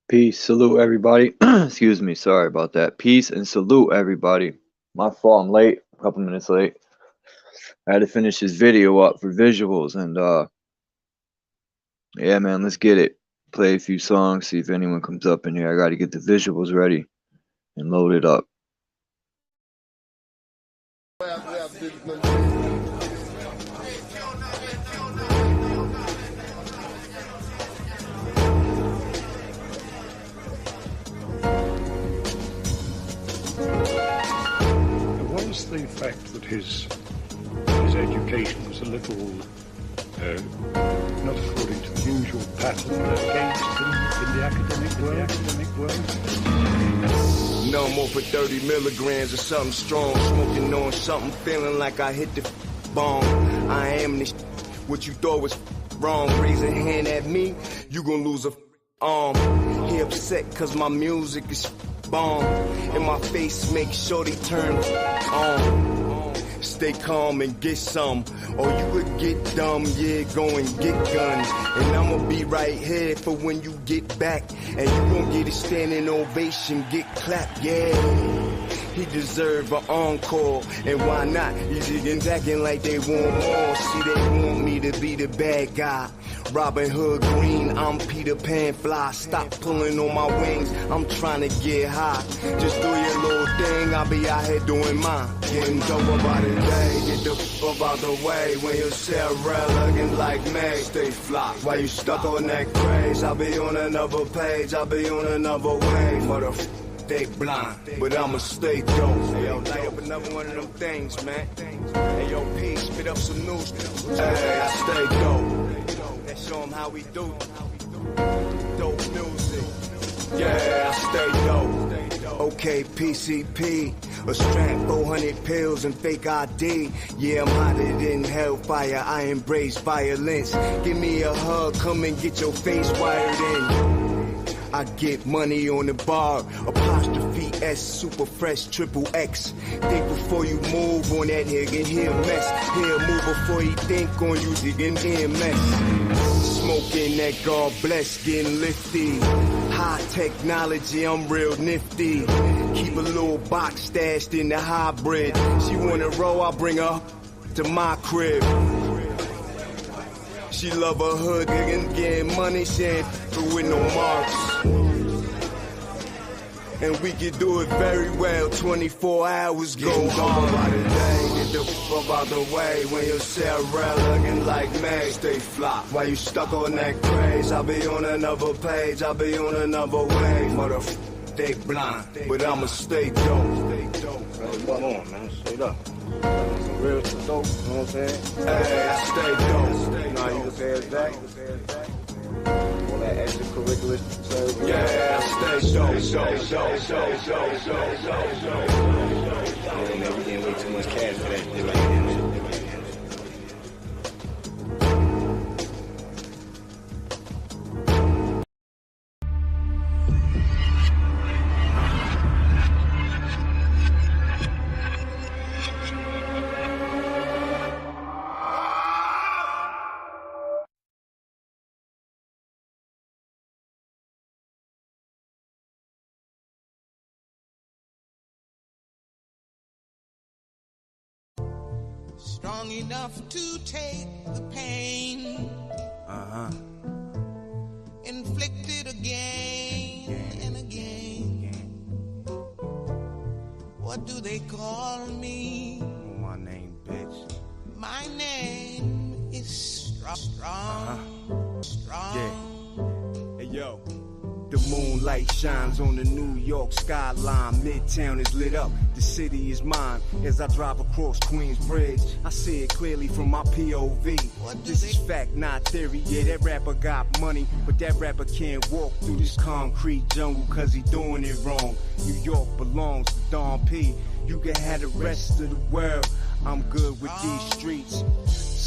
Peace, salute everybody. Excuse me, sorry about that. Peace and salute everybody. My fault, I'm late, a couple minutes late. I had to finish this video up for visuals and yeah man, let's get it. Play a few songs, see if anyone comes up in here. I gotta get the visuals ready and load it up. The fact that his education was a little not according to the usual pattern against him in the academic world. No more for 30 milligrams of something strong, smoking on something, feeling like I hit the bomb. I am this what you thought was wrong. Raise a hand at me, you gon' lose a arm. He upset cause my music is bomb, and my face make sure they turn on. Stay calm and get some, or you could get dumb, yeah, go and get guns. And I'ma be right here for when you get back, and you gon' get a standing ovation, get clapped, yeah. He deserve an encore, and why not? These niggas acting like they want more. See, they want me to be the bad guy. Robin Hood Green, I'm Peter Pan Fly. Stop pulling on my wings, I'm trying to get high. Just do your little thing, I'll be out here doing mine. Getting dope about the day, get the f out the way. When you see a real looking like me, stay fly. Why you stuck on that craze? I'll be on another page, I'll be on another wave. Motherfucker. Stay blind, but I'ma stay dope. Hey, yo, light up another one of them things, man. Hey, yo, P, spit up some news. Hey, I stay dope. Let's show them how we do. Dope music. Yeah, I stay dope. Okay, PCP. A strap, 400 pills and fake ID. Yeah, I'm hotter than hellfire. I embrace violence. Give me a hug, come and get your face wired in. I get money on the bar, apostrophe S, super fresh, triple X. Think before you move on that nigga, he'll mess. He'll move before he think on you, nigga, EMS. Smoking that God bless, getting lifty. High technology, I'm real nifty. Keep a little box stashed in the hybrid. She wanna roll, I bring her to my crib. She love her hood, nigga, getting money, she ain't with no marks. And we can do it very well, 24 hours go hard by the day. Get the f out the way when you see a real looking like me. Stay fly, why you stuck on that craze? I'll be on another page, I'll be on another wave. Motherfucker, stay blind, but I'ma stay dope. Hey, come on, man, straight up. Some real dope, you know what I'm saying? Hey, I stay dope. You know how you can say it's back? All that extracurricular service. Yeah, I stay dope. Yeah, man, we getting way too much cash for that shit right now. Strong enough to take the pain inflicted again and again. What do they call me? My name, bitch. My name is Strong. Yeah. Hey, yo. The moonlight shines on the New York skyline. Midtown is lit up, the city is mine. As I drive across Queensbridge, I see it clearly from my POV. This is fact, not theory. Yeah, that rapper got money, but that rapper can't walk through this concrete jungle cause he doing it wrong. New York belongs to Don P. You can have the rest of the world. I'm good with these streets.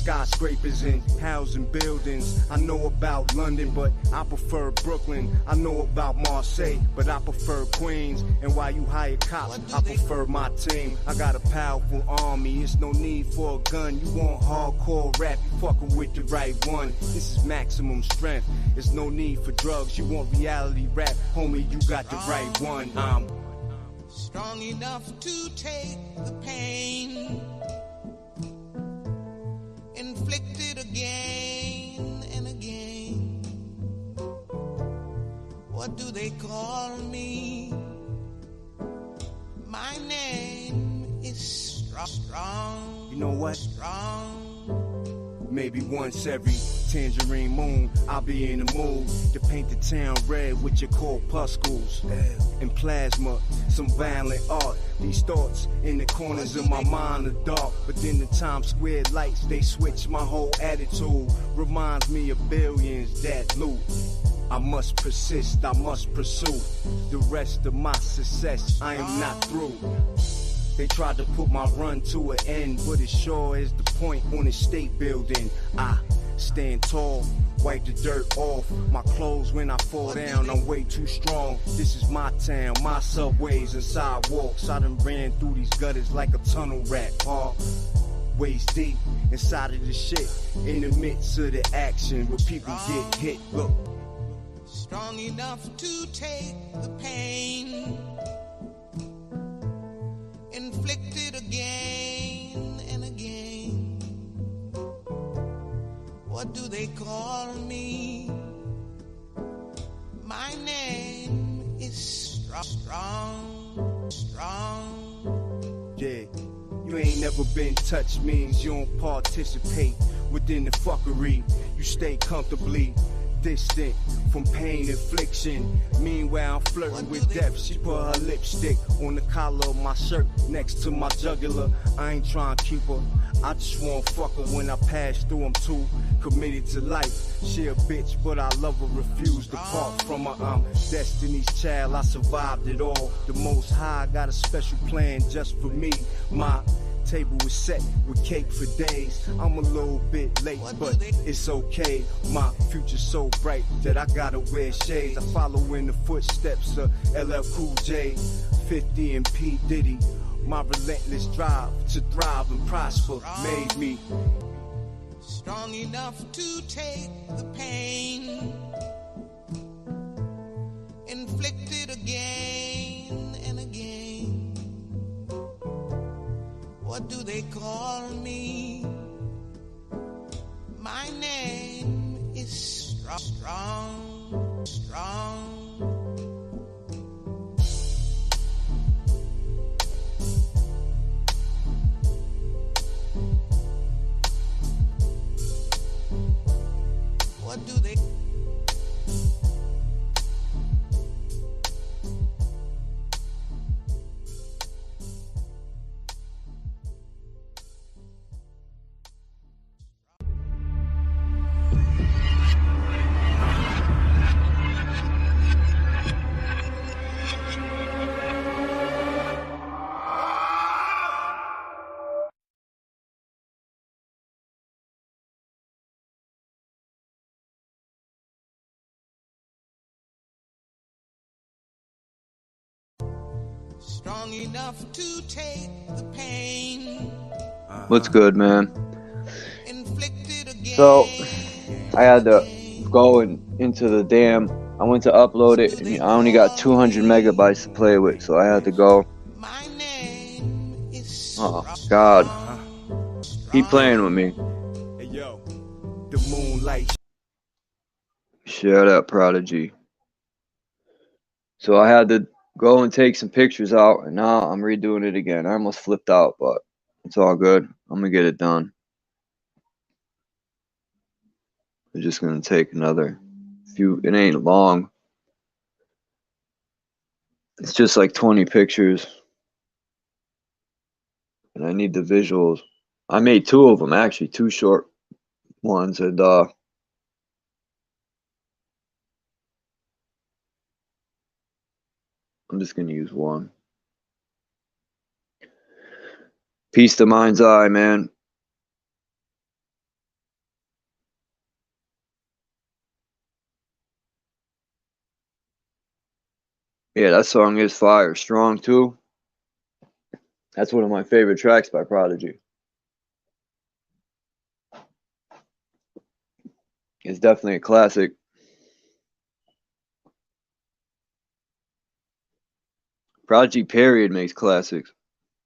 skyscrapers and housing buildings. I know about London, but I prefer Brooklyn. I know about Marseille, but I prefer Queens. And while you hire cops, I prefer my team. I got a powerful army, it's no need for a gun. You want hardcore rap, you fucking with the right one. This is maximum strength, there's no need for drugs. You want reality rap, homie, you got the right one. I'm strong enough to take the pain inflicted again and again. What do they call me? My name is strong. You know what? Strong. Maybe once every tangerine moon, I'll be in the mood to paint the town red with your corpuscles and plasma, some violent art. These thoughts in the corners of my mind are dark, but then the Times Square lights, they switch my whole attitude. Reminds me of billions that loot. I must persist, I must pursue the rest of my success. I am not through. They tried to put my run to an end, but it sure is the point on the state building. I stand tall, wipe the dirt off my clothes when I fall down. I'm way too strong. This is my town, my subways and sidewalks. I done ran through these gutters like a tunnel rat, waist deep inside of the shit, in the midst of the action where people get hit. Look, strong enough to take the pain inflicted again and again. What do they call me? My name is strong. Yeah, you ain't never been touched means you don't participate within the fuckery. You stay comfortably distant from pain infliction. Meanwhile, I'm flirting with death. She put her lipstick on the collar of my shirt next to my jugular. I ain't trying to keep her, I just want to fuck her when I pass through. I'm too committed to life. She a bitch, but I love her, refuse to part from her. I'm Destiny's child, I survived it all. The Most High got a special plan just for me. My table is set with cake for days. I'm a little bit late, but it's okay. My future's so bright that I gotta wear shades. I follow in the footsteps of LL Cool J, 50 and P. Diddy. My relentless drive to thrive and prosper made me strong enough to take the pain inflicted again and again. What do they call me? My name is strong. What do they? Strong enough to take the pain. What's good, man? Inflicted again. So I had to go into the dam. I went to upload it, and I only got 200 megabytes to play with, so I had to go. My name is Oh God, he playing with me. Hey yo, the moonlight. Shut up, Prodigy. So I had to go and take some pictures out, and now I'm redoing it again. I almost flipped out, but it's all good. I'm gonna get it done. It's just gonna take another few. It ain't long. It's just like 20 pictures, and I need the visuals. I made 2 of them, actually, 2 short ones, and I'm just gonna use one. Peace to Mind's Eye, man. Yeah, that song is fire. Strong too. That's one of my favorite tracks by Prodigy. It's definitely a classic. Prodigy period makes classics.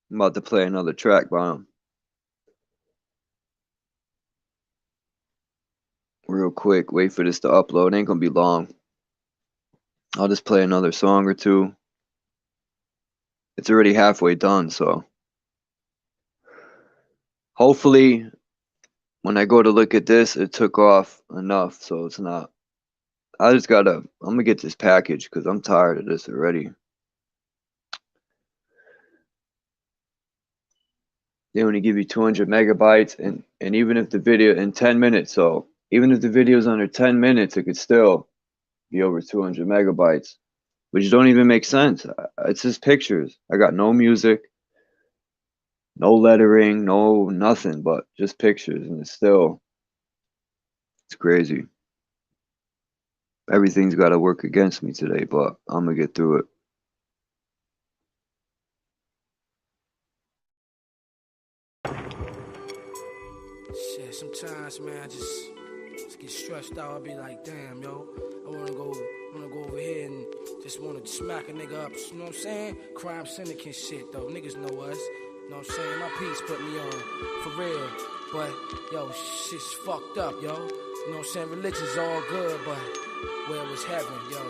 I'm about to play another track by him. Real quick, wait for this to upload. It ain't gonna be long. I'll just play another song or two. It's already halfway done, so hopefully when I go to look at this, it took off enough so it's not. I'm gonna get this package because I'm tired of this already. They only give you 200 megabytes, and even if the video in 10 minutes, so even if the video is under 10 minutes, it could still be over 200 megabytes, which don't even make sense. It's just pictures. I got no music, no lettering, no nothing, but just pictures, and it's crazy. Everything's got to work against me today, but I'm gonna get through it. Shit, sometimes, man, I just get stressed out. I'll be like, damn, yo, I wanna go over here and just wanna smack a nigga up. You know what I'm saying? Crime syndicate shit, though. Niggas know us. You know what I'm saying? My piece put me on, for real. But, yo, shit's fucked up, yo. You know what I'm saying? Religion's all good, but where was heaven, yo?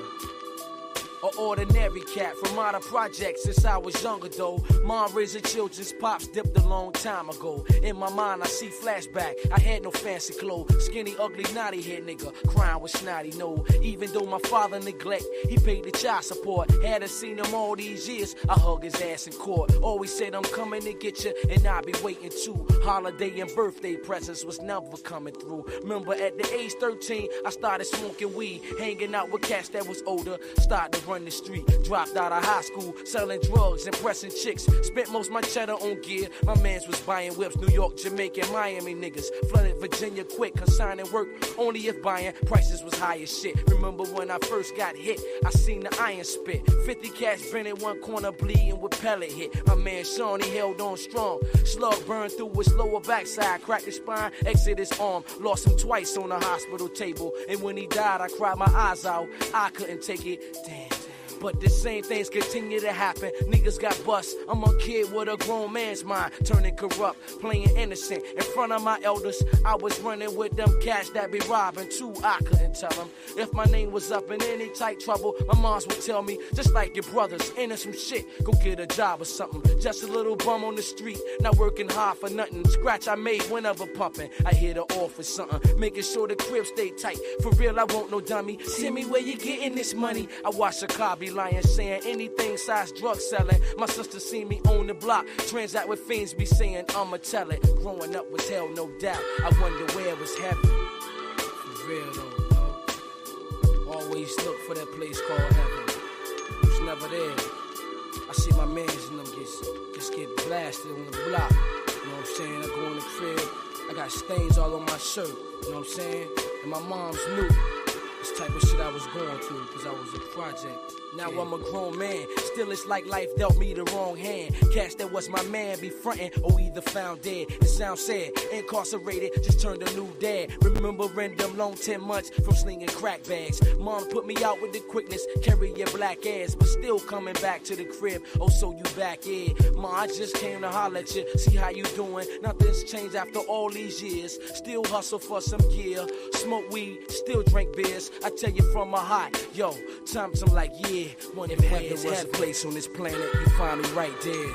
An ordinary cat from out of projects since I was younger though. Mom raising children's pops dipped a long time ago. In my mind I see flashback. I had no fancy clothes. Skinny, ugly, naughty head nigga. Crying with snotty no. Even though my father neglect, he paid the child support. Hadn't seen him all these years. I hug his ass in court. Always said I'm coming to get you, and I'll be waiting too. Holiday and birthday presents was never coming through. Remember at the age 13, I started smoking weed, hanging out with cats that was older. Started to run the street, dropped out of high school, selling drugs, impressing chicks. Spent most my cheddar on gear. My mans was buying whips, New York, Jamaica, Miami niggas. Flooded Virginia quick, consigning work only if buying. Prices was high as shit. Remember when I first got hit, I seen the iron spit. 50 cats been in one corner bleeding with pellet hit. My man Sean, he held on strong. Slug burned through his lower backside, cracked his spine, exit his arm. Lost him twice on the hospital table. And when he died, I cried my eyes out. I couldn't take it. Damn. But the same things continue to happen. Niggas got bust. I'm a kid with a grown man's mind, turning corrupt, playing innocent. In front of my elders, I was running with them cats that be robbing too. I couldn't tell them if my name was up in any tight trouble. My moms would tell me, just like your brothers, into some shit, go get a job or something. Just a little bum on the street, not working hard for nothing. Scratch I made whenever pumping. I hit her off with something, making sure the crib stay tight. For real, I won't no dummy. Send me where you getting this money. I watch a car be lying, saying anything size drug selling. My sister seen me on the block, transact with fiends, be saying I'ma tell it. Growing up was hell, no doubt. I wonder where was heaven. For real though, yo. Always look for that place called heaven. Who's never there. I see my mans and them just get blasted on the block. You know what I'm saying? I go in the crib, I got stains all on my shirt. You know what I'm saying? And my mom's knew this type of shit I was going through because I was a project. Now I'm a grown man, still it's like life dealt me the wrong hand. Cats that was my man be frontin' or either found dead. It sounds sad, incarcerated, just turned a new dad. Remembering them long 10 months from slinging crack bags. Mom put me out with the quickness, carry your black ass, but still coming back to the crib. Oh, so you back here. Ma, I just came to holler at you, see how you doing. Nothing's changed after all these years. Still hustle for some gear, smoke weed, still drink beers. I tell you from my heart, yo, times I'm like, yeah. If heaven was a place on this planet, you find me right there.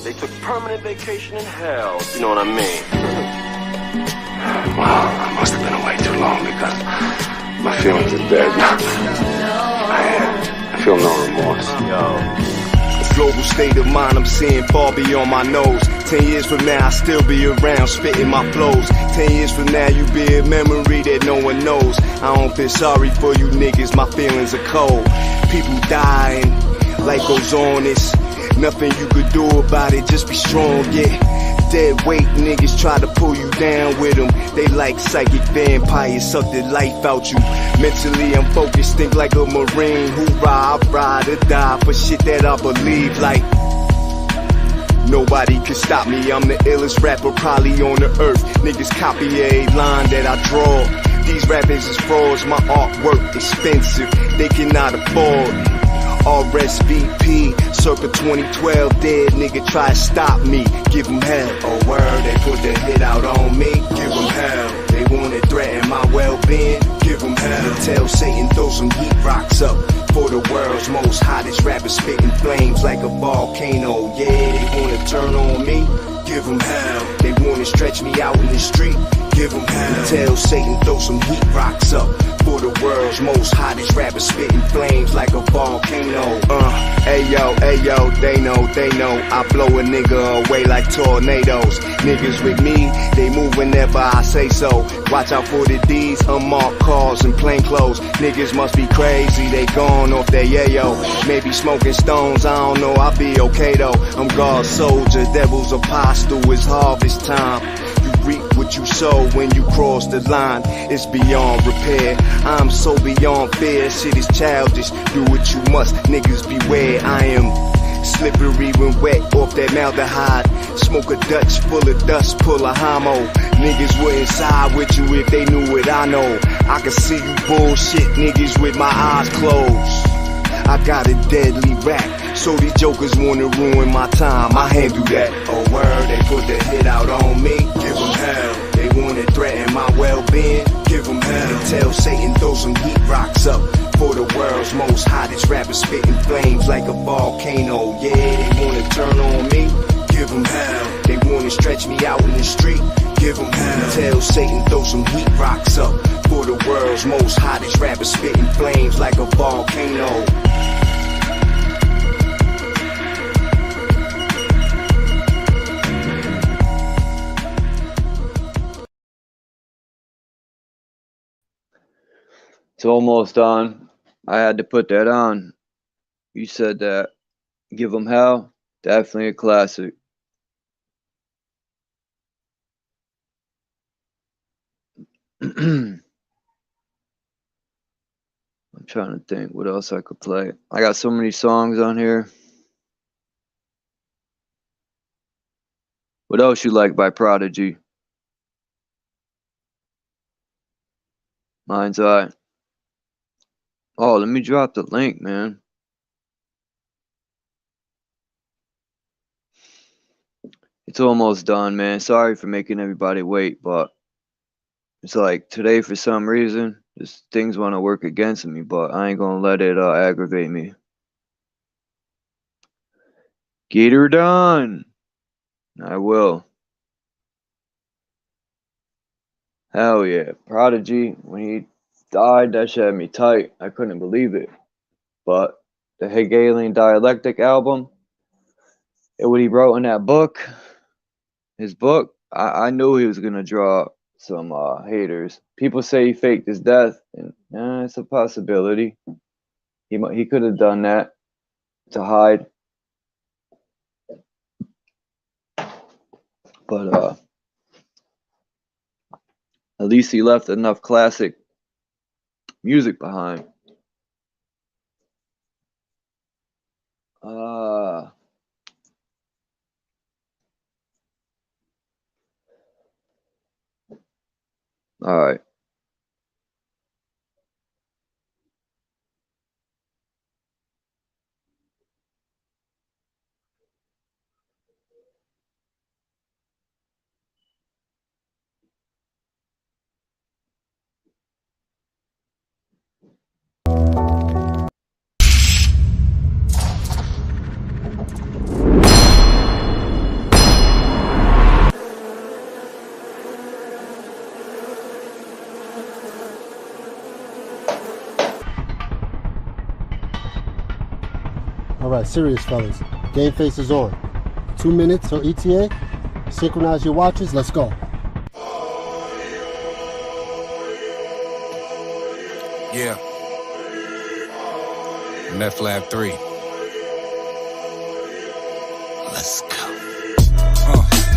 They took permanent vacation in hell. You know what I mean? Well, I must have been away too long because my feelings are dead. I feel no remorse. Global state of mind, I'm seeing far beyond my nose. 10 years from now, I'll still be around, spitting my flows. 10 years from now, you be a memory that no one knows. I don't feel sorry for you niggas, my feelings are cold. People dying, life goes on, it's nothing you could do about it, just be strong, yeah. Dead weight niggas try to pull you down with them. They like psychic vampires, suck the life out you. Mentally I'm focused, think like a Marine. Hoorah, I ride or die for shit that I believe like. Nobody can stop me, I'm the illest rapper probably on the earth. Niggas copy a line that I draw. These rappers is frauds, my artwork expensive, they cannot afford. RSVP, circa 2012, dead nigga try to stop me, give him hell. Oh word, they put the hit out on me, give him hell. They wanna threaten my well-being, give him hell. Tell Satan throw some heat rocks up for the world's most hottest rapper, spitting flames like a volcano. Yeah, they wanna turn on me, give them hell. They wanna stretch me out in the street, give them hell. Tell Satan throw some heat rocks up for the world's most hottest rapper, spitting flames like a volcano. Ayo, they know, I blow a nigga away like tornadoes. Niggas with me, they move whenever I say so. Watch out for the D's, unmarked cars and plain clothes. Niggas must be crazy, they gone off their yayo. Maybe smoking stones, I don't know, I'll be okay though. I'm God's soldier, devil's apostle, it's harvest time. You reap what you sow when you cross the line, it's beyond repair. I'm so beyond fear, shit is childish. Do what you must, niggas beware. I am slippery when wet off that maldehyde. Smoke a Dutch full of dust, pull a homo. Niggas wouldn't side with you if they knew what I know. I can see you bullshit niggas with my eyes closed. I got a deadly rap, so these jokers wanna ruin my time, I handle that. Oh word, they put the hit out on me, give them hell. They wanna threaten my well-being, give them hell. Tell Satan throw some heat rocks up for the world's most hottest rapper, spitting flames like a volcano. Yeah, they wanna turn on me, give them hell. They wanna stretch me out in the street, give them hell. Tell Satan throw some heat rocks up for the world's most hottest rapper, spitting flames like a volcano. It's almost done. I had to put that on. You said that. Give them hell. Definitely a classic. I'm trying to think what else I could play. I got so many songs on here. What else you like by Prodigy? Mind's Eye. Oh, let me drop the link, man. It's almost done, man. Sorry for making everybody wait, but it's like today for some reason, just things want to work against me, but I ain't gonna let it aggravate me. Get her done. I will. Hell yeah. Prodigy, when he died, that shit had me tight. I couldn't believe it. But the Hegelian Dialectic album, and what he wrote in that book, his book, I knew he was gonna draw some haters. People say he faked his death, and it's a possibility. He could have done that to hide. But at least he left enough classic music behind. All right. Alright, serious fellas. Game face is on. 2 minutes till ETA. Synchronize your watches, let's go. Yeah. Meth Lab 3. Let's go.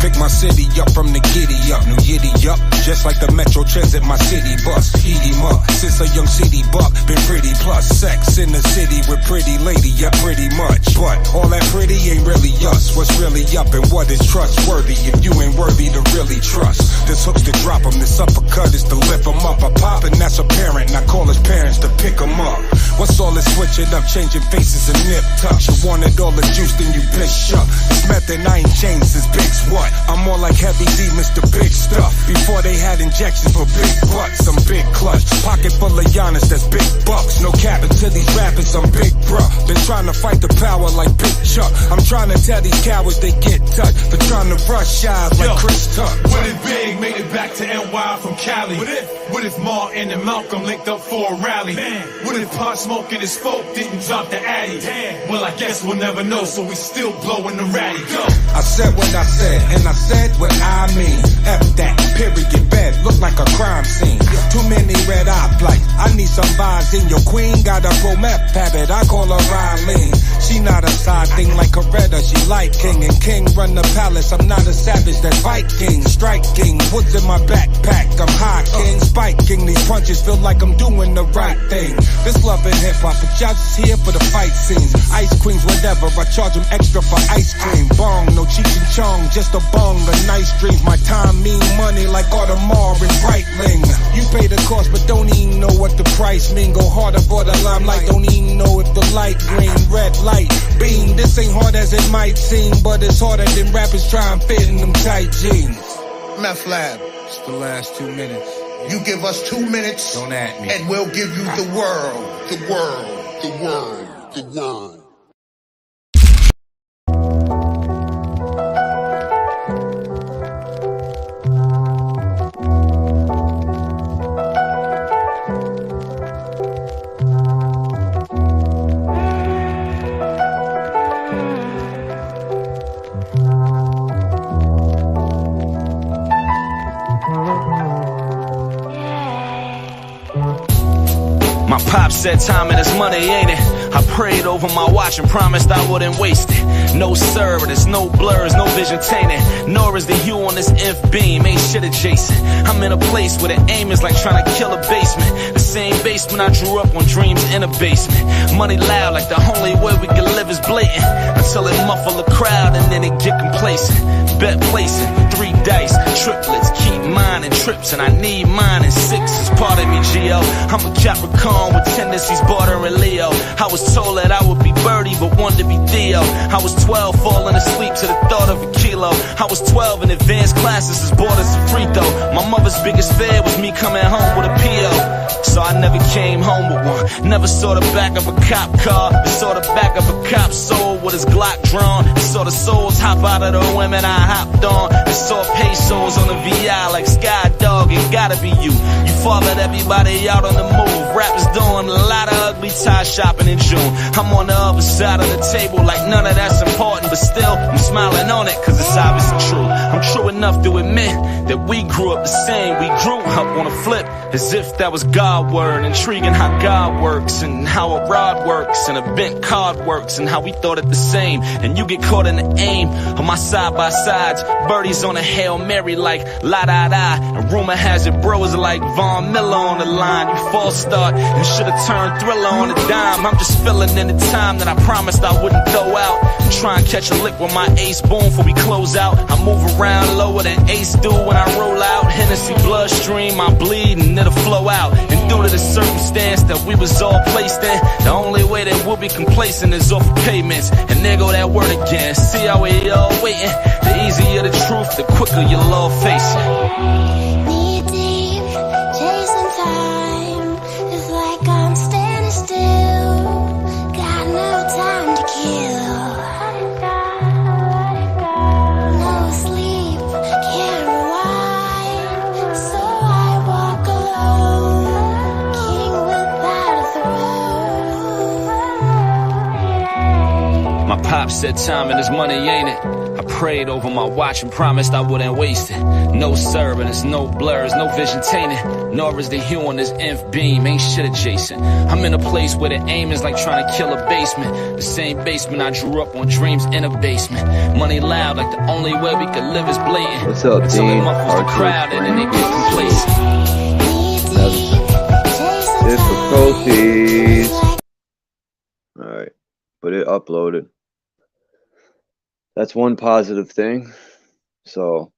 Pick my city up from the giddy up, new yiddy up. Just like the Metro Transit, my city bus. Eat him up, since a young city buck. Been pretty plus sex in the city with pretty lady, yeah, pretty much. But all that pretty ain't really us. What's really up and what is trustworthy if you ain't worthy to really trust? This hook's to drop him, this uppercut is to lift him up. I pop and that's apparent, now call his parents to pick him up. What's all this switching up, changing faces and nip tucks? You wanted all the juice, then you bitch up. It's method, I ain't changed since Big's what? I'm more like Heavy D, Mr. Big Stuff. Before they had injections for big butts, I'm big clutch. Pocket full of Giannis, that's big bucks. No cap to these rappers, I'm big bruh. Been trying to fight the power like Big Chuck. I'm trying to tell these cowards they get touched. But trying to rush eyes like Chris Tuck. What if Big made it back to NY from Cali? What if Martin and Malcolm linked up for a rally? Man. What if Pot Smoke and his folk didn't drop the Addy? Damn. Well, I guess we'll never know, so we still blowing the ratty. Go. I said what I said, and I said what I mean. F that, period, bed, look like a crime scene. Too many red eye flights, I need some vibes in your queen. Got a pro meth habit, I call her Riley. She not a side thing like Coretta, she like king. And king run the palace, I'm not a savage, that's Viking. Striking, woods in my backpack, I'm high king. Spiking, these punches feel like I'm doing the right thing. This love and hip hop, but y'all just here for the fight scenes. Ice queens, whatever, I charge them extra for ice cream. Bong, no Cheech and Chong, just a bong, a nice dreams. My time mean money like Audemars and Breitling. You pay the cost, but don't even know what the price mean. Go harder for the limelight, don't even know if the light green, red light, beam. This ain't hard as it might seem, but it's harder than rappers try and fit in them tight jeans. Meth Lab. It's the last 2 minutes. You give us 2 minutes, don't at me, and we'll give you the world, the world, the world, the world. My pop said timing is money, ain't it? I prayed over my watch and promised I wouldn't waste it. No sir, there's no blurs, no vision tainted. Nor is the hue on this inf beam, ain't shit adjacent. I'm in a place where the aim is like trying to kill a basement. The same basement I drew up on dreams in a basement. Money loud like the only way we can live is blatant. Until it muffle the crowd and then it get complacent. Bet placing, 3 dice, triplets, keep mine and trips, and I need mine and 6 is part of me, Geo. I'm a Capricorn with tendencies bordering Leo. I was told that I would be Birdie, but wanted to be Theo. I was 12, falling asleep to the thought of a kilo. I was 12 in advanced classes as bored as a free throw. My mother's biggest fear was me coming home with a PO. So I never came home with one. Never saw the back of a cop car, but saw the back of a cop's soul with his Glock drawn. And saw the souls hop out of the women I hopped on. And saw pesos on the VI like Sky Dog. It gotta be you. You fathered everybody out on the move. Rappers doing a lot of ugly tie shopping in June. I'm on the other side of the table like none of that's important, but still I'm smiling on it cause it's obviously true. I'm true enough to admit that we grew up the same. We grew up on a flip as if that was God word. Intriguing how God works and how a rod works and a bent card works and how we thought it the same. And you get caught in the aim of my side by sides. Birdies on a Hail Mary like la da da. And rumor has it bros like Von Miller on the line. You false start and should've turned Thriller on a dime. I'm just filling in the time that I promised I wouldn't throw out. Try and catch a lick with my ace boom before we close out. I move around lower than Ace do when I roll out. Hennessy bloodstream, I bleed and it'll flow out. And due to the circumstance that we was all placed in, the only way that we'll be complacent is off of payments. And there go that word again. See how we all waiting? The easier the truth, the quicker you'll all face it. Knee deep, chasing time. It's like I'm standing still. Got no time to kill. No sleep, can't rewind. So I walk alone, king without a throne. Pop said timing is money, ain't it? I prayed over my watch and promised I wouldn't waste it. No serving, there's no blurs, no vision tainted. Nor is the hue on this inf beam, ain't shit adjacent. I'm in a place where the aim is like trying to kill a basement. The same basement I drew up on dreams in a basement. Money loud, like the only way we could live is blatant. What's up, Until it Dean? muffles the crowd and then they get complacent. Difficulties. Alright, but it uploaded. That's one positive thing. So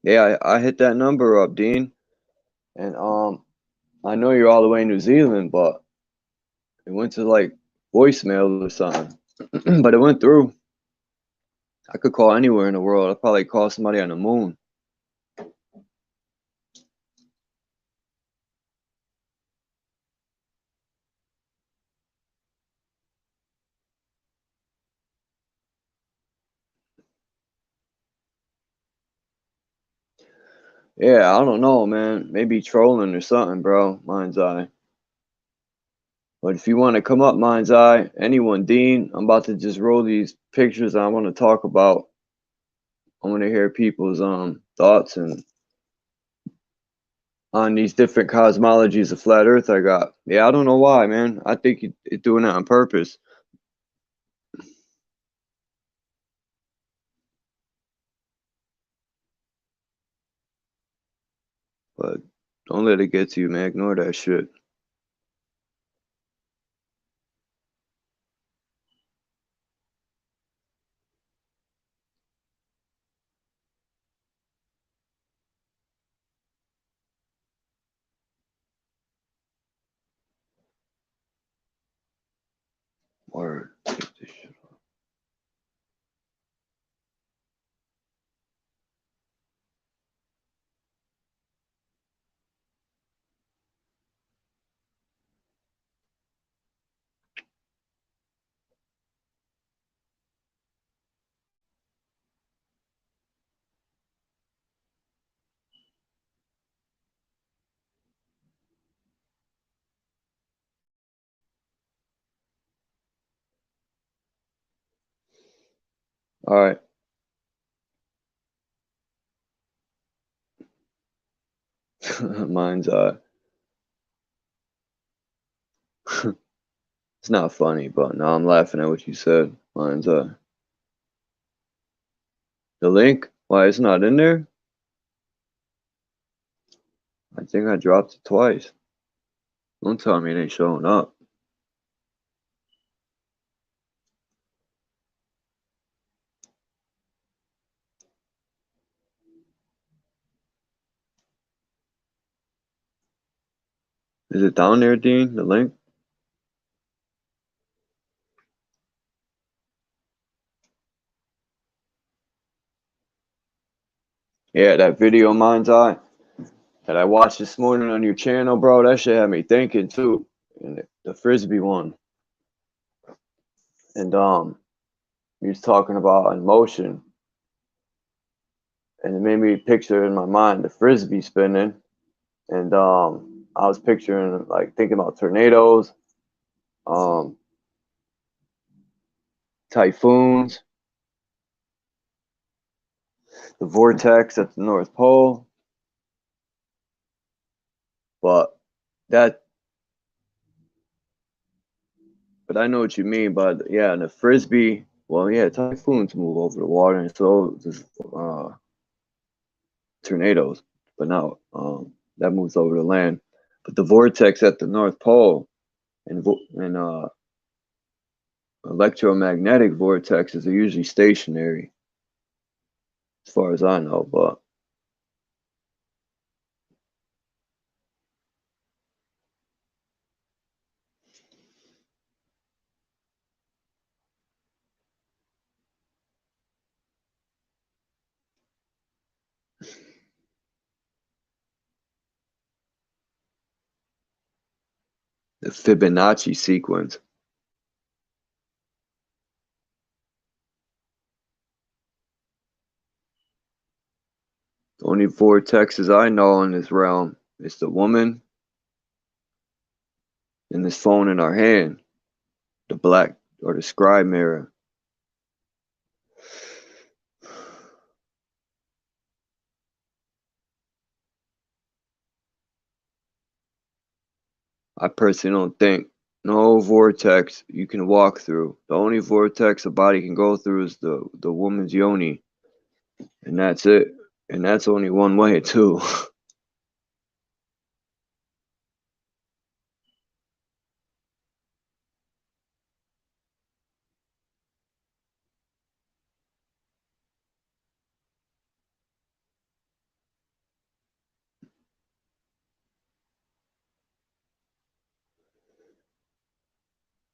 yeah, I hit that number up, Dean. And I know you're all the way in New Zealand, but it went to like voicemail or something. But it went through. I could call anywhere in the world. I'd probably call somebody on the moon. Yeah, I don't know, man. Maybe trolling or something, bro. Mind's eye. But if you want to come up, Mind's eye, anyone, Dean, I'm about to just roll these pictures I want to talk about. I want to hear people's thoughts and on these different cosmologies of flat Earth I got. Yeah, I don't know why, man. I think you're doing it on purpose. But don't let it get to you, man. Ignore that shit. Word. Take this shit off. All right. Mind's eye. It's not funny, but now I'm laughing at what you said. Mind's eye. The link? Why it's not in there? I think I dropped it twice. Don't tell me it ain't showing up. Is it down there, Dean? The link? Yeah, that video, Mind's eye, that I watched this morning on your channel, bro. That shit had me thinking too. And the frisbee one. And he was talking about emotion, and it made me picture in my mind the frisbee spinning, and I was picturing like thinking about tornadoes, typhoons, the vortex at the North Pole, but I know what you mean. But yeah, and the frisbee, well, yeah, typhoons move over the water, and so does tornadoes, but now that moves over the land. But the vortex at the North Pole and electromagnetic vortexes are usually stationary, as far as I know. But the Fibonacci sequence. only vortexes I know in this realm is the woman and this phone in our hand, the black or the scribe mirror. I personally don't think no vortex you can walk through. The only vortex a body can go through is the woman's yoni, and that's it. And that's only one way too.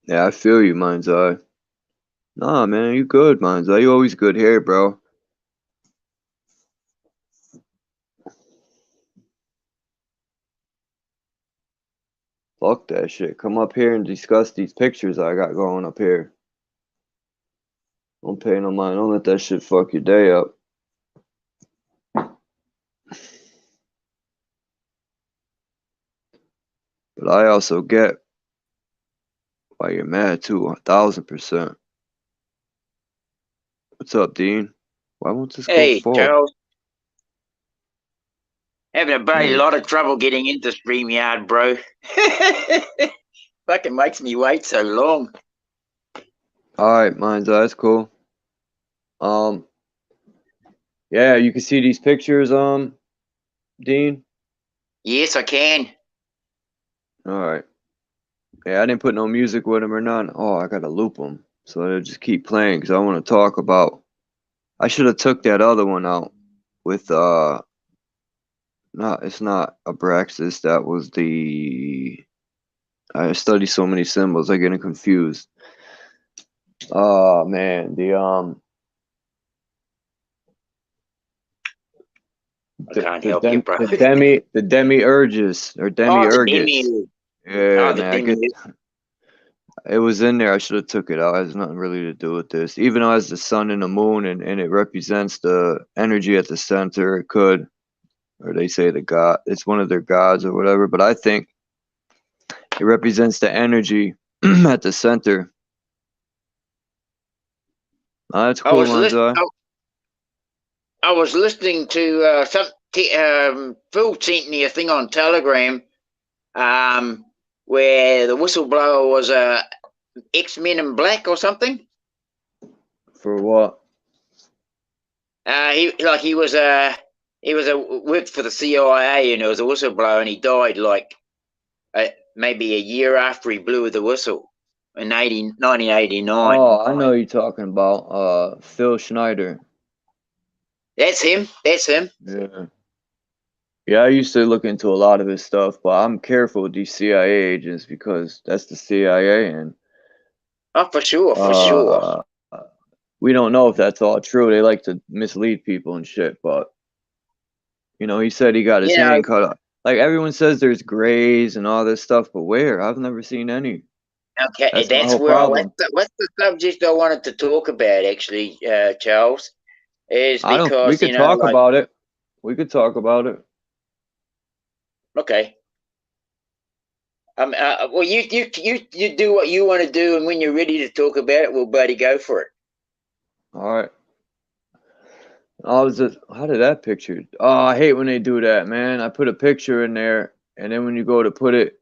Yeah, I feel you, Mind's Eye. Nah, man, you good, Mind's Eye. You always good hair, bro. Fuck that shit. Come up here and discuss these pictures I got going up here. Don't pay no mind. Don't let that shit fuck your day up. But I also get why you're mad too, 1000%. What's up, Dean? Why won't this go Hey, forward? Charles. Having a bloody Hey. lot of trouble getting into StreamYard, bro. Fucking makes me wait so long. Alright, Mind's Eye, that's cool. Yeah, you can see these pictures, Dean? Yes, I can. Alright. Yeah, I didn't put no music with them or none. Oh, I gotta loop them. So they'll just keep playing because I want to talk about. I should have took that other one out with, no, it's not Abraxas. That was the. I study so many symbols, I'm getting confused. Oh, man. I can't help you, bro. The demiurges or demiurges. Oh, Yeah, the man. I get. It was in there. I should have took it out. It has nothing really to do with this. Even though it has the sun and the moon and it represents the energy at the center, it could, or they say the god, it's one of their gods or whatever. But I think it represents the energy at the center. That's cool, I was listening to Phil sent me a thing on Telegram, where the whistleblower was X-Men in Black or something. For what? He worked for the CIA and he was a whistleblower and he died like maybe a year after he blew the whistle in 1989. Oh, I know you're talking about Phil Schneider. That's him. That's him. Yeah. Yeah, I used to look into a lot of his stuff, but I'm careful with these CIA agents because that's the CIA and for sure. We don't know if that's all true. They like to mislead people and shit, but you know, he said he got his hand cut off. Like everyone says there's grays and all this stuff, but where? I've never seen any. Okay, that's the subject I wanted to talk about actually, Charles, is because we could talk about it. We could talk about it. Okay. Well, you do what you want to do, and when you're ready to talk about it, we'll buddy go for it. All right. How did that picture? Oh, I hate when they do that, man. I put a picture in there, and then when you go to put it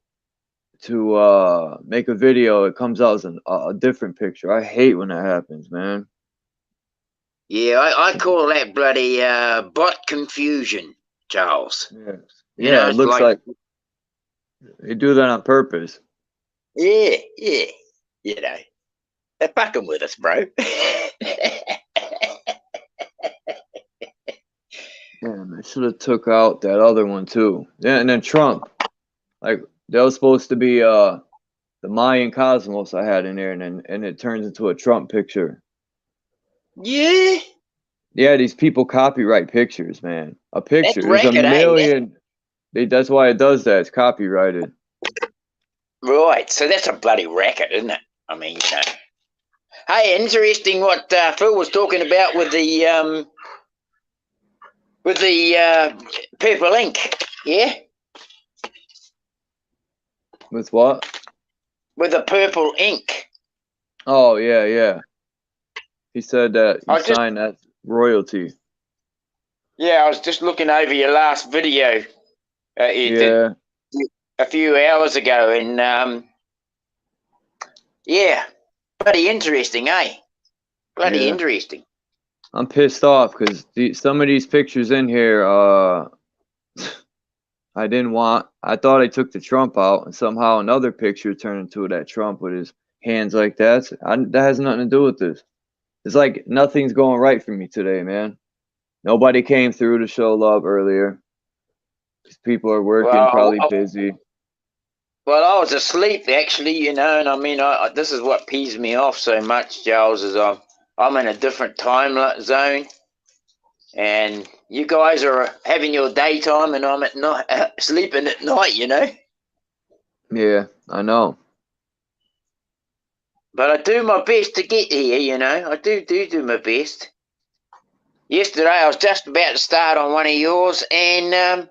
to make a video, it comes out as a different picture. I hate when that happens, man. Yeah, I call that bloody bot confusion, Charles. Yeah, it looks like they do that on purpose. Yeah. You know, they're fucking with us, bro. Damn, I should have took out that other one too. Yeah, and then Trump. Like that was supposed to be the Mayan cosmos I had in there, and it turns into a Trump picture. Yeah. Yeah, these people copyright pictures, man. A picture. That's There's a million. That's why it does that. It's copyrighted. Right. So that's a bloody racket, isn't it? I mean, you know. Hey, interesting what Phil was talking about with the with the purple ink, yeah? With what? With the purple ink. Oh, yeah, yeah. He said that you I just, signed that royalty. yeah, I was just looking over your last video you did Yeah, a few hours ago, and yeah, bloody interesting, eh? Bloody yeah. interesting. I'm pissed off because some of these pictures in here, I didn't want. I thought I took the Trump out, and somehow another picture turned into that Trump with his hands like that. That has nothing to do with this. It's like nothing's going right for me today, man. Nobody came through to show love earlier. 'Cause people are working, Well, probably busy. well, I was asleep actually, you know, and I mean, this is what pees me off so much, Giles, is I'm in a different time zone, and you guys are having your daytime, and I'm at night, sleeping at night, you know. Yeah, I know. But I do my best to get here, you know. I do my best. Yesterday, I was just about to start on one of yours, and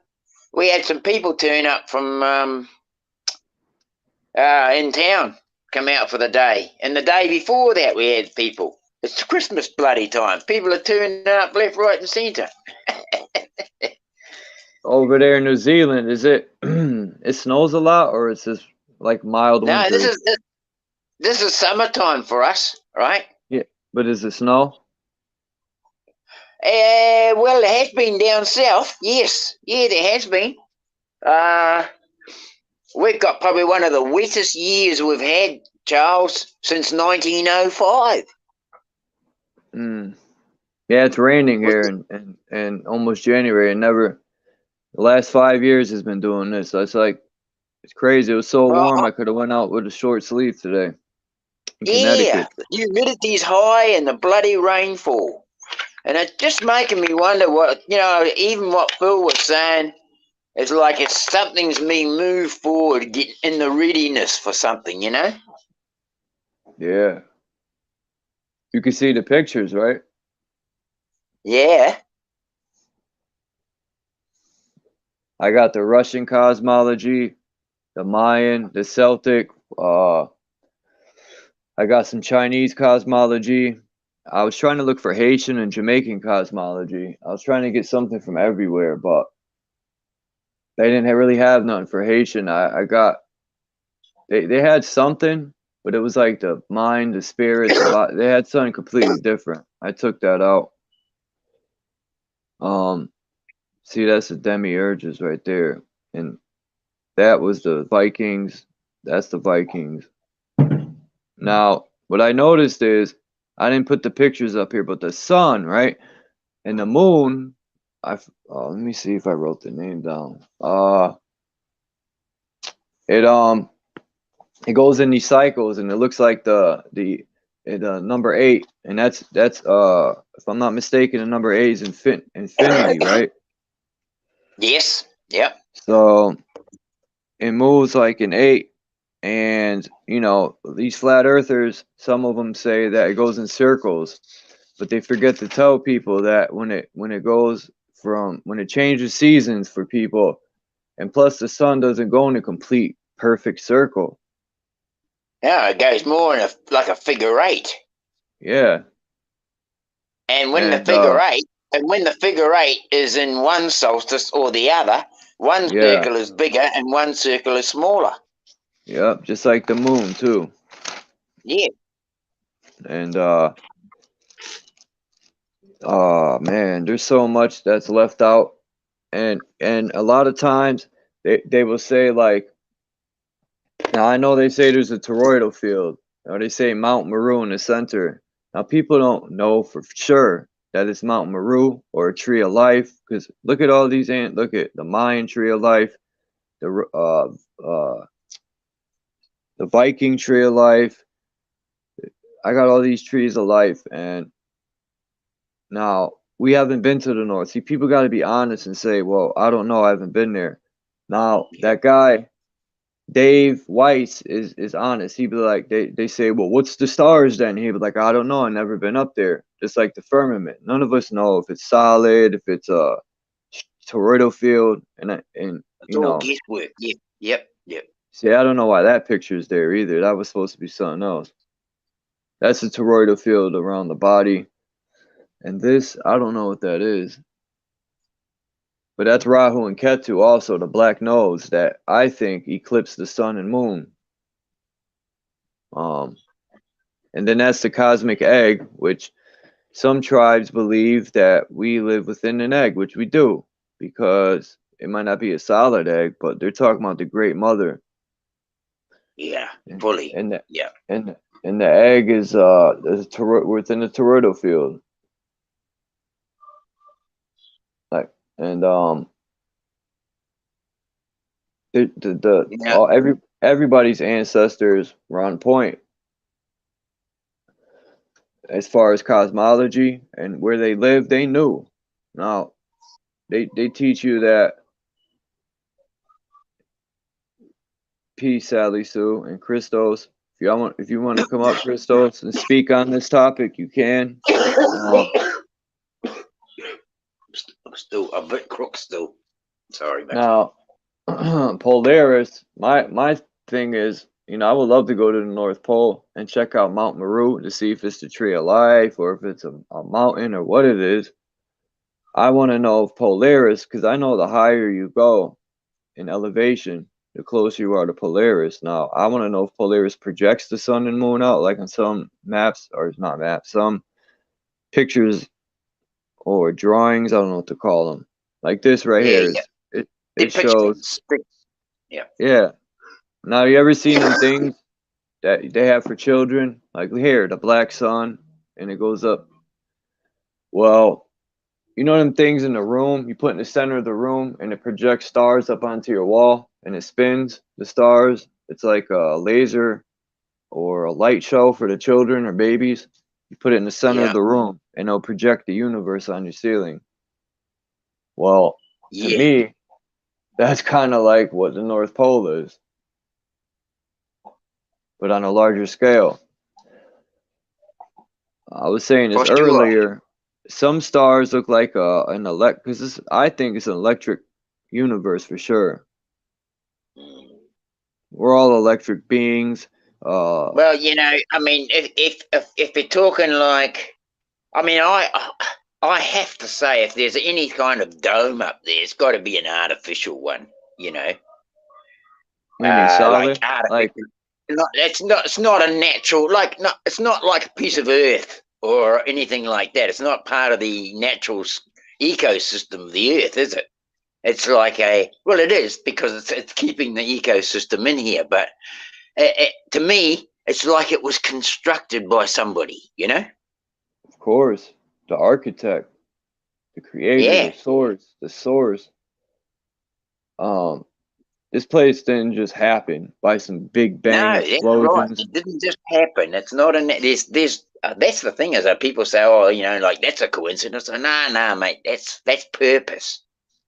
we had some people turn up from in town, come out for the day. And the day before that, we had people. It's Christmas bloody time. People are turning up left, right, and centre. Over there in New Zealand, is it? It snows a lot, or it's just like mild No, winter? this is summertime for us, right? Yeah, but is it snow? Well, there has been down south. Yes, yeah, there has been. We've got probably one of the wettest years we've had, Charles, since 1905. Yeah, it's raining here in almost January, and never. The last 5 years has been doing this. So it's crazy. It was so Well, warm I could have went out with a short sleeve today in yeah, Connecticut. the humidity's high and the bloody rainfall. And it's just making me wonder what, you know, even what Phil was saying, it's like something's being moved forward, get in the readiness for something, you know? Yeah. You can see the pictures, right? Yeah. I got the Russian cosmology, the Mayan, the Celtic. I got some Chinese cosmology. I was trying to look for Haitian and Jamaican cosmology. I was trying to get something from everywhere, but they didn't really have nothing for Haitian. I got they had something, but it was like the mind, the spirit, the body. They had something completely different. I took that out. See, that's the demiurges right there, and that was the Vikings. That's the Vikings. Now, what I noticed is I didn't put the pictures up here, but the sun, right, and the moon. Let me see if I wrote the name down. It goes in these cycles, and it looks like the number 8, and that's if I'm not mistaken, the number 8 is infinity, right? Yes. Yep. So it moves like an 8, and you know these flat earthers, some of them say that it goes in circles, but they forget to tell people that when it changes seasons for people, and plus the sun doesn't go in a complete perfect circle. Yeah, it goes more in like a figure 8. Yeah. And when the figure 8 is in one solstice or the other, one circle is bigger and one circle is smaller. Yep, just like the moon too. Yeah. And man, there's so much that's left out, and a lot of times they will say like, now I know they say there's a toroidal field, or they say MT.MERU in the center. Now people don't know for sure that it's MT.MERU or a tree of life, because look at all these look at the Mayan tree of life, the Viking tree of life. I got all these trees of life, and now we haven't been to the north. See, people got to be honest and say, well, I don't know, I haven't been there. Now that guy Dave Weiss is honest. He'd be like, they say, well, what's the stars then? He'd be like, I don't know, I've never been up there. Just like the firmament, none of us know if it's solid, if it's toroidal field, and It's you all know, guesswork. Yep, yep, yep. see, I don't know why that picture's there either. That was supposed to be something else. That's the toroidal field around the body, and this, I don't know what that is. But that's Rahu and Ketu also, the black nose that I think eclipse the sun and moon. And then that's the cosmic egg, which some tribes believe that we live within an egg, which we do, because it might not be a solid egg, but they're talking about the Great Mother. Yeah, fully. And the, yeah. And the egg is within the toroidal field. Like, and everybody's ancestors were on point as far as cosmology and where they lived. They knew. Now they teach you that. Peace, Sally Sue and Christos. If you want to come up, Christos, and speak on this topic, you can. I'm still a bit crook still. Sorry, man. Now, Polaris, my thing is, you know, I would love to go to the North Pole and check out MT.MERU to see if it's the tree of life or if it's a mountain or what it is. I want to know if Polaris, because I know the higher you go in elevation, the closer you are to Polaris. Now, I want to know if Polaris projects the sun and moon out, like on some maps, or not maps, some pictures or drawings. I don't know what to call them. Like this right here. Yeah. It shows. Yeah. Yeah. Now, you ever seen them things that they have for children? Like here, the black sun, and it goes up. Well, you know them things in the room you put in the center of the room, and it projects stars up onto your wall, and it spins the stars. It's like a laser or a light show for the children or babies. You put it in the center of the room, and it'll project the universe on your ceiling. Well, to me, that's kind of like what the North Pole is, but on a larger scale. I was saying this earlier. Some stars look like an because I think it's an electric universe for sure. We're all electric beings. Well, you know, I mean, if you're talking like, I mean, I have to say, if there's any kind of dome up there, it's got to be an artificial one. You know, solid? like artificial. It's not a natural, it's not like a piece of earth or anything like that. It's not part of the natural ecosystem of the earth, is it? It's like well, it is, because it's keeping the ecosystem in here. But to me, it's like it was constructed by somebody, you know? Of course, the architect, the creator, the source. This place didn't just happen by some big bang explosions. Right. It didn't just happen. It's not there's that's the thing, is that people say, oh, you know, like that's a coincidence. Nah, mate, that's purpose.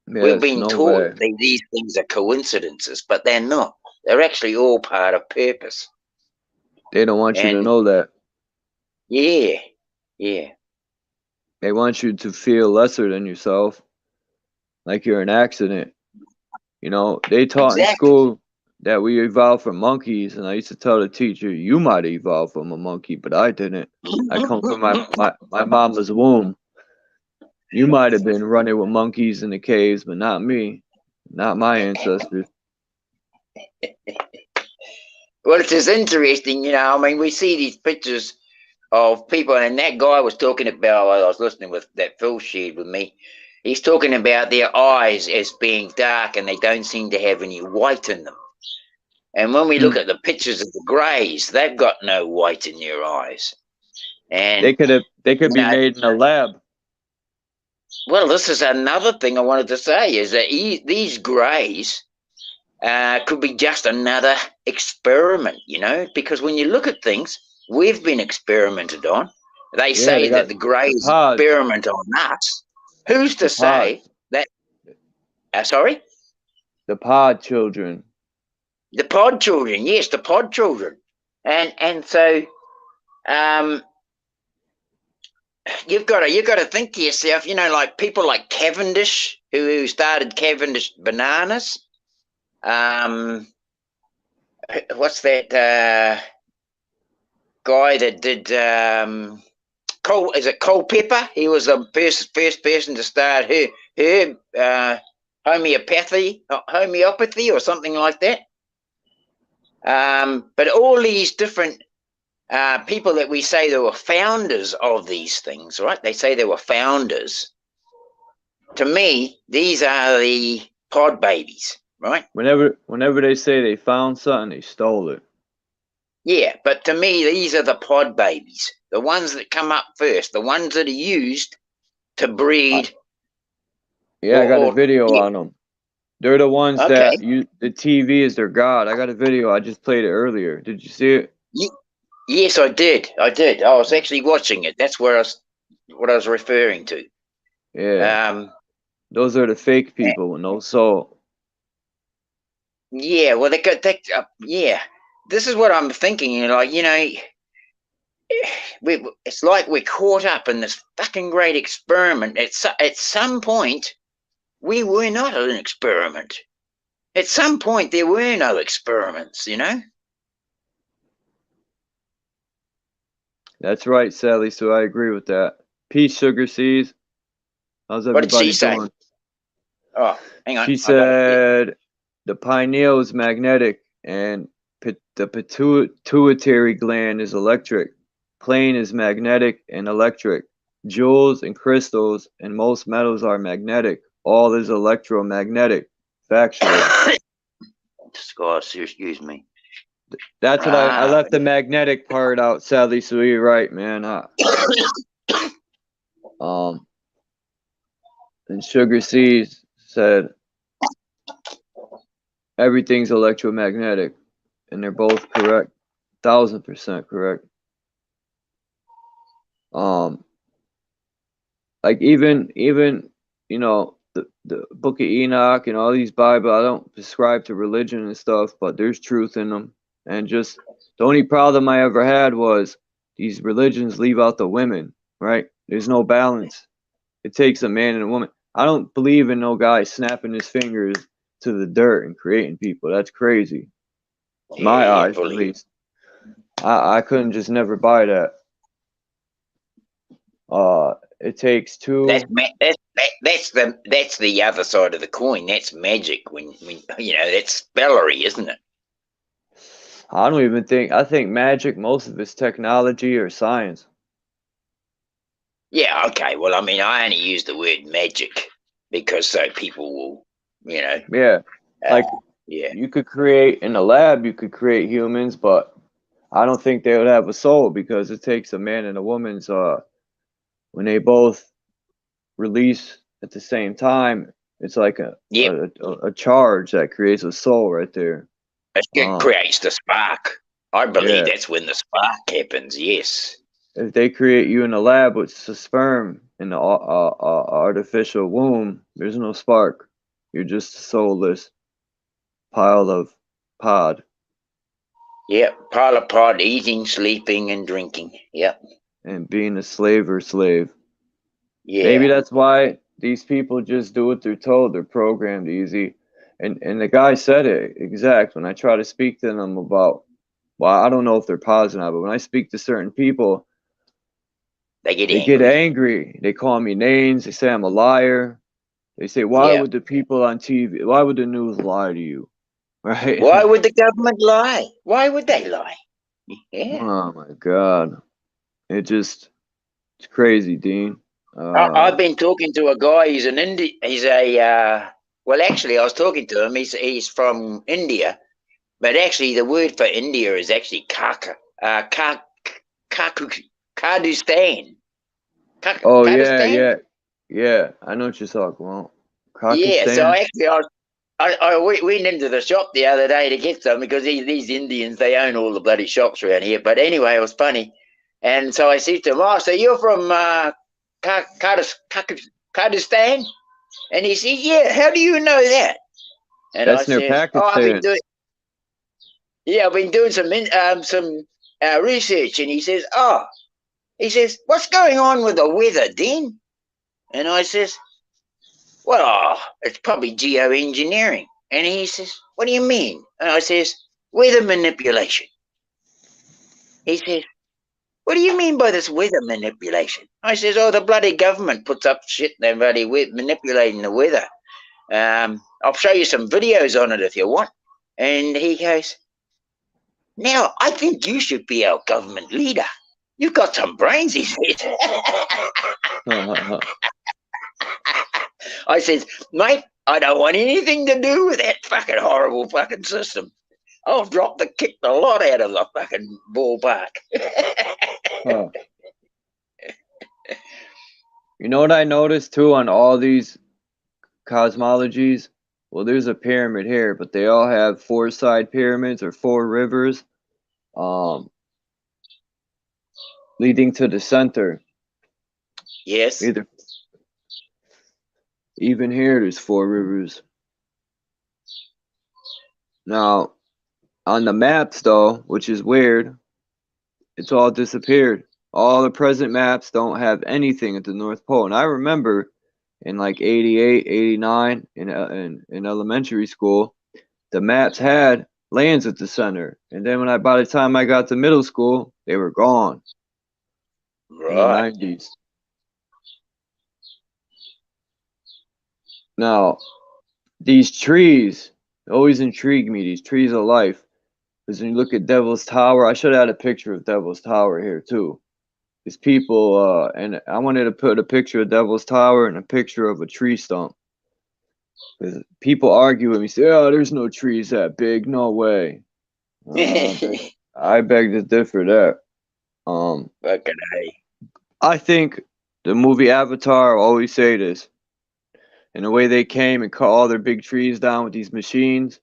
Yeah, We've been taught these things are coincidences, but they're not. They're actually all part of purpose. They don't want you to know that. Yeah. They want you to feel lesser than yourself, like you're an accident. You know, they taught in school that we evolved from monkeys, and I used to tell the teacher, you might evolve from a monkey, but I didn't. I come from my mama's womb. You might have been running with monkeys in the caves, but not me. Not my ancestors. Well, it's just interesting, you know. I mean, we see these pictures of people, and that guy was talking about, I was listening with that Phil shared with me. He's talking about their eyes as being dark, and they don't seem to have any white in them. And when we look at the pictures of the greys, they've got no white in their eyes. And they could be made in a lab. Well, this is another thing I wanted to say, is that these greys could be just another experiment, you know, because when you look at things, we've been experimented on. They say that the greys experiment on us. Who's to say that? Sorry? The pod children. The pod children, yes, the pod children. And so you've got to think to yourself, you know, like people like Cavendish, who started Cavendish Bananas. What's that guy that did Culpeper? He was the first person to start homeopathy or something like that. But all these different people that we say they were founders of these things, right? They say they were founders. To me, these are the pod babies, right? Whenever they say they found something, they stole it. Yeah, but to me, these are the pod babies, the ones that come up first, the ones that are used to breed. Yeah, I got a video on them. They're the ones that the TV is their god. I got a video. I just played it earlier. Did you see it? Yes, I did. I was actually watching it. That's what I was referring to. Yeah. Those are the fake people with no soul. Yeah, well, they got that. Yeah, this is what I'm thinking. Like, it's like we're caught up in this fucking great experiment. At some point, we were not an experiment. At some point, there were no experiments. That's right, Sally. So I agree with that. Peace, Sugar Seas. How's everybody doing? What did she say? Oh, hang on. She said the pineal is magnetic and the pituitary gland is electric. Plane is magnetic and electric. Jewels and crystals and most metals are magnetic. All is electromagnetic. Factual. Excuse me. That's what I left the magnetic part out, Sally. So you're right, man. And Sugar Seas said everything's electromagnetic, and they're both correct, 1000% correct. Like even the Book of Enoch and all these Bible. I don't prescribe to religion and stuff, but there's truth in them. And just the only problem I ever had was these religions leave out the women, right? There's no balance. It takes a man and a woman. I don't believe in no guy snapping his fingers to the dirt and creating people. That's crazy. My eyes, at least. I couldn't just never buy that. It takes two. That's the other side of the coin. That's magic. When that's spellery, isn't it? I don't even think. I think magic. Most of it's technology or science. Yeah. Okay. Well, I mean, I only use the word magic because so people will, Yeah. You could create in a lab. You could create humans, but I don't think they would have a soul because it takes a man and a woman's. When they both release at the same time, it's like a charge that creates a soul right there. It creates the spark. I believe that's when the spark happens. Yes. If they create you in a lab with a sperm in the artificial womb, there's no spark. You're just a soulless pile of pod. Yep, pile of pod, eating, sleeping, and drinking. Yep. And being a slave or slave. Yeah. Maybe that's why these people just do what they're told. They're programmed easy. And the guy said it exact when I try to speak to them about, well, I don't know if they're positive, but when I speak to certain people, they get angry. They call me names. They say I'm a liar. They say, why would the people on TV, why would the news lie to you? Right? Why would the government lie? Why would they lie? Yeah. Oh my God. It's crazy, Dean. I've been talking to a guy. He's an well, actually, I was talking to him. He's from India, but actually, the word for India is actually Kurdistan. Oh yeah. I know what you're talking about. Yeah. So actually, I went into the shop the other day to get some because these Indians, they own all the bloody shops around here. But anyway, it was funny, and so I said to him, "Oh, so you're from Kurdistan?" And he said, "Yeah, how do you know that?" And that's near Pakistan. I've been doing some research. And he says, what's going on with the weather, Dean? And I says, well, it's probably geoengineering. And he says, what do you mean? And I says, weather manipulation. He says, what do you mean by this weather manipulation? I says, oh, the bloody government puts up shit, they're bloody manipulating the weather. I'll show you some videos on it if you want. And he goes, now, I think you should be our government leader. You've got some brains, he says. I says, mate, I don't want anything to do with that fucking horrible fucking system. I'll kick the lot out of the fucking ballpark. You know what I noticed too on all these cosmologies? Well, there's a pyramid here, but they all have 4 side pyramids or 4 rivers, leading to the center. Yes. Even here, there's 4 rivers. Now, on the maps, though, which is weird, it's all disappeared. All the present maps don't have anything at the North Pole. And I remember in like 88, 89, in elementary school, the maps had lands at the center. And then by the time I got to middle school, they were gone. Right. In the 90s. Now, these trees always intrigue me, these trees of life. Because when you look at Devil's Tower, I should have had a picture of Devil's Tower here too. These people, and I wanted to put a picture of Devil's Tower and a picture of a tree stump. Because people argue with me, say, oh, there's no trees that big, no way. I beg to differ there. Fucking A. I think the movie Avatar always say this. And the way they came and cut all their big trees down with these machines.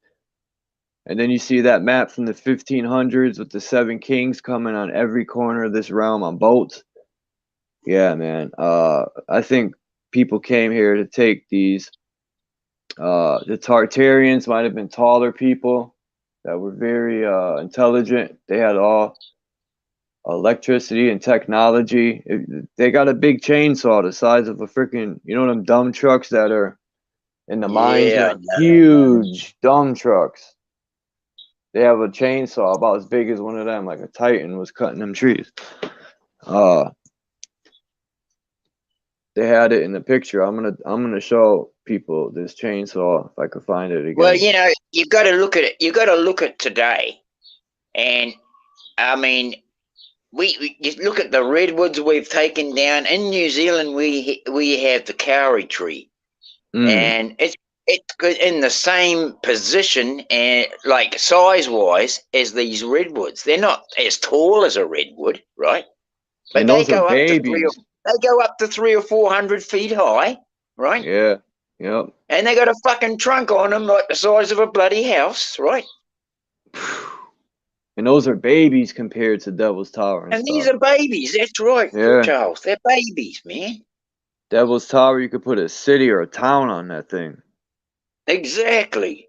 And then you see that map from the 1500s with the 7 kings coming on every corner of this realm on boats. Yeah, man. I think people came here to take these. The Tartarians might have been taller people that were very intelligent. They had all electricity and technology. They got a big chainsaw the size of a freaking, you know, them dumb trucks that are in the mines. Yeah, Huge dumb trucks. They have a chainsaw about as big as one of them, like a Titan was cutting them trees. They had it in the picture. I'm gonna show people this chainsaw if I could find it again. Well, you know, you've got to look at it. You've got to look at today, and I mean, we you look at the redwoods we've taken down in New Zealand. We have the kauri tree, and it's in the same position and like size wise as these redwoods. They're not as tall as a redwood, right? But and they those go are up babies. they go up to 300 or 400 feet high, right? Yeah. Yep. And they got a fucking trunk on them like the size of a bloody house, right? And those are babies compared to Devil's Tower and stuff. These are babies. That's right, Charles. They're babies, man. Devil's Tower, you could put a city or a town on that thing. Exactly.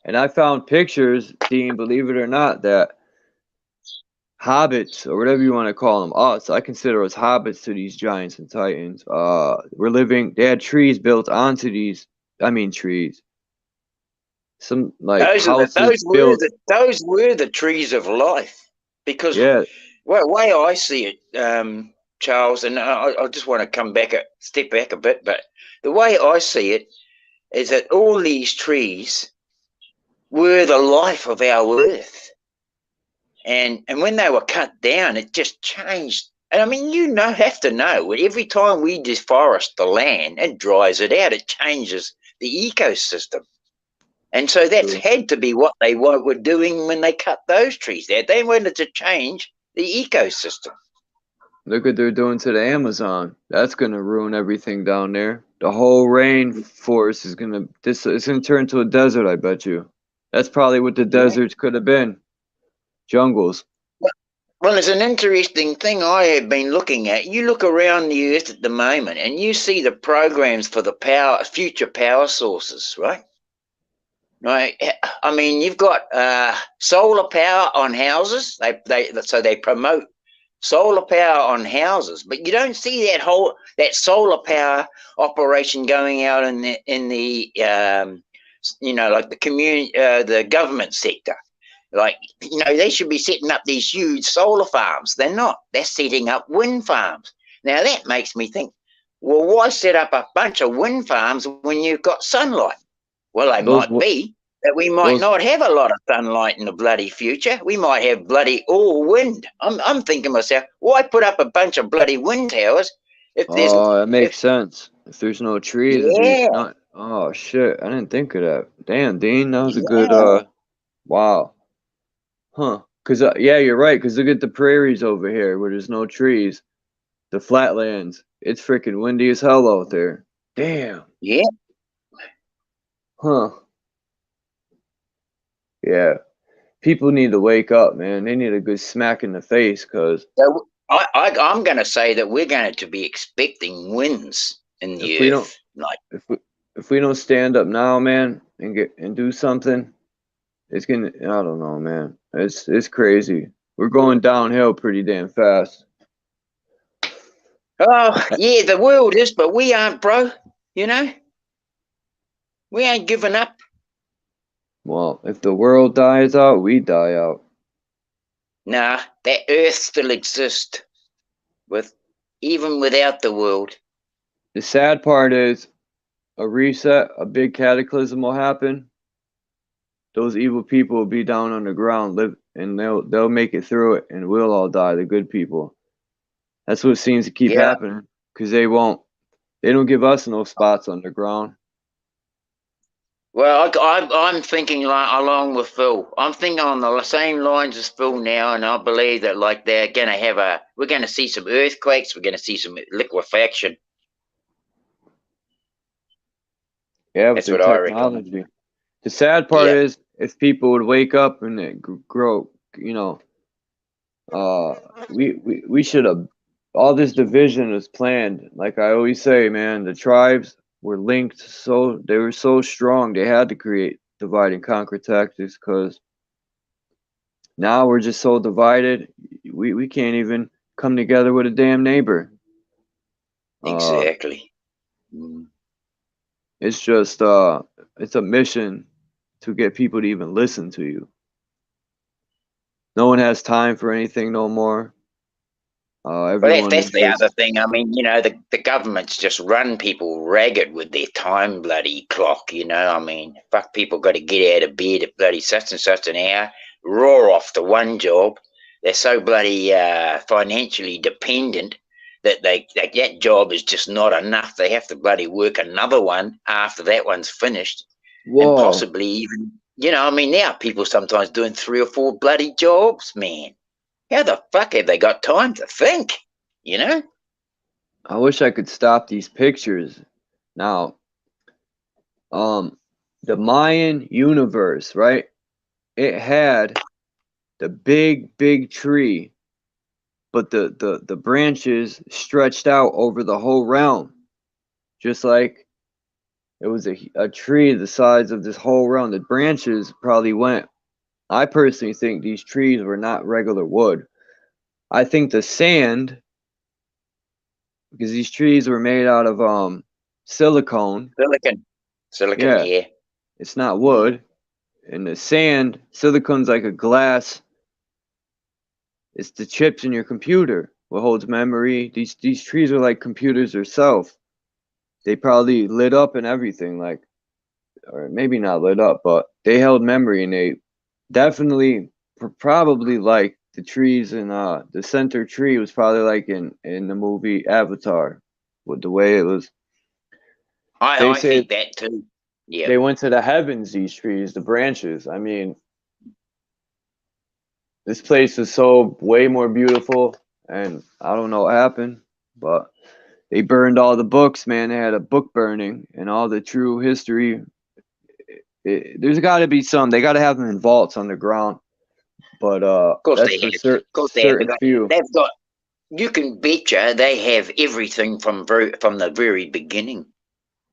And I found pictures, Dean, believe it or not, that hobbits, or whatever you want to call them, us, I consider us hobbits to these giants and titans. They had trees built onto these, trees. Some like those were the trees of life. Because well, the way I see it, Charles, and I just want to step back a bit, but the way I see it is that all these trees were the life of our earth. And when they were cut down, it just changed. And I mean, have to know, every time we deforest the land, it dries it out. It changes the ecosystem. And so that's had to be what they were doing when they cut those trees out. They wanted to change the ecosystem. Look what they're doing to the Amazon. That's going to ruin everything down there. The whole rainforest is going to, it's going to turn into a desert, I bet you. That's probably what the deserts could have been. Jungles. Well, it's an interesting thing I have been looking at. You look around the earth at the moment and you see the programs for the future power sources, right? Right. I mean, you've got solar power on houses. So they promote solar power on houses, but you don't see that solar power operation going out in the like the community, the government sector. Like, they should be setting up these huge solar farms. They're not. They're setting up wind farms. Now that makes me think, well, why set up a bunch of wind farms when you've got sunlight? Well, they might be that we might not have a lot of sunlight in the bloody future. We might have bloody all wind. I'm thinking myself, why put up a bunch of bloody wind towers if there's... Oh, that makes sense. If there's no trees, it'd be Yeah. not. Oh shit, I didn't think of that. Damn, Dean, that was a good. Yeah. Wow. Huh? Cause yeah, you're right. Cause look at the prairies over here where there's no trees, the flatlands. It's freaking windy as hell out there. Damn. Yeah. Huh. Yeah. People need to wake up, man. They need a good smack in the face, cause So I'm going to say that we're going to be expecting winds in the if we don't, earth. Like, if we don't stand up now, man, and do something, it's gonna. I don't know, man. It's crazy. We're going downhill pretty damn fast. oh, yeah, the world is, but we aren't, bro. You know? We ain't giving up. Well, if the world dies out, we die out. Nah, that earth still exists, even without the world. The sad part is, a reset, a big cataclysm will happen. Those evil people will be down on the ground, and they'll make it through it, and we'll all die. The good people. That's what seems to keep happening, because they don't give us no spots underground. Well, I'm thinking along with Phil. I'm thinking on the same lines as Phil now, and I believe that they're going to we're going to see some earthquakes, we're going to see some liquefaction. Yeah, that's with what the I reckon. technology. The sad part is, if people would wake up and grow, we should have. All this division is planned. Like I always say, man, the tribes were linked, so they were so strong. They had to create divide and conquer tactics, because now we're just so divided. We can't even come together with a damn neighbor. Exactly. It's just it's a mission to get people to even listen to you. No one has time for anything no more. Everyone that's the just, other thing. I mean, the government's just run people ragged with their time bloody clock. I mean, fuck, people got to get out of bed at bloody such and such an hour, roar off to one job. They're so bloody financially dependent that that job is just not enough. They have to bloody work another one after that one's finished. Whoa. And possibly even, I mean, now people sometimes doing 3 or 4 bloody jobs, man. How the fuck have they got time to think, I wish I could stop these pictures. Now, the Mayan universe, right? It had the big tree, but the branches stretched out over the whole realm. Just like it was a tree the size of this whole realm. The branches probably went. I personally think these trees were not regular wood. I think the sand, because these trees were made out of silicone. Silicon, yeah. It's not wood. And the sand, silicone's like a glass. It's the chips in your computer, what holds memory. These trees are like computers themselves. They probably lit up and everything, or maybe not lit up, but they held memory, and they definitely, probably like the trees in the center tree was probably like in the movie Avatar, with the way it was. I think that too. Yeah. They went to the heavens, these trees, the branches. I mean, this place is so way more beautiful, and I don't know what happened, but they burned all the books, man. They had a book burning, and all the true history. There's got to be some. They got to have them in vaults underground. But of course that's for certain few. They've got. You can betcha they have everything from the very beginning.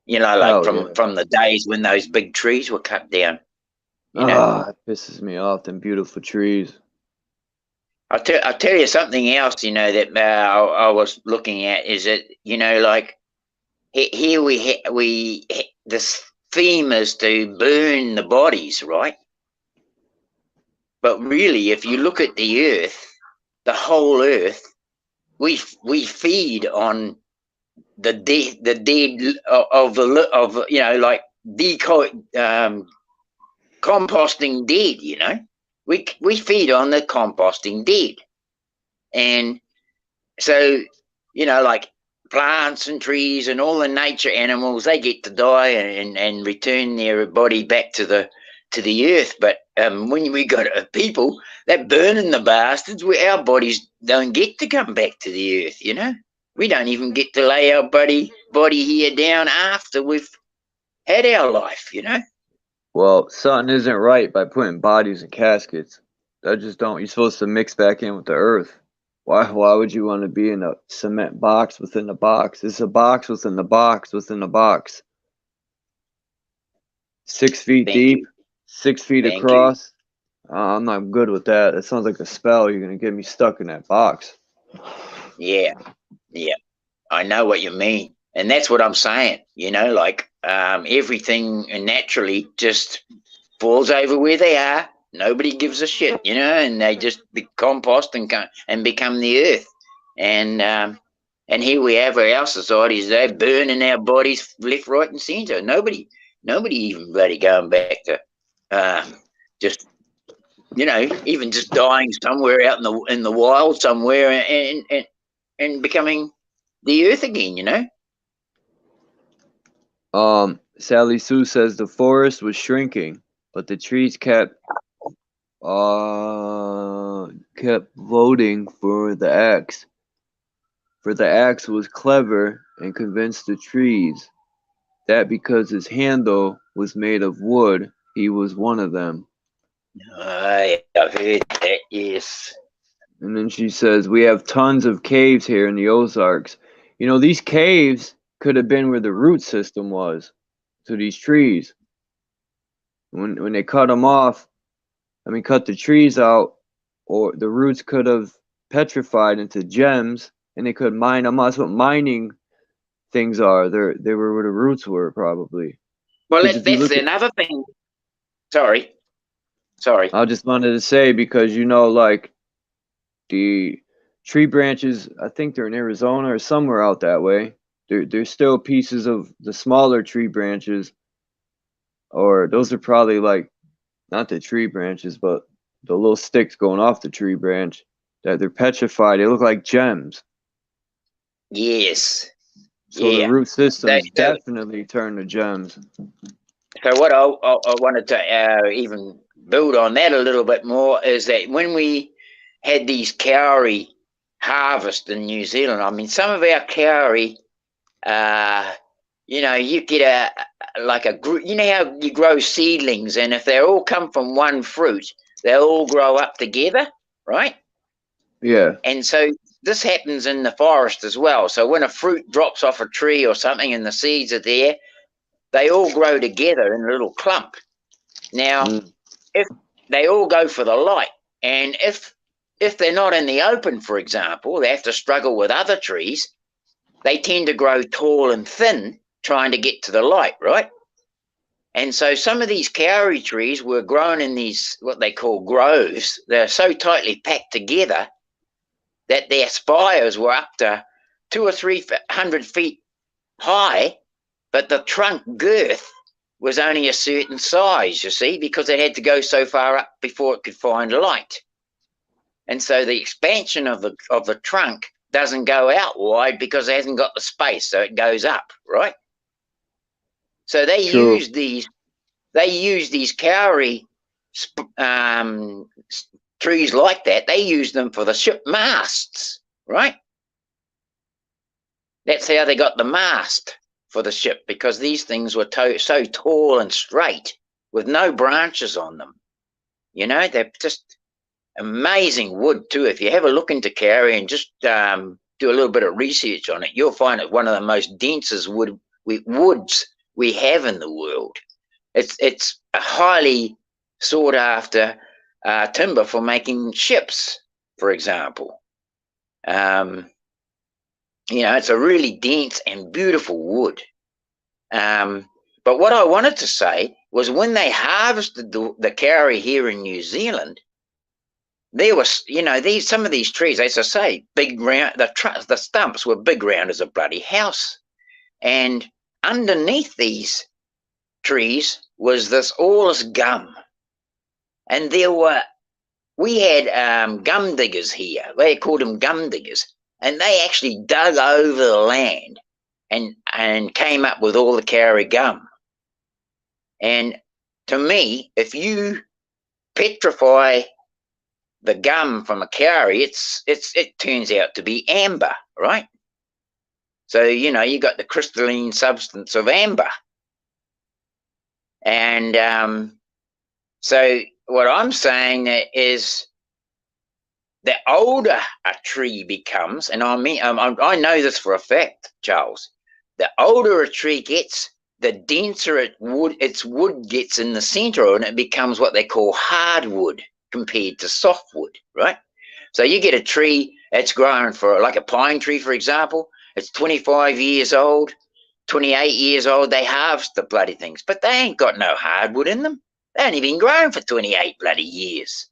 From the days when those big trees were cut down. It pisses me off, them beautiful trees. I'll tell you something else, you know, that I was looking at is that, you know, like here this theme is to burn the bodies, right? But really, if you look at the earth, the whole earth, we feed on the dead of you know, like composting dead, you know. We feed on the composting dead. And so, you know, like plants and trees and all the nature animals, they get to die and return their body back to the earth. But when we got people that burning the bastards, our bodies don't get to come back to the earth, you know. We don't even get to lay our body here down after we've had our life, you know. Well, something isn't right by putting bodies in caskets. That just don't. You're supposed to mix back in with the earth. Why would you want to be in a cement box within the box? It's a box within the box within the box. 6 feet deep, 6 feet across. I'm not good with that. It sounds like a spell. You're gonna get me stuck in that box. Yeah, I know what you mean, and that's what I'm saying. You know, like everything naturally just falls over where they are. Nobody gives a shit, you know, and they just compost and become the earth. And here we have our societies. They're burning our bodies left, right, and centre. Nobody even bloody going back to just, you know, even just dying somewhere out in the wild somewhere and becoming the earth again, you know. Sally Sue says the forest was shrinking, but the trees kept voting for the axe. For the axe was clever and convinced the trees that because his handle was made of wood, he was one of them. I've heard that, yes. And then she says, we have tons of caves here in the Ozarks. You know, these caves could have been where the root system was to these trees. When they cut them off, cut the trees out, or the roots could have petrified into gems, and they could mine them. That's what mining things are. They were where the roots were, probably. Well, that's another thing. Sorry. I just wanted to say, because, you know, like the tree branches, I think they're in Arizona or somewhere out that way. There's still pieces of the smaller tree branches, or those are probably like not the tree branches, but the little sticks going off the tree branch, that they're petrified. They look like gems. Yes. So the root systems definitely turn to gems. So what I wanted to even build on that a little bit more is that when we had these kauri harvest in New Zealand, I mean, some of our kauri, you know, you get you know how you grow seedlings, and if they all come from one fruit, they all grow up together, right? Yeah. And so this happens in the forest as well. So when a fruit drops off a tree or something and the seeds are there, they all grow together in a little clump. Now, if they all go for the light, and if they're not in the open, for example, they have to struggle with other trees, they tend to grow tall and thin trying to get to the light, right? And so some of these kauri trees were grown in these, what they call groves. They're so tightly packed together that their spires were up to 200 or 300 feet high, but the trunk girth was only a certain size, you see, because it had to go so far up before it could find light. And so the expansion of the trunk doesn't go out wide because it hasn't got the space, so it goes up, right? So they use these kauri trees like that. They use them for the ship masts, right? That's how they got the mast for the ship, because these things were so tall and straight with no branches on them. You know, they're just amazing wood too. If you have a look into kauri and just do a little bit of research on it, you'll find it one of the most densest woods we have in the world. It's a highly sought after timber for making ships, for example. You know, it's a really dense and beautiful wood. But what I wanted to say was when they harvested the kauri here in New Zealand, there was, you know, some of these trees, as I say, big round, the stumps were big round as a bloody house. And underneath these trees was all this gum. And we had gum diggers here. They called them gum diggers. And they actually dug over the land and came up with all the kauri gum. And to me, if you petrify the gum from a kauri, it turns out to be amber, right? So, you know, you got the crystalline substance of amber. And so what I'm saying is the older a tree becomes, and I mean, I know this for a fact, Charles, the older a tree gets, the denser its wood gets in the center, and it becomes what they call hardwood compared to softwood, right? So you get a tree that's grown for, like a pine tree, for example, it's 25 years old, 28 years old, they harvest the bloody things, but they ain't got no hardwood in them. They ain't been grown for 28 bloody years.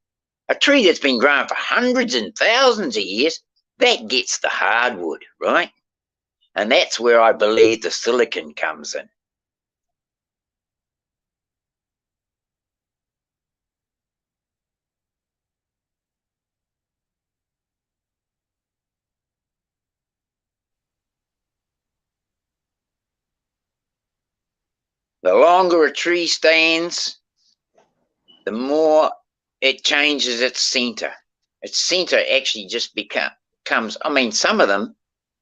A tree that's been grown for hundreds and thousands of years, that gets the hardwood, right? And that's where I believe the silicon comes in. The longer a tree stands, the more it changes its center. Its center actually just becomes, I mean, some of them,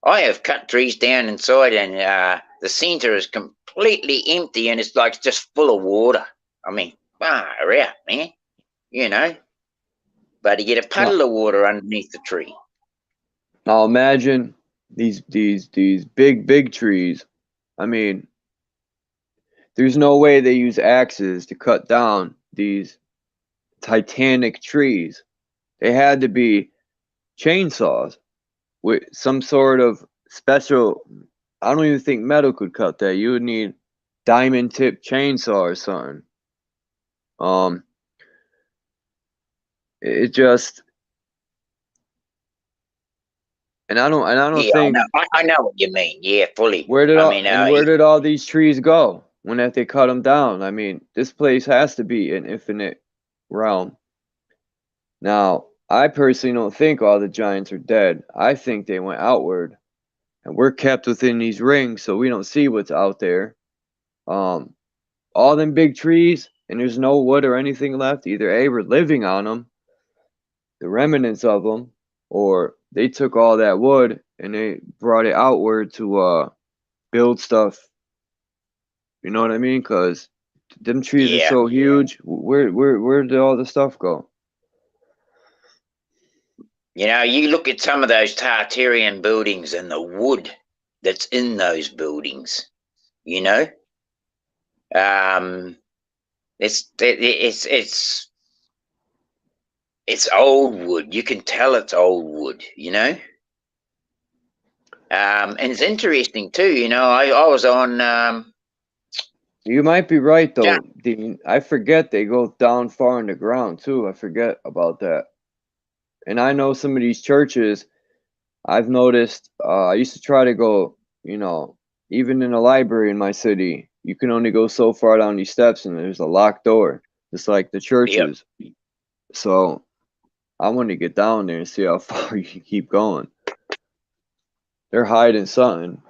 I have cut trees down inside and the center is completely empty and it's like just full of water. I mean, far out, man, you know. But you get a puddle of water underneath the tree. Now imagine these big trees. I mean, there's no way they use axes to cut down these titanic trees. They had to be chainsaws with some sort of special. I don't even think metal could cut that. You would need diamond tip chainsaw or something. It just, and I don't think. I know what you mean. Yeah, fully. Where did all these trees go when they cut them down? I mean, this place has to be an infinite realm. Now, I personally don't think all the giants are dead. I think they went outward, and we're kept within these rings, so we don't see what's out there. All them big trees, and there's no wood or anything left. Either A, we're living on them, the remnants of them, or they took all that wood and they brought it outward to build stuff. You know what I mean? Because them trees are so huge. Where did all the stuff go? You know, you look at some of those Tartarian buildings and the wood that's in those buildings, you know, it's old wood. You can tell it's old wood, you know. And it's interesting too, you know, I was on you might be right though, Dean. I forget they go down far in the ground too. I forget about that. And I know some of these churches, I've noticed, I used to try to go, you know, even in a library in my city, you can only go so far down these steps and there's a locked door, just like the churches. Yep. So I want to get down there and see how far you can keep going. They're hiding something.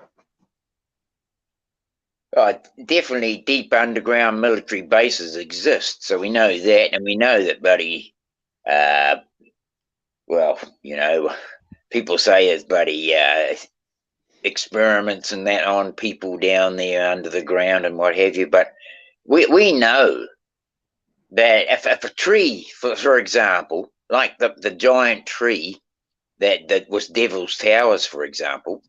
Definitely deep underground military bases exist. So we know that, and we know that, buddy, well, you know, people say it's bloody experiments and that on people down there under the ground and what have you. But we know that if a tree, for example, like the giant tree that was Devil's Towers, for example,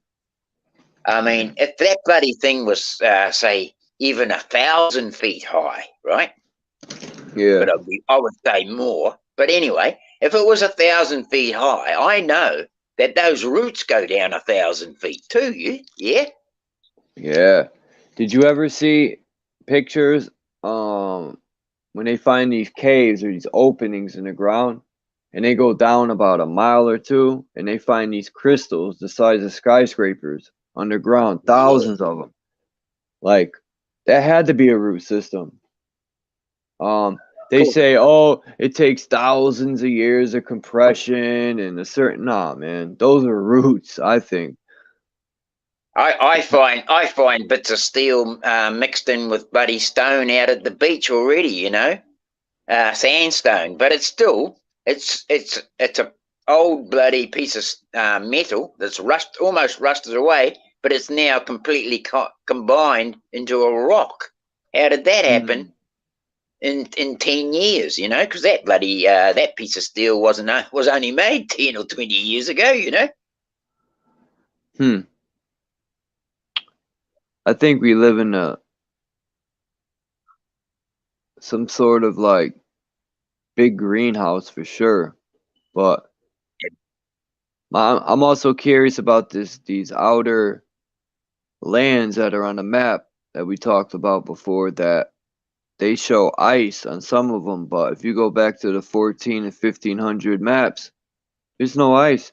I mean, if that bloody thing was, say, even 1,000 feet high, right? Yeah. But I would say more. But anyway, if it was 1,000 feet high, I know that those roots go down 1,000 feet too. Yeah. Yeah. Did you ever see pictures when they find these caves or these openings in the ground and they go down about a mile or two and they find these crystals the size of skyscrapers underground, thousands of them. Like that had to be a root system. They say, oh, it takes thousands of years of compression and a certain, nah, man, those are roots, I think. I find bits of steel mixed in with bloody stone out at the beach already, you know, sandstone. But it's still it's a old bloody piece of metal that's almost rusted away, but it's now completely combined into a rock. How did that happen in 10 years? You know, because that bloody that piece of steel was only made 10 or 20 years ago. You know. I think we live in some sort of like big greenhouse for sure, but I'm also curious about these outer lands that are on the map that we talked about before, that they show ice on some of them, but if you go back to the 14 and 1500 maps, there's no ice.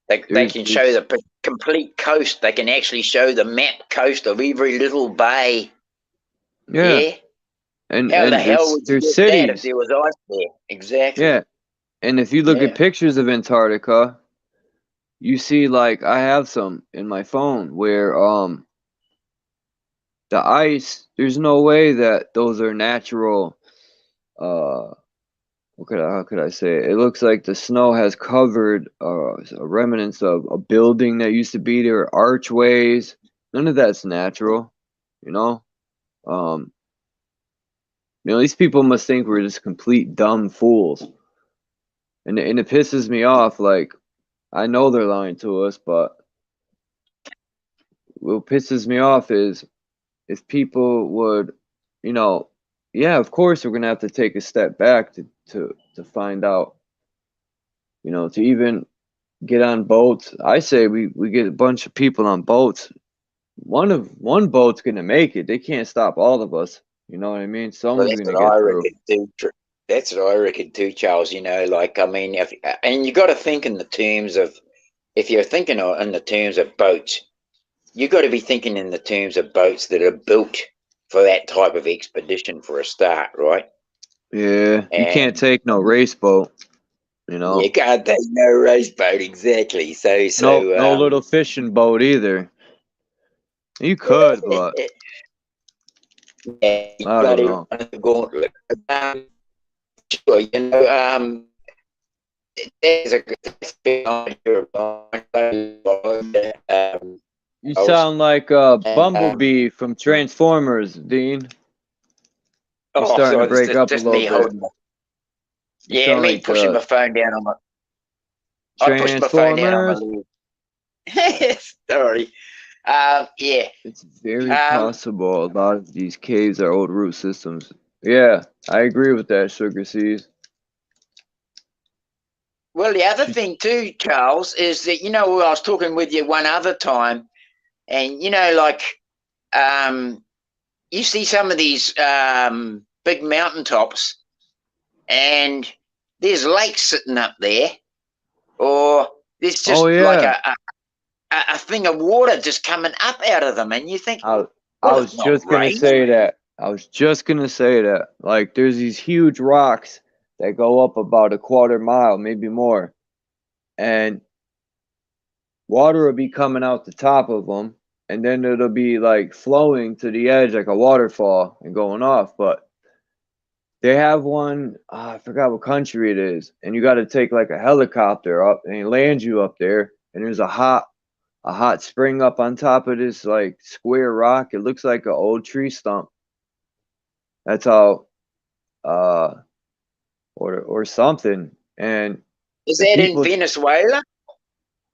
They can show the complete coast. They can actually show the map coast of every little bay. Yeah. And how the hell would you there's get cities. that if there was ice there? Exactly. Yeah. And if you look at pictures of Antarctica, you see, like, I have some in my phone where the ice, there's no way that those are natural. How could I say it? It looks like the snow has covered remnants of a building that used to be there, archways. None of that's natural, you know. These people must think we're just complete dumb fools, and it pisses me off. Like, I know they're lying to us, but what pisses me off is if people would, yeah, of course we're gonna have to take a step back to find out, to even get on boats. I say we get a bunch of people on boats. One boat's gonna make it. They can't stop all of us. You know what I mean? Someone's gonna get through. That's what I reckon too, Charles. You know, like, I mean, and you got to think in the terms of, if you're thinking in the terms of boats, you got to be thinking in the terms of boats that are built for that type of expedition for a start, right? Yeah, you can't take no race boat. You can't take no race boat, exactly. So no little fishing boat either. You could, but yeah, you I got don't know. to gauntlet. Sure, you know, there's a big idea you sound like Bumblebee from Transformers, Dean. You're starting to break up a little bit. Yeah, me like, pushing my phone down on my. I pushed my phone down on my leg. Sorry. Yeah. It's very possible a lot of these caves are old root systems. Yeah, I agree with that, Sugar Seas. Well, the other thing too, Charles, is that, you know, I was talking with you one other time, and, you know, like, you see some of these big mountaintops, and there's lakes sitting up there, or there's just like a thing of water just coming up out of them, and you think, I was just gonna say that. I was just gonna say that. Like, there's these huge rocks that go up about a quarter mile, maybe more, and water will be coming out the top of them, and then it'll be like flowing to the edge like a waterfall and going off. But they have one, I forgot what country it is, and you got to take like a helicopter up and it lands you up there, and there's a hot spring up on top of this like square rock. It looks like an old tree stump. That's how, or something. And is that in Venezuela?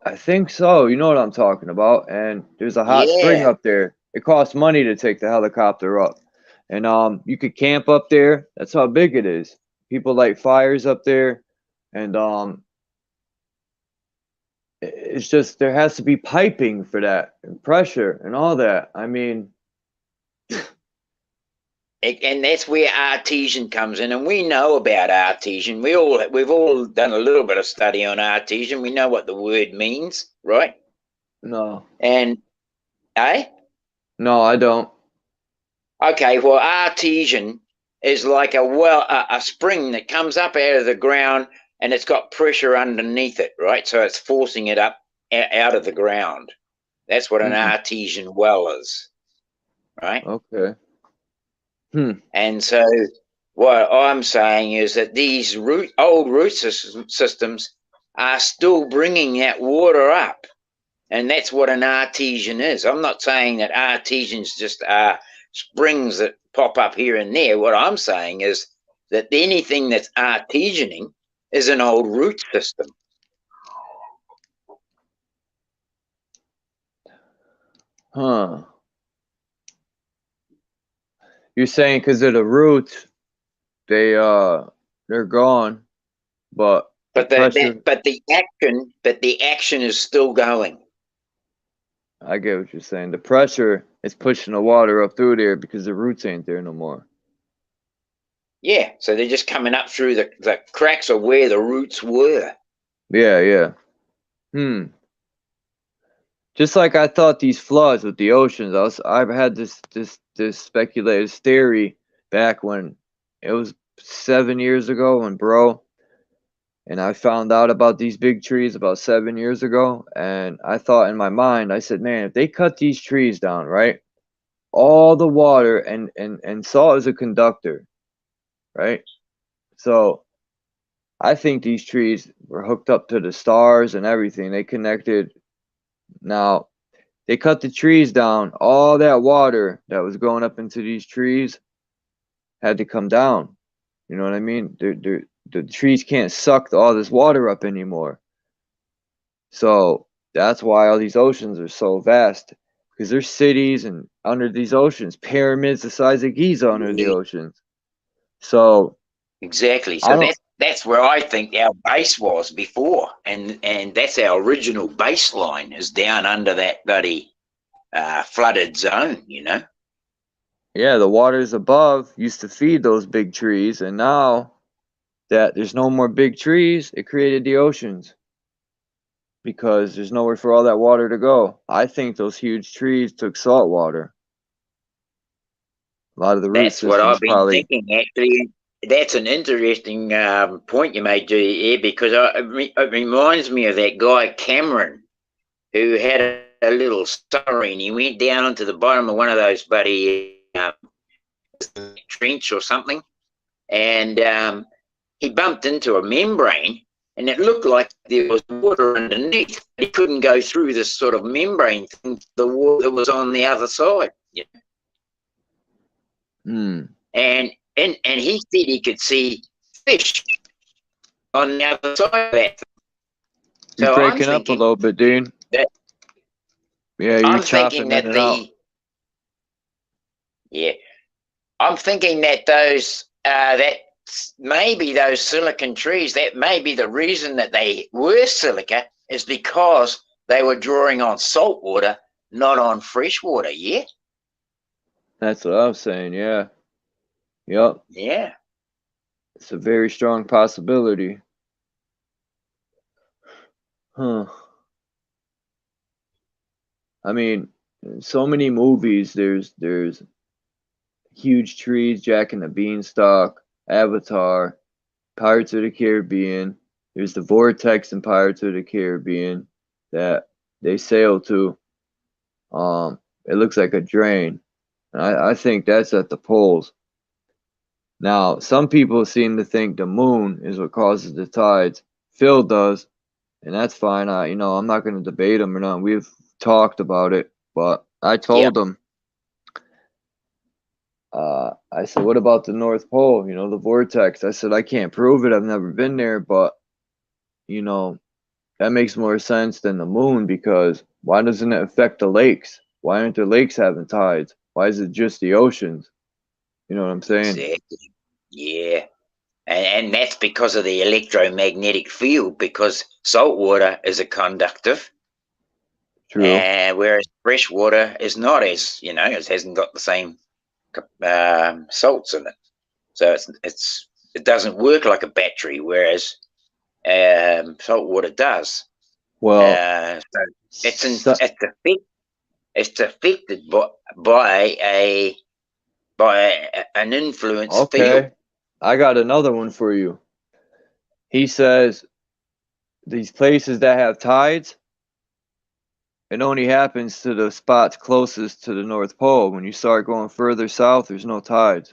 I think so. You know what I'm talking about. And there's a hot spring up there. It costs money to take the helicopter up, and you could camp up there. That's how big it is. People light fires up there. And it's just there has to be piping for that and pressure and all that. I mean, and that's where artesian comes in, and we know about artesian. We've all done a little bit of study on artesian. We know what the word means, right? no. And No, I don't. Okay, well, artesian is like a spring that comes up out of the ground, and it's got pressure underneath it, right? So it's forcing it up out of the ground. That's what an artesian well is, right? Okay. And so what I'm saying is that these old root systems are still bringing that water up. And that's what an artesian is. I'm not saying that artesians just are springs that pop up here and there. What I'm saying is that anything that's artesianing is an old root system. Huh. You're saying because of the roots, they're gone, but the action is still going. I get what you're saying. The pressure is pushing the water up through there because the roots ain't there no more. Yeah, so they're just coming up through the cracks of where the roots were. Yeah. Just like I thought these floods with the oceans, I've had this speculative theory back when it was 7 years ago when and I found out about these big trees about 7 years ago, and I thought in my mind, I said, man, if they cut these trees down, right? All the water and salt is a conductor, right? So I think these trees were hooked up to the stars and everything. They connected. Now, they cut the trees down. All that water that was going up into these trees had to come down. You know what I mean? The trees can't suck all this water up anymore. So that's why all these oceans are so vast, because there's cities and under these oceans, pyramids the size of Giza under the oceans. So exactly. So that's where I think our base was before, and that's our original baseline is down under that bloody flooded zone. You know. Yeah, the waters above used to feed those big trees, and now that there's no more big trees, it created the oceans because there's nowhere for all that water to go. I think those huge trees took salt water. A lot of the root That's what systems I've been probably. thinking. Actually, that's an interesting point you made, here, because it reminds me of that guy Cameron, who had a little submarine. He went down into the bottom of one of those bloody trench or something, and he bumped into a membrane, and it looked like there was water underneath. He couldn't go through this sort of membrane thing to the water that was on the other side. You know? And he said he could see fish on the other side of that. You're breaking up a little bit, Dean. Yeah, you're chopping in and out. Yeah, I'm thinking that that maybe those silicon trees, that may be the reason that they were silica, is because they were drawing on salt water, not on fresh water. Yeah. That's what I was saying. Yeah. Yep. Yeah. It's a very strong possibility. Huh. I mean, in so many movies, there's huge trees, Jack and the Beanstalk, Avatar, Pirates of the Caribbean. There's the vortex in Pirates of the Caribbean that they sail to. It looks like a drain. I think that's at the poles. Now, some people seem to think the moon is what causes the tides. Phil does, and that's fine. I'm not going to debate him or not. We've talked about it, but I told him. I said, what about the North Pole? The vortex. I said, I can't prove it. I've never been there, but that makes more sense than the moon, because why doesn't it affect the lakes? Why aren't the lakes having tides? Why is it just the oceans? You know what I'm saying? Exactly. Yeah. And that's because of the electromagnetic field, because salt water is a conductive. True. Whereas fresh water is not, as you know, it hasn't got the same salts in it, so it doesn't work like a battery, whereas salt water does. Well, so it's affected by an influence field. Okay, I got another one for you. He says these places that have tides, it only happens to the spots closest to the North Pole. When you start going further south, there's no tides.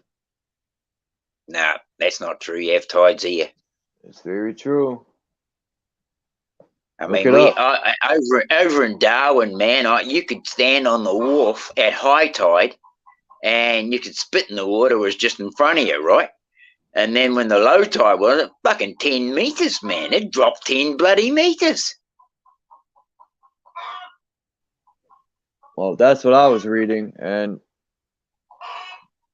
No, that's not true. You have tides here. It's very true. I Look mean, it up. over in Darwin, man, you could stand on the wharf at high tide, and you could spit in the water was just in front of you, right? And then when the low tide was, it fucking 10 meters, man. It dropped 10 bloody meters. Well, that's what I was reading, and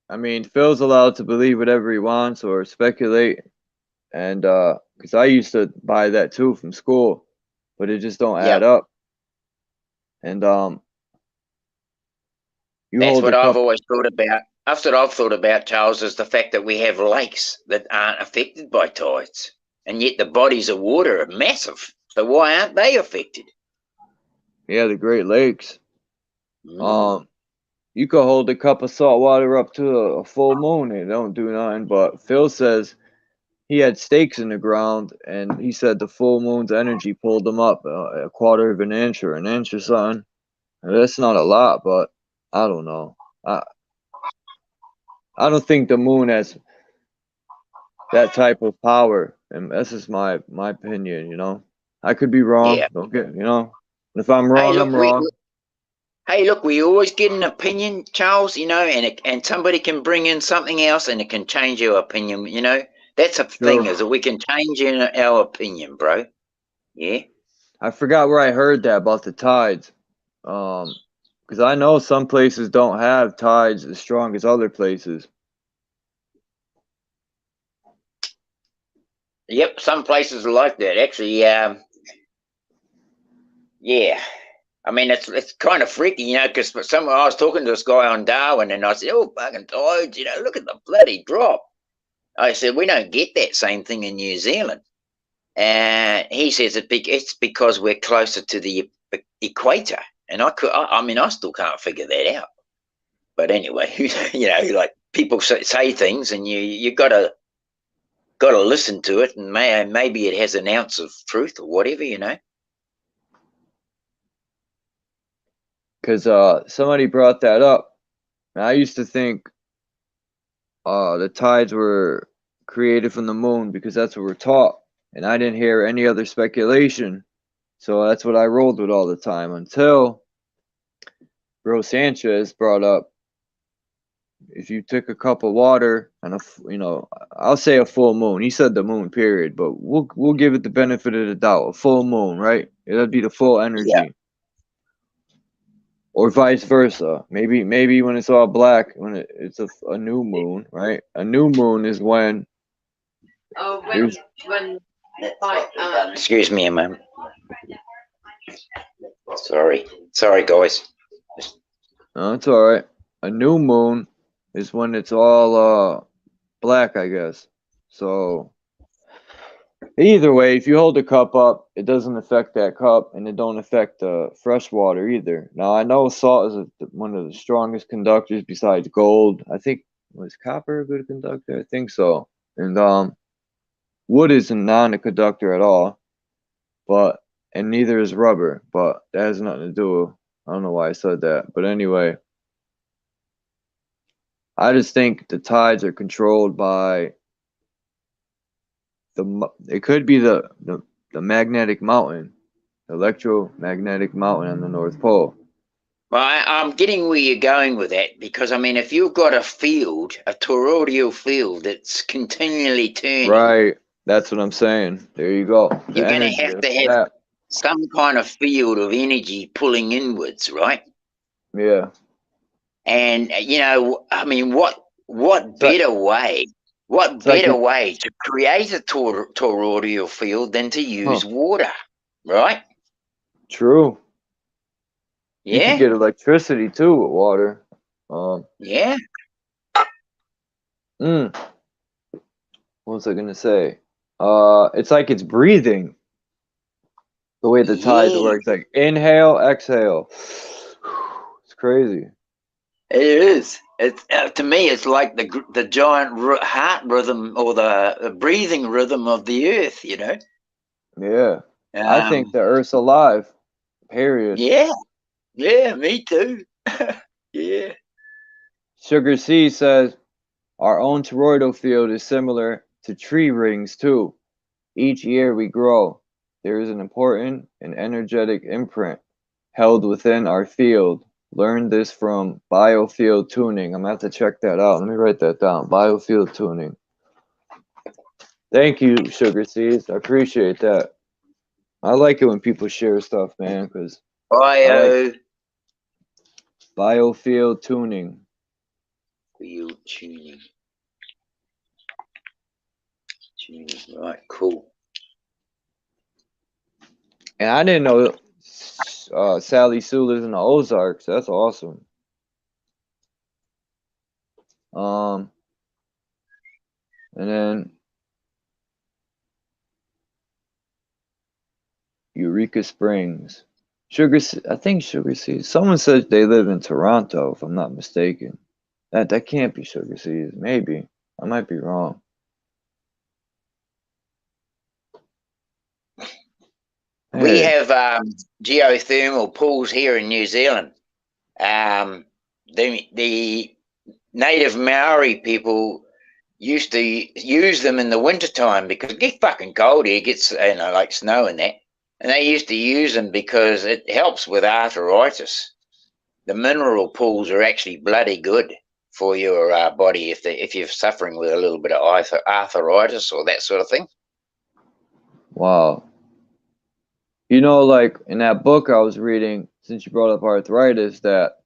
I mean, Phil's allowed to believe whatever he wants or speculate, and because I used to buy that too from school, but it just don't add up. And that's what I've always thought about. That's what I've thought about, Charles, is the fact that we have lakes that aren't affected by tides, and yet the bodies of water are massive. So why aren't they affected? Yeah, the Great Lakes. You could hold a cup of salt water up to a full moon and it don't do nothing. But Phil says he had stakes in the ground, and he said the full moon's energy pulled them up a quarter of an inch or something. And that's not a lot, but I don't know. I don't think the moon has that type of power, and this is my opinion. You know, I could be wrong. Yeah. Don't get, you know, if I'm wrong, I'm wrong. Hey, look, we always get an opinion, Charles, you know, and somebody can bring in something else and it can change our opinion, you know. That's a thing, is that we can change our opinion, bro. Yeah. I forgot where I heard that about the tides. Because I know some places don't have tides as strong as other places. Yep, some places are like that. Actually, yeah. I mean, it's kind of freaky, you know, because I was talking to this guy on Darwin, and I said, "Oh, fucking tides, you know, look at the bloody drop." I said, "We don't get that same thing in New Zealand." And he says it's because we're closer to the equator, and I mean, I still can't figure that out. But anyway, you know, like people say things, and you gotta listen to it, and maybe it has an ounce of truth or whatever, you know. Because somebody brought that up. And I used to think the tides were created from the moon because that's what we're taught. And I didn't hear any other speculation. So that's what I rolled with all the time until Bro Sanchez brought up, if you took a cup of water and you know, I'll say a full moon. He said the moon, period, but we'll give it the benefit of the doubt. A full moon, right? It'll be the full energy. Yeah. Or vice versa. Maybe when it's all black, when it's a new moon, right? A new moon is when. Excuse me a moment. Sorry, guys. No, it's all right. A new moon is when it's all black, I guess. So either way, if you hold the cup up, it doesn't affect that cup, and it don't affect fresh water either. Now, I know salt is one of the strongest conductors besides gold. I think, was copper a good conductor? I think so. And wood isn't not a conductor at all, and neither is rubber, but that has nothing to do with, I don't know why I said that. But anyway, I just think the tides are controlled by it could be the magnetic mountain, electromagnetic mountain on the North Pole. Well, I'm getting where you're going with that, because I mean, if you've got a field, a toroidal field that's continually turning, right? That's what I'm saying. There you go. You're going to have some kind of field of energy pulling inwards, right? Yeah. And you know, I mean, what better way What It's like better way to create a toroidal field than to use water, right? True. You could Yeah, get electricity too with water. yeah. What was I gonna say? It's like it's breathing. The way the tides Yeah, works, like inhale, exhale. It's crazy. it is. It's to me, it's like the giant heart rhythm or the breathing rhythm of the earth. You know. Yeah. I think Um. the Earth's alive. Period. Yeah. Yeah. Me too. Yeah. Sugar C says our own toroidal field is similar to tree rings too. Each year we grow. There is an important and energetic imprint held within our field. Learn this from biofield tuning. I'm gonna have to check that out. Let me write that down. Biofield tuning. Thank you, Sugar Seeds. I appreciate that. I like it when people share stuff, man, because I like biofield tuning. Field tuning. Right. Cool. And I didn't know Sally Sue lives in the Ozarks. That's awesome. And then Eureka Springs. I think Sugar Seeds. Someone says they live in Toronto, if I'm not mistaken. That can't be Sugar Seeds. Maybe. I might be wrong. We have geothermal pools here in New Zealand. The native Maori people used to use them in the wintertime because it gets fucking cold here. It gets, like snow and that. And they used to use them because it helps with arthritis. The mineral pools are actually bloody good for your body if you're suffering with a little bit of arthritis or that sort of thing. Wow. You know, like in that book I was reading, since you brought up arthritis, that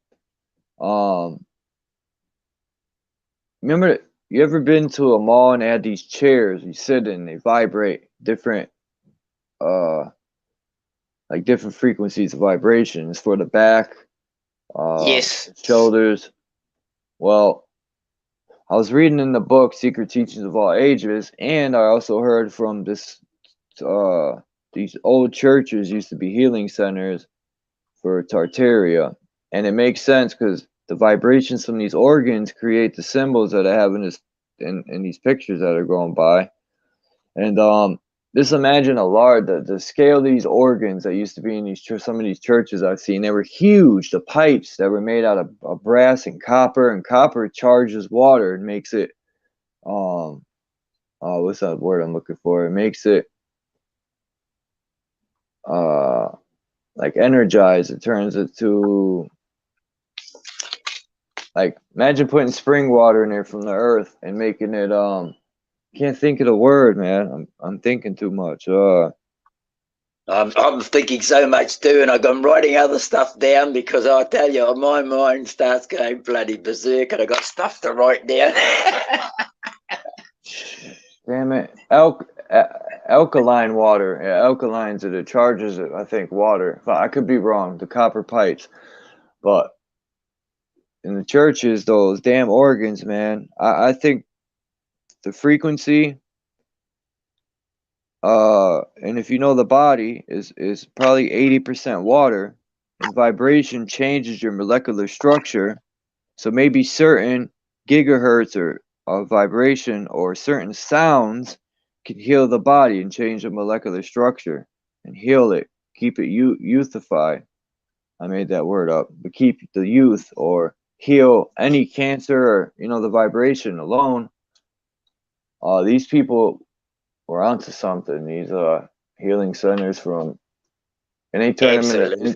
remember, you ever been to a mall and they had these chairs you sit in, they vibrate different like different frequencies of vibrations for the back, yes, shoulders. Well, I was reading in the book Secret Teachings of All Ages, and I also heard from these old churches used to be healing centers for Tartaria, and it makes sense because the vibrations from these organs create the symbols that I have in these pictures that are going by, and just imagine the scale of these organs that used to be in these some of these churches I've seen. They were huge. The pipes that were made out of brass and copper charges water and makes it what's that word I'm looking for? It makes it like energized. It turns it to like, imagine putting spring water in there from the earth and making it can't think of the word, man. I'm thinking too much. I'm thinking so much too, and I'm writing other stuff down because I tell you, my mind starts going bloody berserk, and I got stuff to write down. Damn it, alkaline water. Yeah, alkalines it. It charges it. I think water. I could be wrong. The copper pipes, but in the churches, those damn organs, man. I think the frequency. And if you know the body is probably 80% water, and vibration changes your molecular structure. So maybe certain gigahertz or of vibration or certain sounds can heal the body and change the molecular structure and heal it, keep it youthify. I made that word up, but keep the youth or heal any cancer or the vibration alone. These people were onto something. These healing centers and they turned them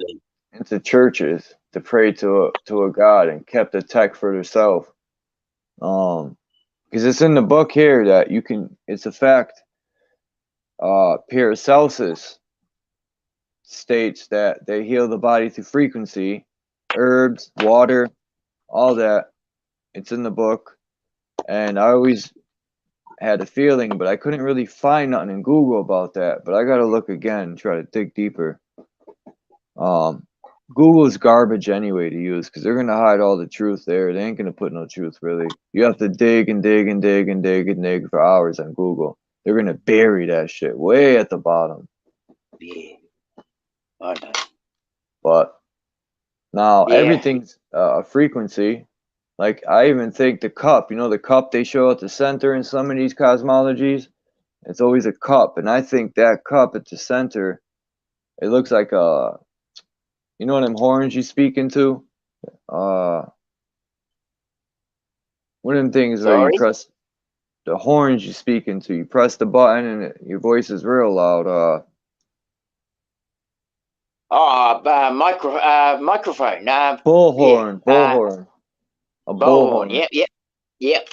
into churches to pray to a god and kept the tech for themselves. Because it's in the book here that it's a fact. Paracelsus states that they heal the body through frequency, herbs, water, all that. It's in the book, and I always had a feeling, but I couldn't really find nothing in Google about that. But I gotta look again and try to dig deeper. Google's garbage anyway to use because they're gonna hide all the truth there. They ain't gonna put no truth really. You have to dig and dig and dig and dig and dig for hours on Google. They're gonna bury that shit way at the bottom. Yeah, I know. But now Yeah. everything's a frequency. Like I even think the cup, you know, the cup they show at the center in some of these cosmologies, it's always a cup, and I think that cup at the center, it looks like a, you know, them horns you speak into. One of them things where you Sorry? press the horns you speak into. You press the button and your voice is real loud. Microphone. Bullhorn. Yeah, Bullhorn. A bullhorn. bullhorn. Yep.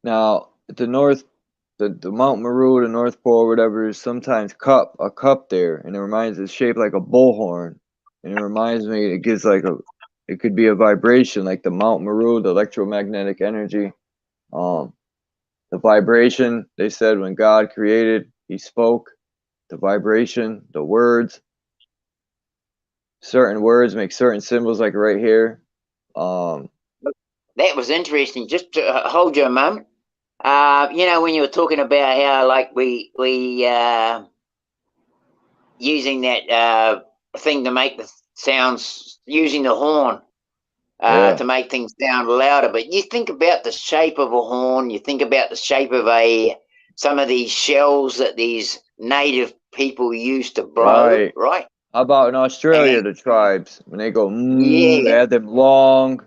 Now, the north, the Mount Meru, the North Pole, whatever, is sometimes a cup there, and it reminds, it's shaped like a bullhorn, and it reminds me, it gives like it could be a vibration, like the Mount Meru, the electromagnetic energy. The vibration, they said when God created, he spoke. The vibration, the words, certain words make certain symbols, like right here. That was interesting. Just to, hold you a moment. You know, when you were talking about how, like, we using that thing to make the sounds, using the horn to make things sound louder. But you think about the shape of a horn. You think about the shape of some of these shells that these native people used to blow, right? How about in Australia, the tribes, when they go, Yeah. they have them long,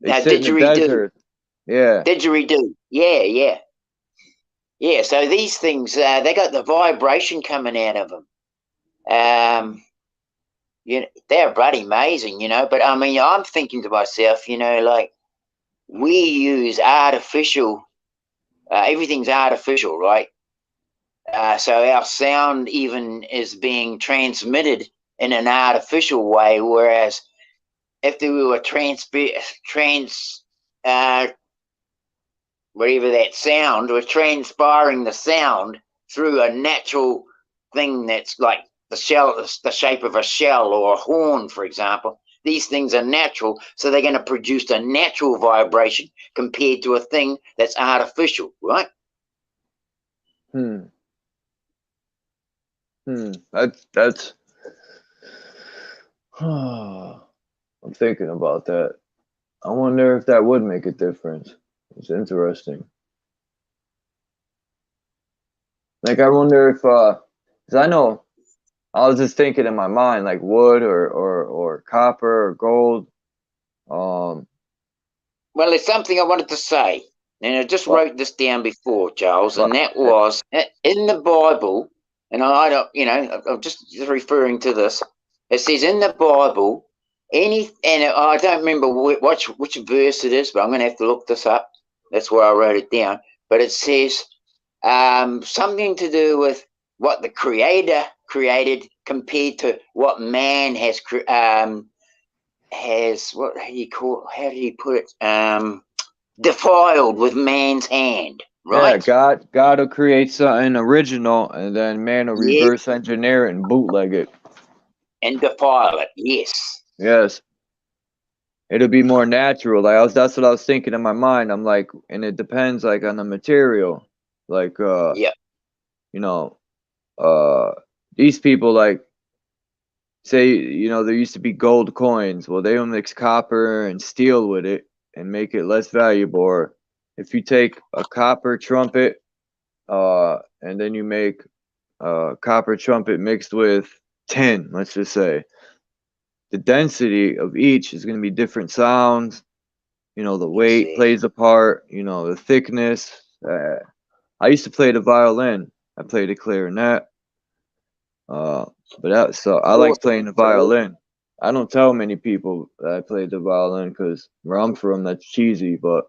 they sit in the desert. Yeah. Didgeridoo. Yeah. So these things, they got the vibration coming out of them. You know, they're bloody amazing, you know. But I mean, I'm thinking to myself, you know, like, we use artificial, everything's artificial, right? So our sound even is being transmitted in an artificial way, whereas if we were whatever that sound, we're transpiring the sound through a natural thing that's like the shape of a shell or a horn, for example. These things are natural, so they're going to produce a natural vibration compared to a thing that's artificial, right? That's I'm thinking about that. I wonder if that would make a difference. It's interesting. Like, I wonder if, because I know, I was just thinking in my mind, like wood or copper or gold. Well, there's something I wanted to say, and I just wrote this down before, Charles, and that was in the Bible, and I don't, you know, I'm just referring to this. It says in the Bible, and I don't remember which verse it is, but I'm going to have to look this up. That's where I wrote it down. But it says something to do with what the Creator created compared to what man has what do you call? How did he put it? Defiled with man's hand, right? Yeah, God will create something original, and then man will reverse engineer it and bootleg it. And defile it, yes. Yes. It'll be more natural. That's what I was thinking in my mind. I'm like, and it depends like on the material. Like you know, these people, like, say, you know, there used to be gold coins. Well, they will mix copper and steel with it and make it less valuable. Or if you take a copper trumpet, and then you make a copper trumpet mixed with tin, let's just say, the density of each is going to be different sounds. You know, the weight plays a part. You know, the thickness. I used to play the violin. I played the clarinet. So I like playing the violin. I don't tell many people that I played the violin because where I'm from, that's cheesy, but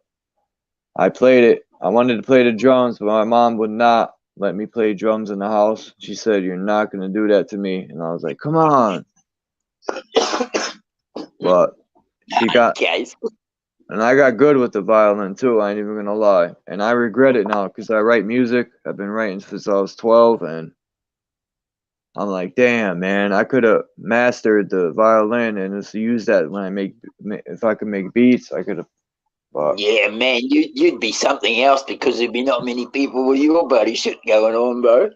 I played it. I wanted to play the drums, but my mom would not let me play drums in the house. She said, "You're not going to do that to me." And I was like, "Come on." But she got And I got good with the violin too, I ain't even gonna lie. And I regret it now because I write music. I've been writing since I was 12, and I'm like, damn, man, I could have mastered the violin and just used that when I if I could make beats, I could have. Yeah, man, you'd be something else because there'd be not many people with your buddy shit going on, bro.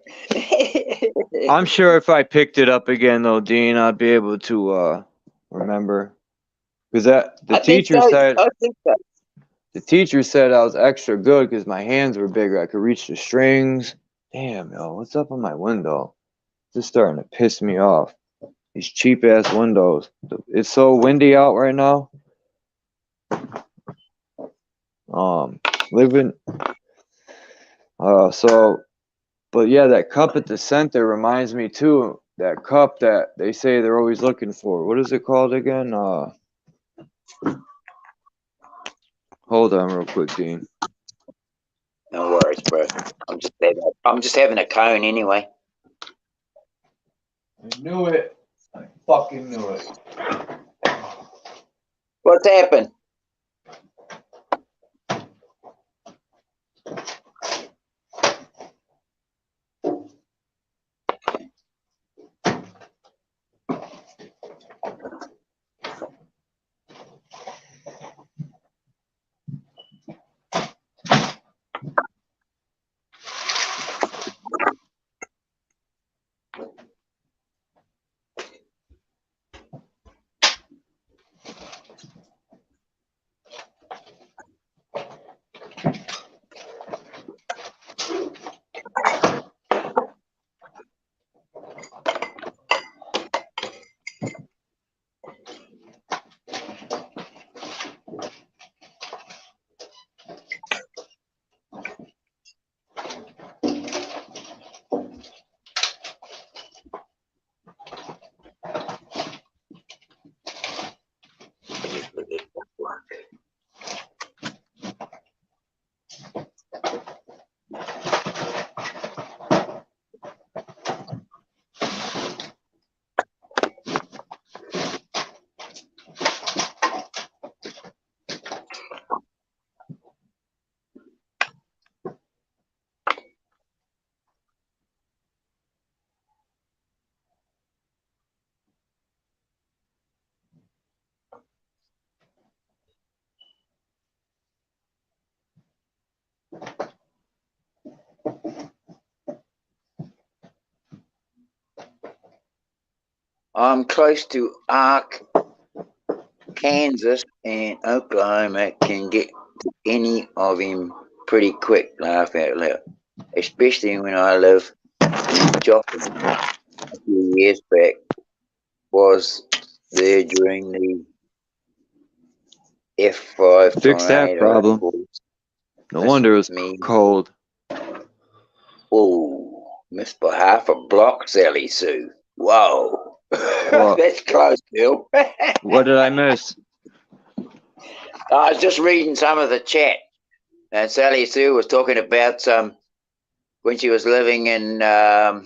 I'm sure if I picked it up again, though, Dean, I'd be able to remember. Because the teacher said I was extra good because my hands were bigger. I could reach the strings. Damn, yo, what's up on my window? This is starting to piss me off. These cheap ass windows. It's so windy out right now. Living. But yeah, that cup at the center reminds me too. That cup that they say they're always looking for. What is it called again? Hold on, real quick, Dean. No worries, bro. I'm just having a cone anyway. I knew it. I fucking knew it. What's happened? I'm close to Kansas, and Oklahoma can get to any of him pretty quick, laugh out loud. Especially when I live in Joplin a few years back. Was there during the F5 Fix that tornado. problem. No wonder it was cold. Oh, missed by half a block, Sally Sue. Whoa. That's close, Bill. What did I miss? I was just reading some of the chat, and Sally Sue was talking about when she was living in the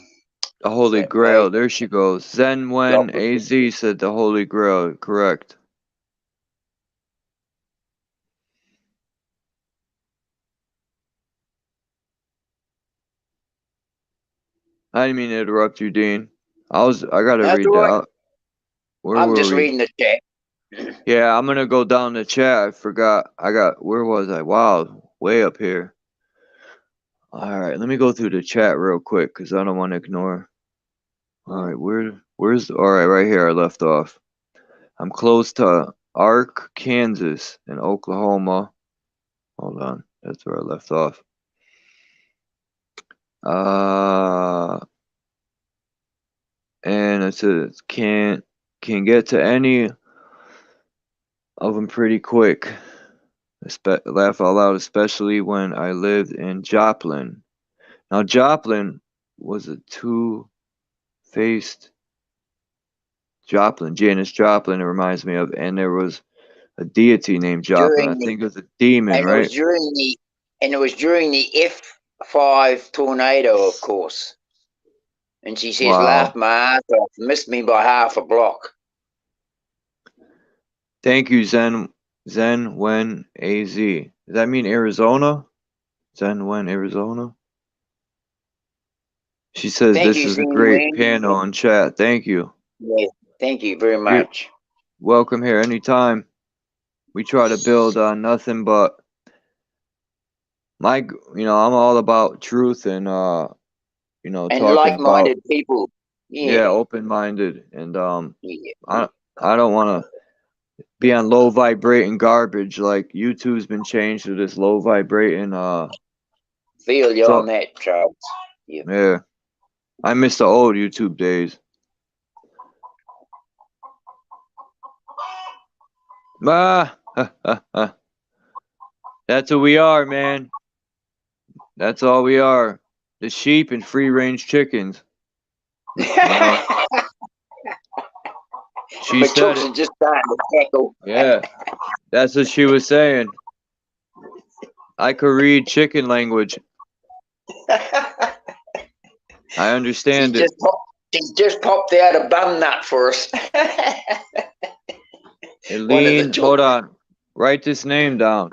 Holy Grail. There she goes. Zen Wen AZ said the Holy Grail. Correct. I didn't mean to interrupt you, Dean. I gotta read that. I'm just reading the chat. Yeah, I'm gonna go down the chat. I forgot. Where was I? Wow, way up here. All right, let me go through the chat real quick because I don't want to ignore. All right, all right, right here I left off. I'm close to Ark, Kansas, and Oklahoma. Hold on, that's where I left off. And it says can get to any of them pretty quick. Laugh out loud, especially when I lived in Joplin. Now Joplin was a two-faced Joplin, Janis Joplin. It reminds me of, and there was a deity named Joplin. I think it was a demon, right? It was during the F5 tornado, of course. And she says, laughed my ass off, missed me by half a block. Thank you, Zen Zen Wen AZ. Does that mean Arizona? Zen Wen, Arizona? She says Thank this you, is a Zane great Wayne. panel in chat. Thank you. Yeah, thank you very You're much. welcome here anytime. We try to build on nothing but I'm all about truth and And talking about, like-minded people. yeah, Yeah. open-minded, and Yeah. I don't want to be on low vibrating garbage. Like YouTube's been changed to this low vibrating Feel you on so that, Charles. Yeah. yeah. I miss the old YouTube days. Ah, that's who we are, man. That's all we are. The sheep and free-range chickens. She My said chooks it. are just starting to cackle. Yeah, that's what she was saying. I could read chicken language. I understand it. She's just popped out a bum nut for us. Eileen, hold on. Write this name down.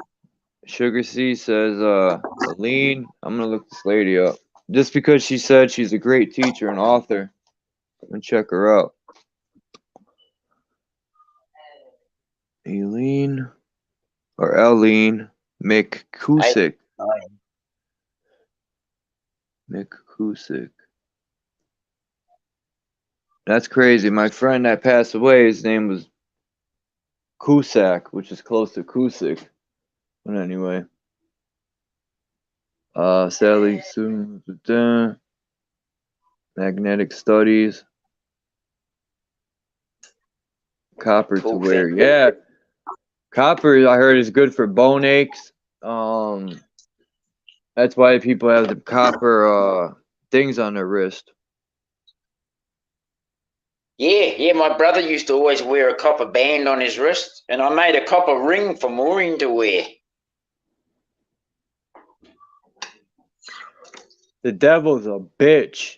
Sugar C says, Eileen, I'm gonna look this lady up. Just because she said she's a great teacher and author, I'm gonna check her out. Eileen McCusick. McCusick. That's crazy. My friend that passed away, his name was Cusack, which is close to Cusick. But anyway. Sally Sue, magnetic studies. Copper to wear. Yeah. Copper, I heard, is good for bone aches. That's why people have the copper things on their wrist. Yeah, my brother used to always wear a copper band on his wrist, and I made a copper ring for Maureen to wear. The devil's a bitch.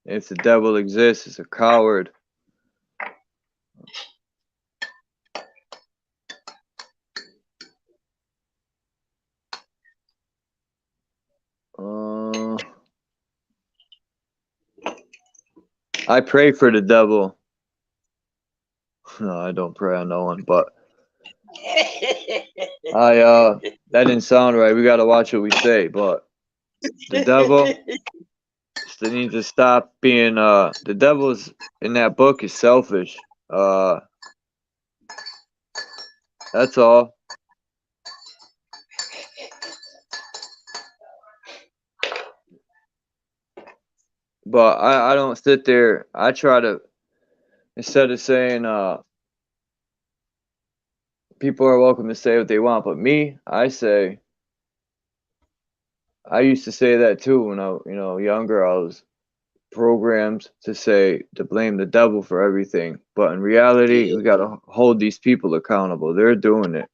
If the devil exists, it's a coward. I pray for the devil. No, I don't pray on no one, but that didn't sound right. We gotta watch what we say, but the devil, they need to stop being the devil's in that book is selfish. That's all. But I don't sit there. I try to, instead of saying people are welcome to say what they want, but me, I say, I used to say that too when I younger. I was programmed to blame the devil for everything, but in reality, we gotta hold these people accountable. They're doing it.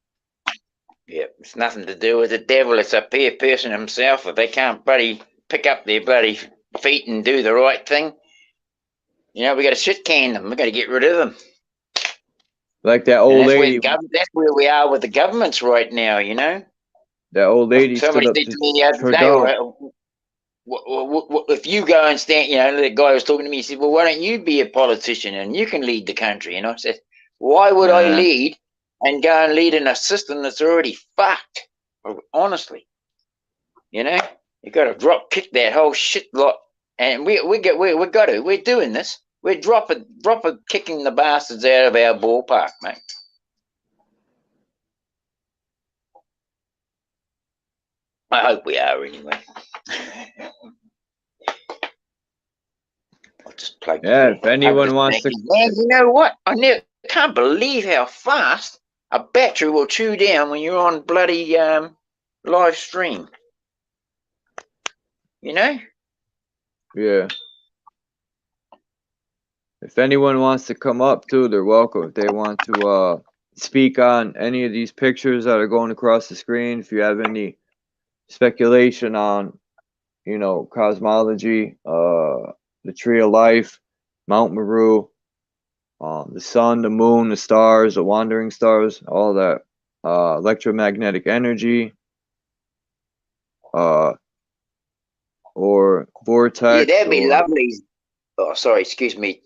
Yeah, it's nothing to do with the devil. It's a peer person himself. If they can't bloody pick up their bloody feet and do the right thing, we got to shit can them. We got to get rid of them. Like that old lady. That's where we are with the governments right now. That old lady Somebody stood up said to to me the other Trudeau. day, if you go and stand, the guy was talking to me, he said, well, why don't you be a politician and you can lead the country? And I said, why would I lead and go and lead in a system that's already fucked? Honestly, you got to drop kick that whole shit lot. And we're doing this. We're drop kicking the bastards out of our ballpark, mate. I hope we are anyway. I'll just plug. Yeah, if anyone wants to. Man, you know what? I can't believe how fast a battery will chew down when you're on bloody live stream. Yeah. If anyone wants to come up too, they're welcome. If they want to speak on any of these pictures that are going across the screen, if you have any speculation on, cosmology, the tree of life, MT.MERU, the sun, the moon, the stars, the wandering stars, all that. Electromagnetic energy, or Yeah, vortex, that'd be or lovely. Oh, sorry, excuse me,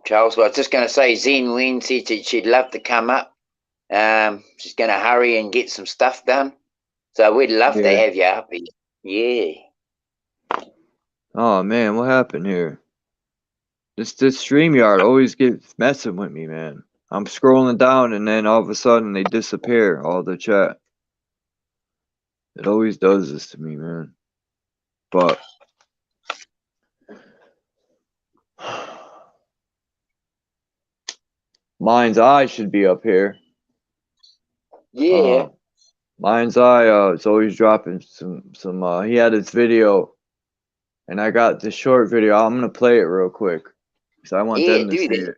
Charles. But I was just going to say, Zine Ween said she'd love to come up. She's going to hurry and get some stuff done. So we'd love to yeah. have you up here. Yeah. Oh man, what happened here? This StreamYard always gets messing with me, man. I'm scrolling down and then all of a sudden they disappear, all the chat. It always does this to me, man. But Mind's Eye should be up here. Yeah. Mind's Eye, it's always dropping some he had his video and I got this short video. I'm gonna play it real quick. Because I want them to see it.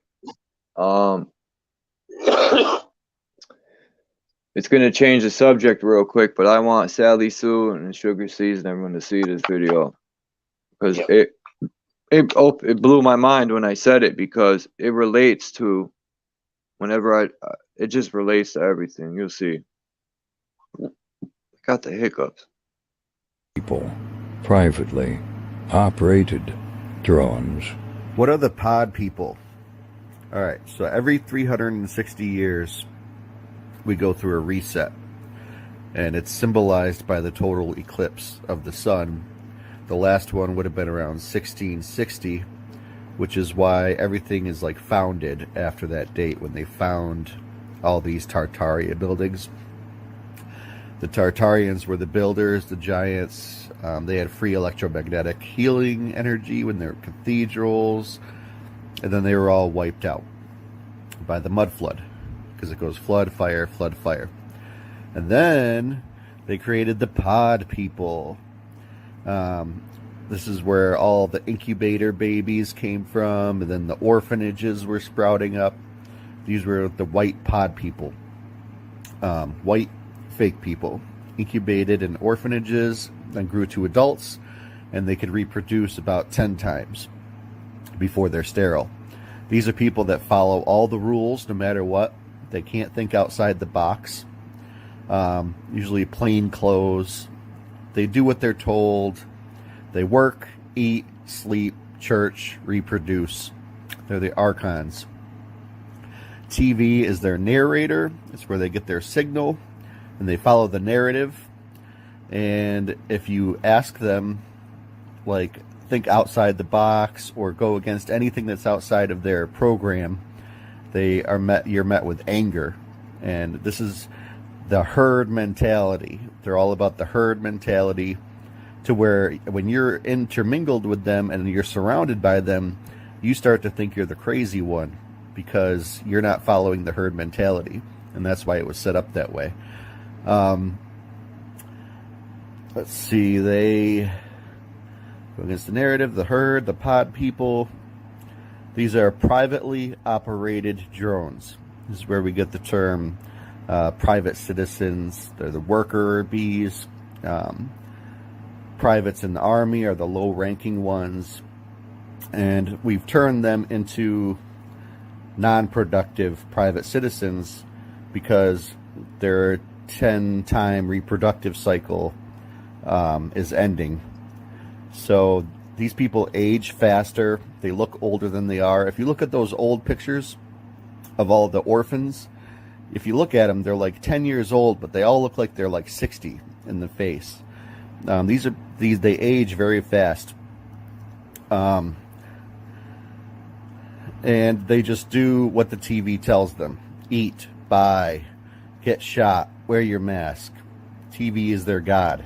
It's gonna change the subject real quick, but I want Sally Sue and Sugar Seas and everyone to see this video. Because it blew my mind when I said it, because it relates to whenever it just relates to everything. You'll see. I got the hiccups. People privately operated drones. What are the pod people? All right, so every 360 years, we go through a reset, and it's symbolized by the total eclipse of the sun. The last one would have been around 1660, which is why everything is like founded after that date, when they found all these Tartaria buildings. The Tartarians were the builders, the giants. They had free electromagnetic healing energy when they were cathedrals, and then they were all wiped out by the mud flood, because it goes flood, fire, flood, fire. And then they created the pod people. This is where all the incubator babies came from, and then the orphanages were sprouting up. These were the white pod people. White fake people incubated in orphanages, then grew to adults, and they could reproduce about 10 times before they're sterile. These are people that follow all the rules no matter what. They can't think outside the box. Usually plain clothes. They do what they're told. They work, eat, sleep, church, reproduce. They're the archons. TV is their narrator. It's where they get their signal, and they follow the narrative. And if you ask them, like, think outside the box or go against anything that's outside of their program, you're met with anger. And this is the herd mentality. They're all about the herd mentality, to where when you're intermingled with them and you're surrounded by them, you start to think you're the crazy one, because you're not following the herd mentality. And that's why it was set up that way. Let's see, they go against the narrative, the herd, the pod people. These are privately operated drones. This is where we get the term private citizens. They're the worker bees. Privates in the army are the low-ranking ones. And we've turned them into non-productive private citizens because their 10-time reproductive cycle is ending. So these people age faster. They look older than they are. If you look at those old pictures of all the orphans, if you look at them, they're like 10 years old, but they all look like they're like 60 in the face. They age very fast. And they just do what the TV tells them. Eat, buy, get shot, wear your mask. TV is their god.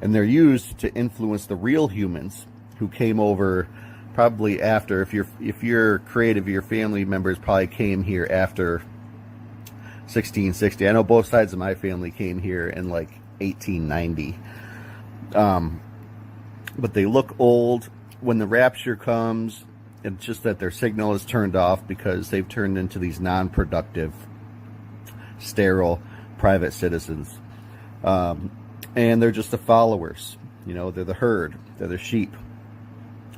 And they're used to influence the real humans who came over probably after, if you're creative, your family members probably came here after 1660. I know both sides of my family came here in like 1890. But they look old. When the rapture comes, it's just that their signal is turned off because they've turned into these non-productive, sterile, private citizens. And they're just the followers. You know, they're the herd. They're the sheep.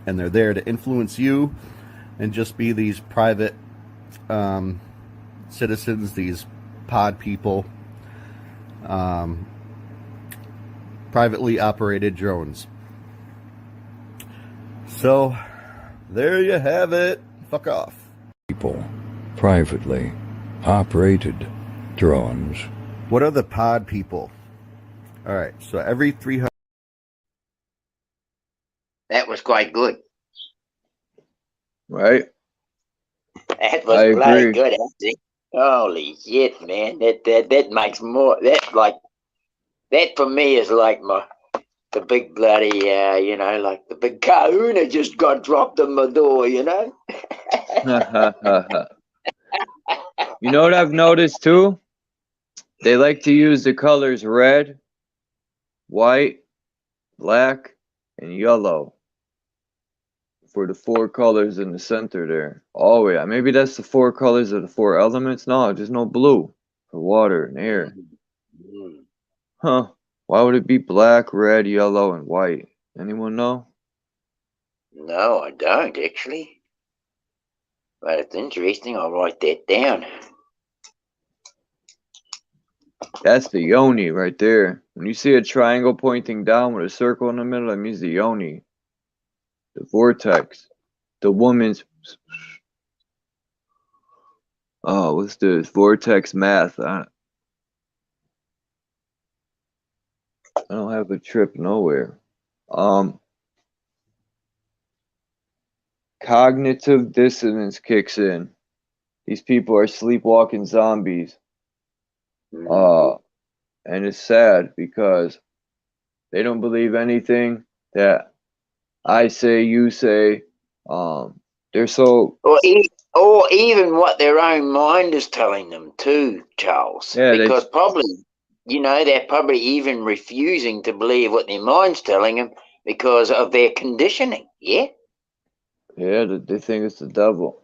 And they're there to influence you and just be these private citizens, these pod people, privately operated drones. So, there you have it. Fuck off. People, privately operated drones. What are the pod people? All right, so every 300. That was quite good. Right? That was I bloody agree. good, actually. Holy shit, man! That makes more. That for me is like the big bloody like the big kahuna just got dropped on my door. You know what I've noticed too? They like to use the colors red, white, black, and yellow for the 4 colors in the center there. Oh yeah, maybe that's the 4 colors of the 4 elements. No, just no blue for water and air. Huh? Why would it be black, red, yellow, and white? Anyone know? No, I don't actually. But it's interesting. I'll write that down. That's the yoni right there. When you see a triangle pointing down with a circle in the middle, that means the yoni. The vortex. The woman's... Oh, what's this? Vortex math. I don't have a trip nowhere. Cognitive dissonance kicks in. These people are sleepwalking zombies. And it's sad because they don't believe anything that I say, you say. They're so... Or even what their own mind is telling them too, Charles. Yeah, because probably, they're probably even refusing to believe what their mind's telling them because of their conditioning, yeah? Yeah, they think it's the devil.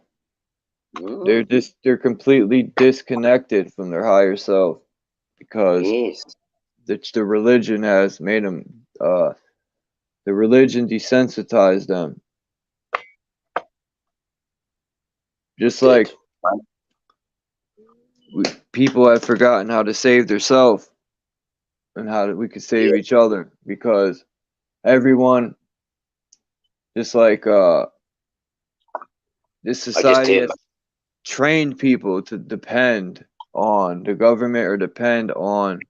They're completely disconnected from their higher self because the religion has made them, the religion desensitized them. Just like people have forgotten how to save themselves and how we could save each other, because everyone, just like this society has trained people to depend on the government or depend on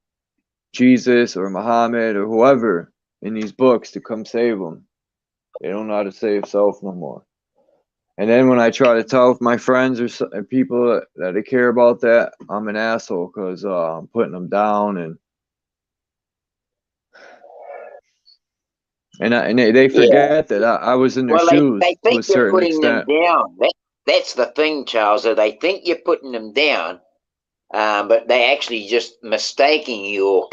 Jesus or Muhammad or whoever in these books to come save them. They don't know how to save self no more. And then when I try to tell my friends or people that I care about that, I'm an asshole because I'm putting them down, and they forget that I was in their shoes they to think a you're certain putting extent. them down. That's the thing, Charles. That they think you're putting them down, but they're actually just mistaking your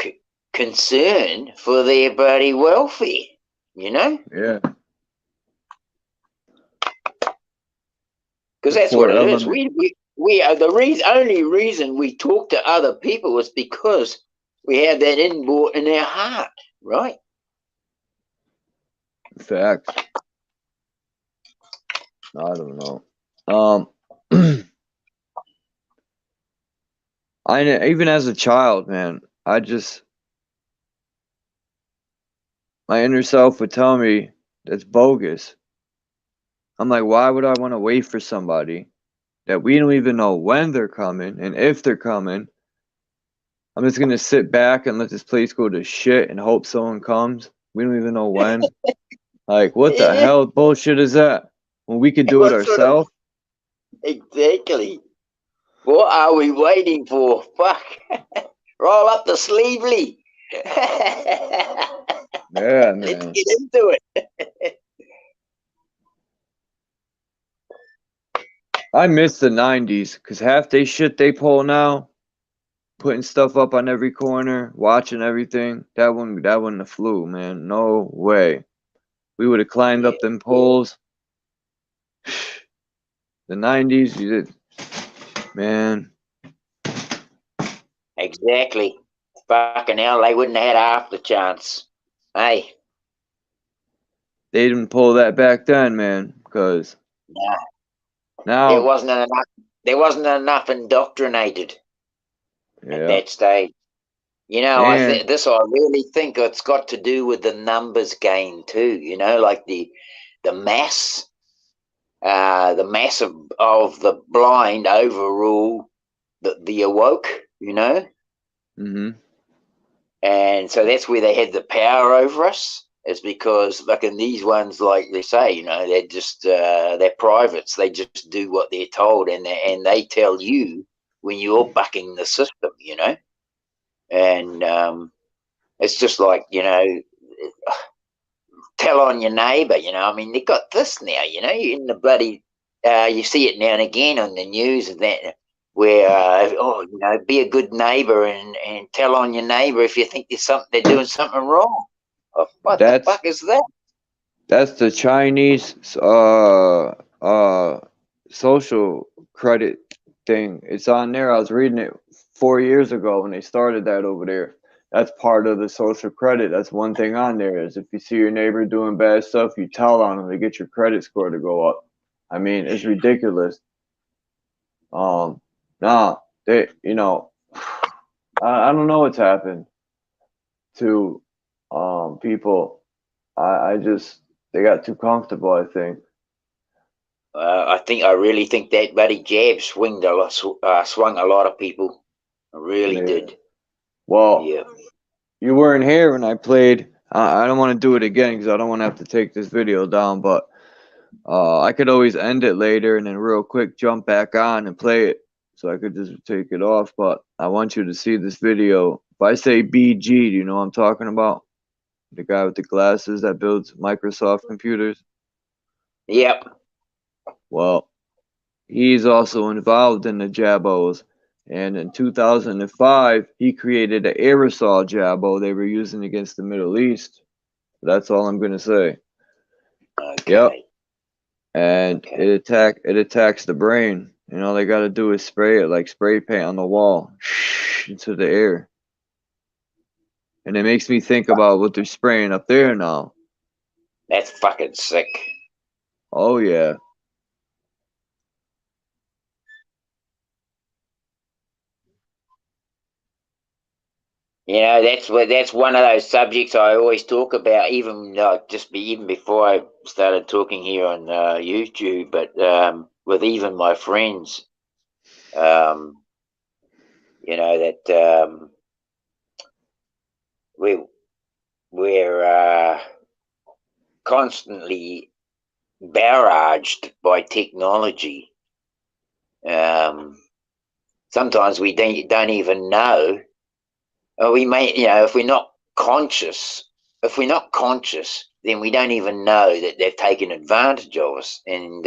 concern for their bloody welfare. Yeah. Because that's what it is. We are the only reason we talk to other people is because we have that inborn in our heart, right? Facts. I don't know. Even as a child, man, my inner self would tell me that's bogus. I'm like, why would I want to wait for somebody that we don't even know when they're coming and if they're coming? I'm just gonna sit back and let this place go to shit and hope someone comes. We don't even know when. Like, what the hell bullshit is that? When we could do it ourselves? Exactly. What are we waiting for? Fuck. Roll up the sleevely. Yeah, man. Let's get into it. I miss the 90s because half they shit they pull now, putting stuff up on every corner, watching everything, that wouldn't have flew, man. No way. We would have climbed up them poles. The 90s, you did, man. Exactly. Fucking hell, they wouldn't have had half the chance. Hey. They didn't pull that back then, man, because Now there wasn't enough indoctrinated at that stage. You know, and I really think it's got to do with the numbers game too. You know, like the mass of the blind overrule the awoke. You know, and so that's where they had the power over us. Is because like in these ones, like they say, you know, they're just they're privates. They just do what they're told, and they tell you when you're bucking the system. You know, and it's just like, you know, tell on your neighbour. You know, I mean, they got this now. You know, in the bloody you see it now and again on the news and that. Where you know, be a good neighbour and tell on your neighbour if you think they're doing something wrong. What the fuck is that? That's the Chinese social credit thing. It's on there. I was reading it 4 years ago when they started that over there. That's part of the social credit. That's one thing on there is if you see your neighbor doing bad stuff, you tell on them to get your credit score to go up. I mean, it's ridiculous. They, you know, I don't know what's happened to people. I just they got too comfortable, I think. I really think that bloody jab swung a lot of people. I really did. Well, yeah. You weren't here when I played. I don't want to do it again because I don't want to have to take this video down. But I could always end it later and then real quick jump back on and play it. So I could just take it off. But I want you to see this video. If I say BG, do you know what I'm talking about? The guy with the glasses that builds Microsoft computers. Yep. Well, he's also involved in the Jabos. And in 2005, he created an aerosol Jabo they were using against the Middle East. That's all I'm going to say. Okay. Yep. And it attacks the brain. And all they got to do is spray it like spray paint on the wall into the air. And it makes me think about what they're spraying up there now. That's fucking sick. Oh, yeah. You know, that's one of those subjects I always talk about, even even before I started talking here on YouTube, but with even my friends, you know, that we're constantly barraged by technology. Sometimes we don't even know. We may, you know, if we're not conscious, then we don't even know that they've taken advantage of us. And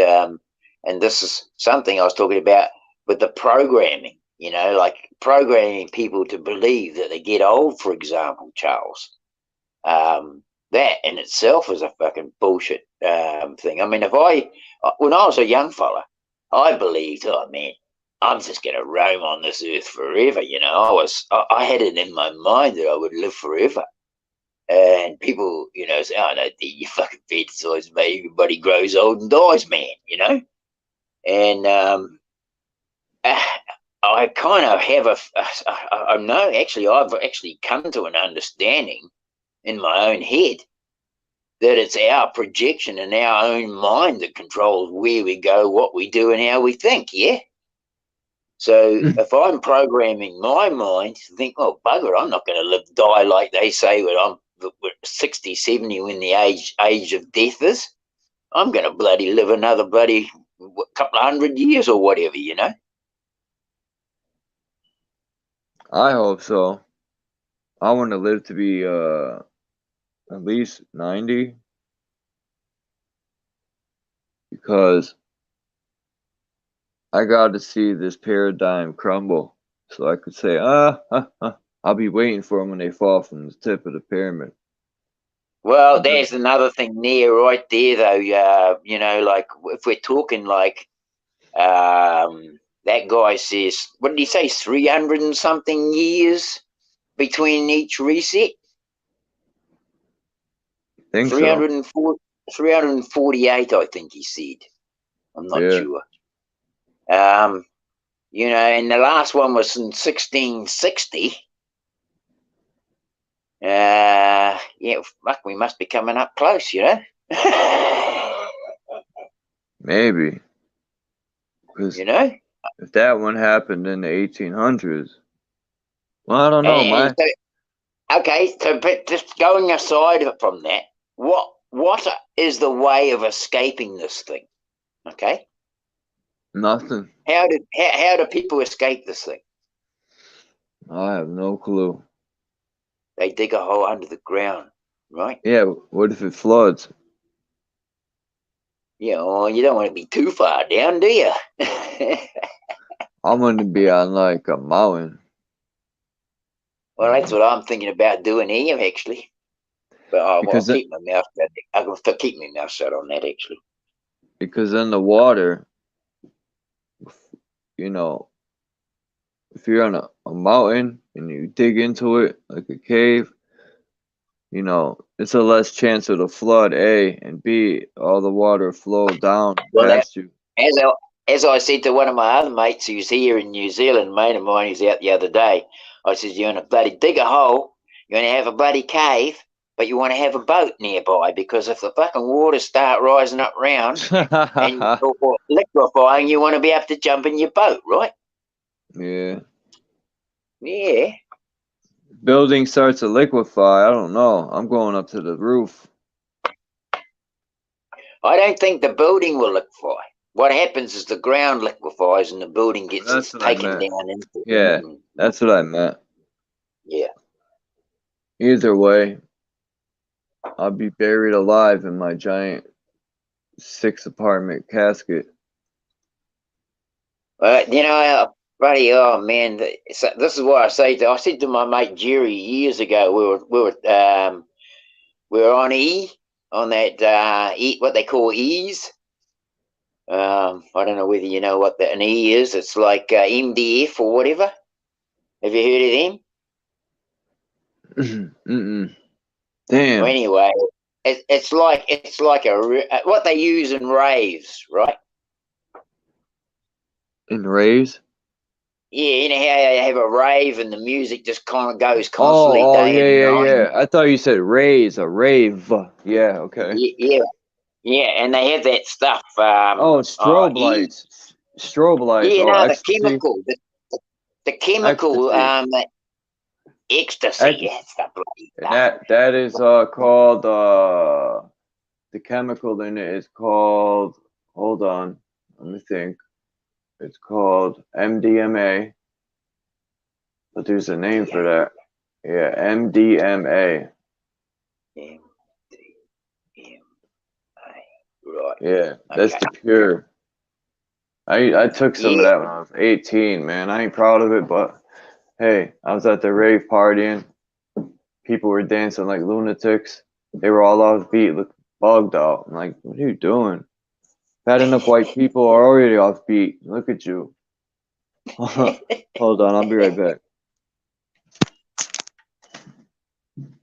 this is something I was talking about with the programming. You know, like programming people to believe that they get old, for example, Charles. That in itself is a fucking bullshit thing. I mean, when I was a young fella, I believed, oh man, I'm just going to roam on this earth forever. You know, I had it in my mind that I would live forever. And people, you know, say, oh, no, you fucking fantasize, mate. Everybody grows old and dies, man, you know? And I kind of have I know, actually, I've actually come to an understanding in my own head that it's our projection and our own mind that controls where we go, what we do, and how we think, yeah? So if I'm programming my mind to think, oh, bugger, I'm not going to die like they say when I'm 60, 70, when the age of death is, I'm going to bloody live another bloody couple of 100 years or whatever, you know? I hope so. I want to live to be at least 90. Because I got to see this paradigm crumble, so I could say, I'll be waiting for them when they fall from the tip of the pyramid. Well, there's another thing there, right there, though. You know, like if we're talking like that guy says, what did he say, 300 and something years between each reset? Think 348, I think he said. I'm not sure. You know, and the last one was in 1660. Yeah, fuck, we must be coming up close, you know. Maybe. You know? If that one happened in the 1800s, well, I don't know, man. Okay, so but just going aside from that, what is the way of escaping this thing? Okay, Nothing. how do people escape this thing? I have no clue. They dig a hole under the ground, right? Yeah, what if it floods? Yeah, well, you don't want to be too far down, do you? I'm gonna be on like a mountain. Well, that's what I'm thinking about doing here, actually. But I'll keep my mouth shut. I'm gonna keep my mouth shut on that, actually. Because in the water, you know, if you're on a mountain and you dig into it like a cave, you know, it's a less chance of the flood, A, and B, all the water flow down past you. As I said to one of my other mates who's here in New Zealand, a mate of mine who's out the other day, I said, you want to bloody dig a hole, you want to have a bloody cave, but you want to have a boat nearby, because if the fucking waters start rising up round and or liquefying, you want to be able to jump in your boat, right? Yeah. Yeah. Building starts to liquefy. I don't know. I'm going up to the roof. I don't think the building will liquefy. What happens is the ground liquefies and the building gets taken down into it. Yeah, that's what I meant. Yeah. Either way, I'll be buried alive in my giant 6-apartment casket. You know, buddy, oh man, this is what I said to my mate Jerry years ago. We were on on that what they call E's. I don't know whether you know what an E is. It's like MDF or whatever. Have you heard of them? Mm-mm. Damn. Well, anyway, it's like what they use in raves, right? In raves? Yeah, you know how you have a rave and the music just kind of goes constantly day and night. Yeah. I thought you said raise, a rave. Yeah, okay. Yeah, and they have that stuff. Strobe lights. Strobe lights. Yeah, no, ecstasy. the chemical, ecstasy. Yeah, stuff like that. That is called the chemical in it is called. Hold on, let me think. It's called MDMA. But there's a name for that. Yeah, MDMA. Right. Yeah, that's the pure. I took some of that when I was 18, man. I ain't proud of it, but hey, I was at the rave partying. People were dancing like lunatics. They were all off beat, look bugged out. I'm like, what are you doing? Fat enough white people are already off beat. Look at you. Hold on, I'll be right back.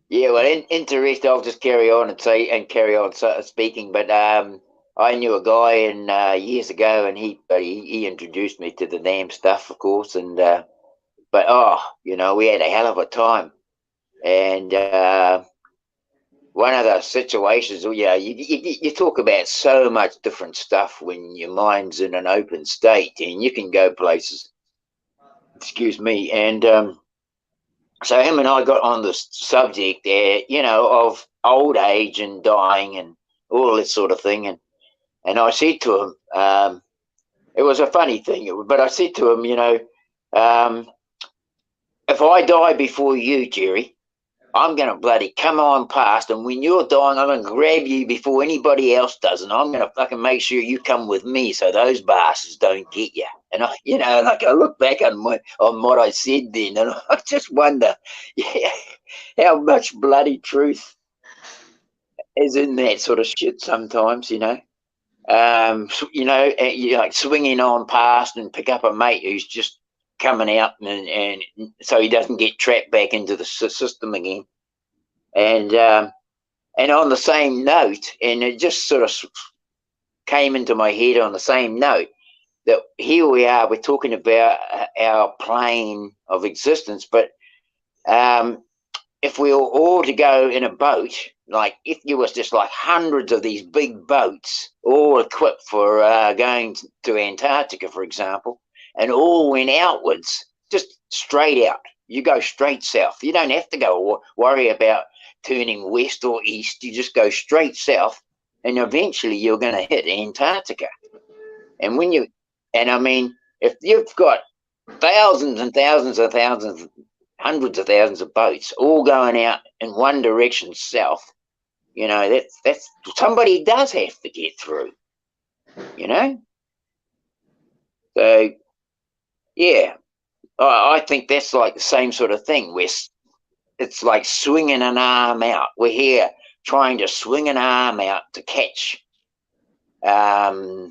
Yeah, well, interesting. I'll just carry on speaking. But I knew a guy in years ago, and he introduced me to the damn stuff, of course. And but you know, we had a hell of a time. And one of those situations, you talk about so much different stuff when your mind's in an open state, and you can go places. Excuse me, and so him and I got on the subject there, you know, of old age and dying and all this sort of thing. And I said to him, it was a funny thing, but I said to him, you know, if I die before you, Jerry, I'm going to bloody come on past, and when you're dying, I'm going to grab you before anybody else does, and I'm going to fucking make sure you come with me so those bastards don't get you. And I, you know, like I look back on what I said then, and I just wonder, how much bloody truth is in that sort of shit sometimes, you know. You know, you like swinging on past and pick up a mate who's just coming out, and so he doesn't get trapped back into the system again. And on the same note, and it just sort of came into my head on the same note, that here we are, we're talking about our plane of existence, but if we were all to go in a boat, like if you was just like hundreds of these big boats, all equipped for going to Antarctica, for example, and all went outwards, just straight out. You go straight south. You don't have to go worry about turning west or east. You just go straight south, and eventually you're going to hit Antarctica. And when you, and I mean, if you've got thousands and thousands and thousands, hundreds of thousands of boats all going out in one direction south, you know, that's somebody does have to get through, you know. So yeah, I think that's like the same sort of thing where it's like swinging an arm out. We're here trying to swing an arm out to catch our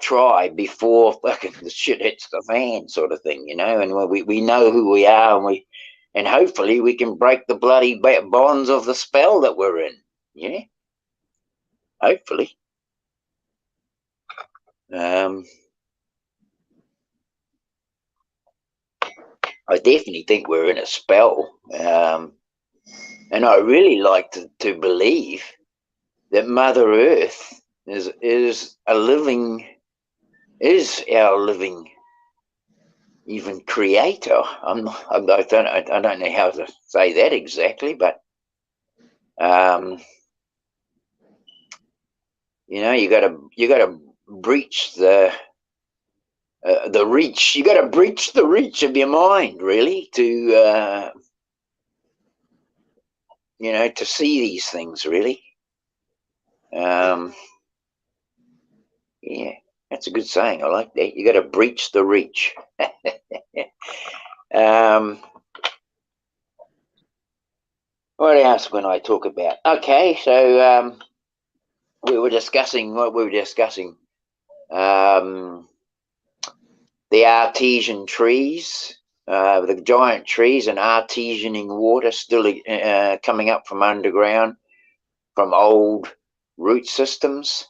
tribe before fucking the shit hits the fan, sort of thing, you know. And we know who we are, and hopefully we can break the bloody bonds of the spell that we're in. Yeah, hopefully. I definitely think we're in a spell, and I really like to believe that Mother Earth is our living even creator. I don't know how to say that exactly, but you know, you got to breach the reach. You got to breach the reach of your mind, really, to you know, to see these things, really. Yeah, that's a good saying. I like that. You got to breach the reach. What else can I talk about? Okay, so we were discussing what we were discussing. The artesian trees, the giant trees, and artesianing water still coming up from underground, from old root systems,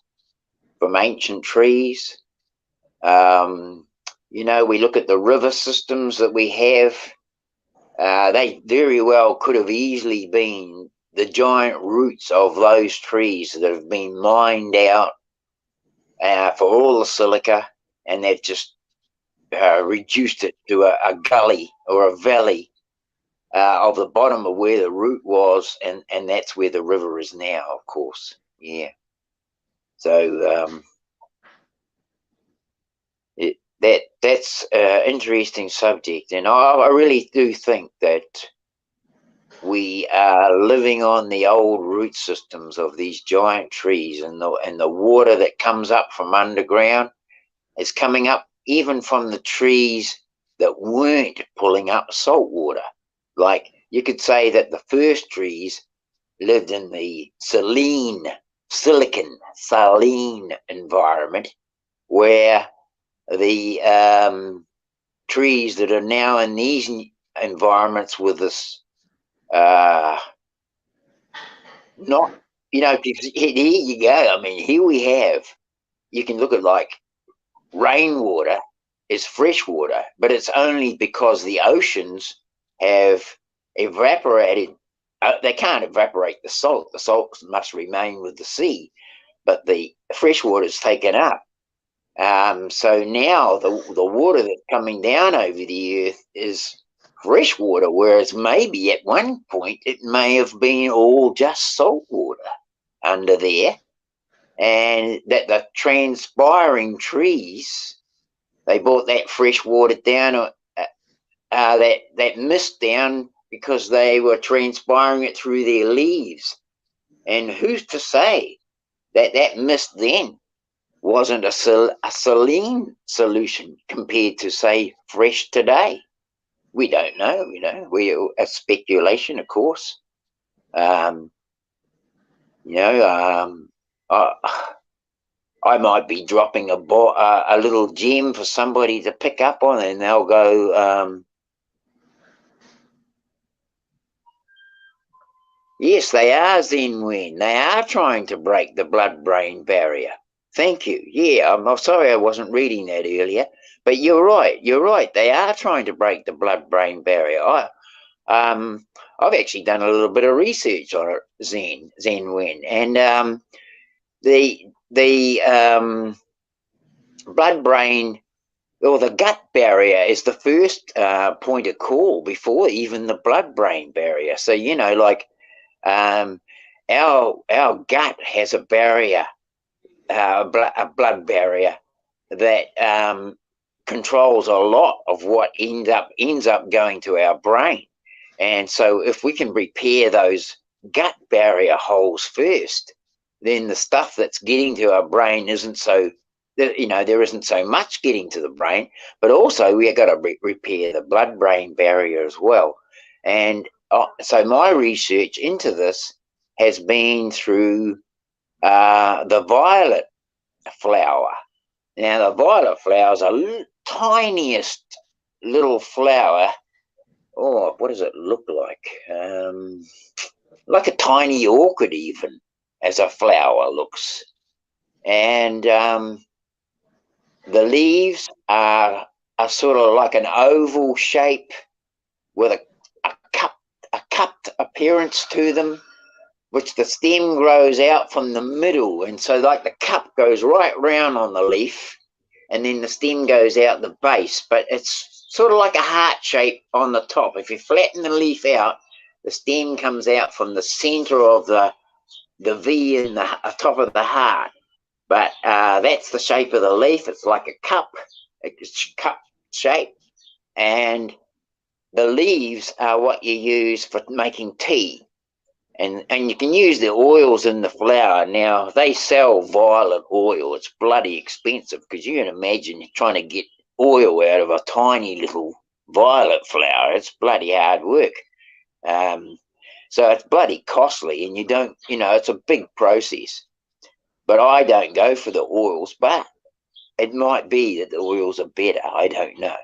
from ancient trees. You know, we look at the river systems that we have. They very well could have easily been the giant roots of those trees that have been mined out for all the silica, and they've just reduced it to a gully or a valley of the bottom of where the root was, and that's where the river is now, of course. Yeah. So that's an interesting subject, and I really do think that we are living on the old root systems of these giant trees, and the water that comes up from underground is coming up even from the trees that weren't pulling up salt water. Like, you could say that the first trees lived in the saline environment, where the trees that are now in these environments with this not, you know, here you go. I mean, here we have, you can look at like rainwater is fresh water, but it's only because the oceans have evaporated. They can't evaporate the salt. The salt must remain with the sea, but the fresh water is taken up. So now the water that's coming down over the earth is fresh water, whereas maybe at one point it may have been all just salt water under there, and that the transpiring trees, they brought that fresh water down, that mist down, because they were transpiring it through their leaves. And who's to say that that mist then wasn't a saline solution compared to, say, fresh today? We don't know, you know. A speculation, of course. You know, I might be dropping a little gem for somebody to pick up on, and they'll go, yes, they are Zen Wen. They are trying to break the blood-brain barrier Thank you. Yeah, I'm sorry I wasn't reading that earlier, but you're right. You're right. They are trying to break the blood-brain barrier. I've actually done a little bit of research on it, Zen Wen, and the blood-brain or the gut barrier is the first point of call before even the blood-brain barrier. So like our gut has a barrier, a blood barrier that controls a lot of what ends up going to our brain. And so if we can repair those gut barrier holes first, then the stuff that's getting to our brain isn't so, there isn't so much getting to the brain, but also we've got to repair the blood-brain barrier as well. And so my research into this has been through the violet flower. Now, the violet flower is a tiniest little flower. Oh, what does it look like? Like a tiny orchid, even, as a flower looks. And the leaves are sort of like an oval shape with a cupped appearance to them, which the stem grows out from the middle. And so like the cup goes right round on the leaf, and then the stem goes out the base, but it's sort of like a heart shape on the top. If you flatten the leaf out, the stem comes out from the center of the V in the top of the heart. But that's the shape of the leaf. It's like a cup shape. And the leaves are what you use for making tea. And you can use the oils in the flower. Now, they sell violet oil. It's bloody expensive because you can imagine trying to get oil out of a tiny little violet flower. It's bloody hard work. So it's bloody costly, and you don't, it's a big process. But I don't go for the oils, but it might be that the oils are better. I don't know.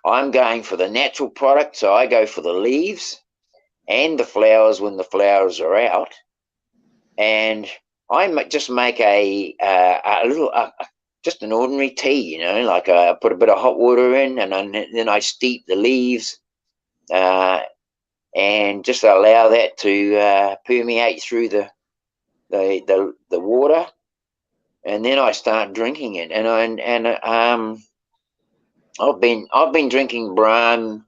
I'm going for the natural product, so I go for the leaves and the flowers when the flowers are out, and I just make a little just an ordinary tea, like I put a bit of hot water in, and then I steep the leaves, and just allow that to permeate through the water, and then I start drinking it. And I've been drinking Brahm.